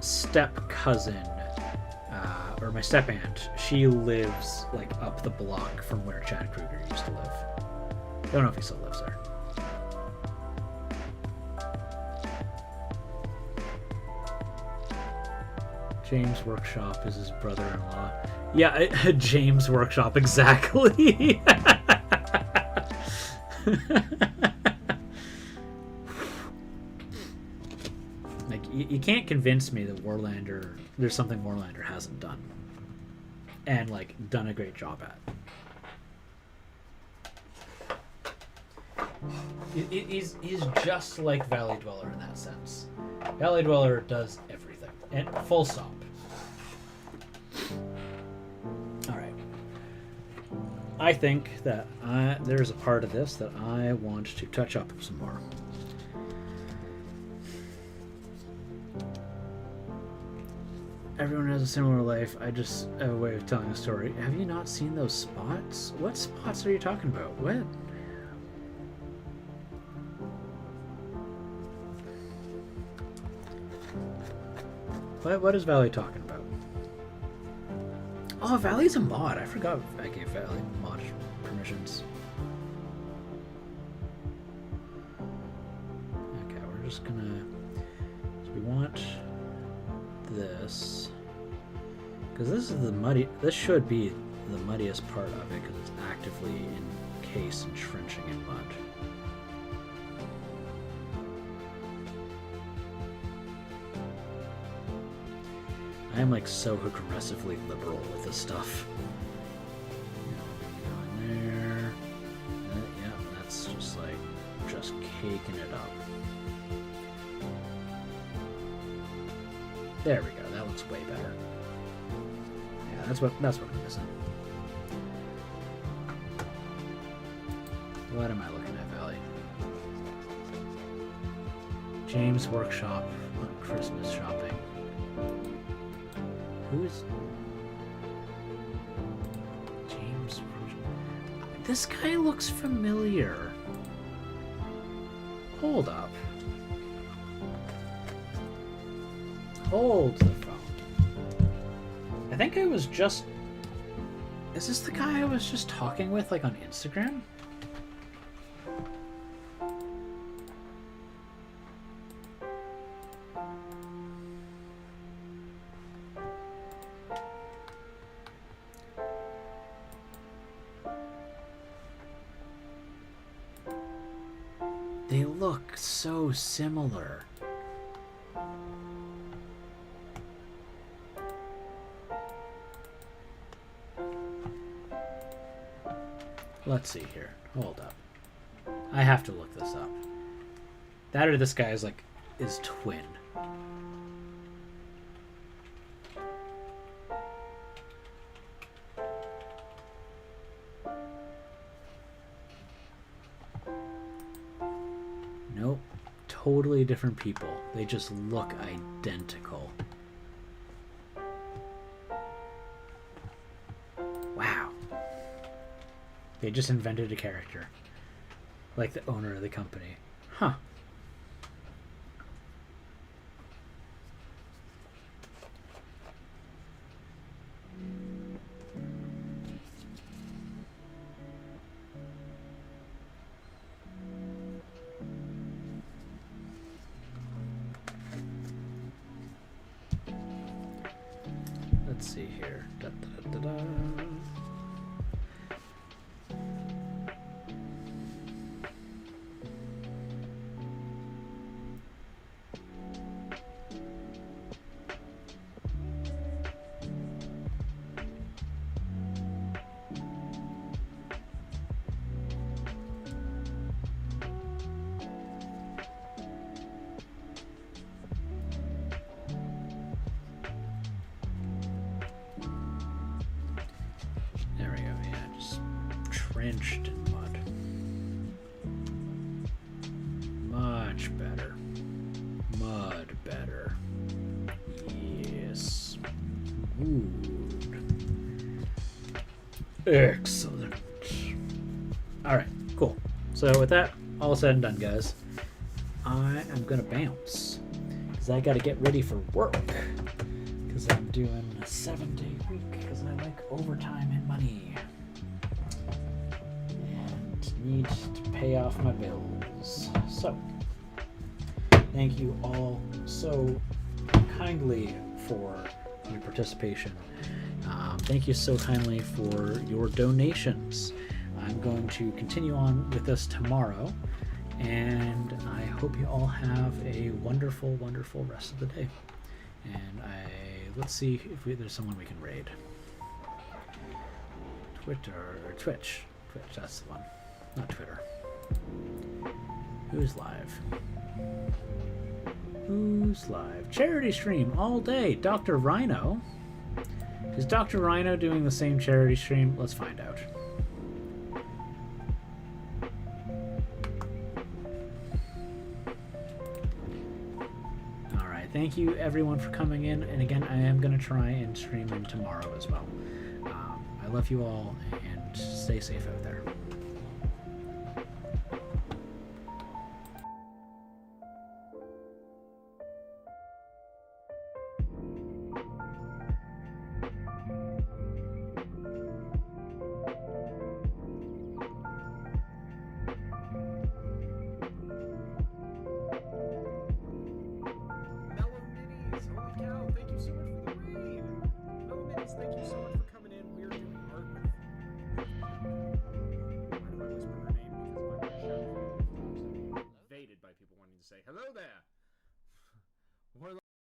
step cousin, or my step aunt, she lives like up the block from where Chad Kruger used to live. Don't know if he still lives there. James Workshop is his brother-in-law. Yeah, James Workshop, exactly. Like, you can't convince me that Warlander, there's something Warlander hasn't done. And, like, done a great job at. He's just like Valley Dweller in that sense. Valley Dweller does everything. And full stop. Alright. I think that there's a part of this that I want to touch up some more. Everyone has a similar life. I just have a way of telling a story. Have you not seen those spots? What spots are you talking about? What? What is Valley talking about? Oh, Valley's a mod. I forgot I gave Valley mod permissions. Okay, we're just gonna... So we want this. Because this is the muddy... This should be the muddiest part of it, because it's actively encased and trenching in mud. I am like so aggressively liberal with this stuff. Go in there. Yeah, that's just like just caking it up. There we go. That looks way better. Yeah, that's what I'm missing. What am I looking at, Valley? James Workshop on Christmas shopping. Who's James? This guy looks familiar. Hold up. Hold the phone. I think I was just... Is this the guy I was just talking with, like, on Instagram? They look so similar. Let's see here. Hold up. I have to look this up. That or this guy is like his twin. totally different people. They just look identical. Wow. They just invented a character. Like the owner of the company. Huh. Let's see here. Da, da, da, da, da. There we go, yeah, just trenched in mud. Much better. Mud better. Yes. Good. Excellent. Alright, cool. So with that all said and done, guys, I am gonna bounce. Because I gotta get ready for work. Because I'm doing a 7-day week. Because I like overtime and money. And need to pay off my bills. So, thank you all so kindly for your participation. Thank you so kindly for your donations. I'm going to continue on with this tomorrow. And I hope you all have a wonderful, wonderful rest of the day. And let's see if there's someone we can raid. Twitch, that's the one, not Twitter. Who's live? Who's live? Charity stream all day. Dr. Rhino. Is Dr. Rhino doing the same charity stream? Let's find out. Thank you everyone for coming in, and again, I am going to try and stream in tomorrow as well. I love you all, and stay safe out there.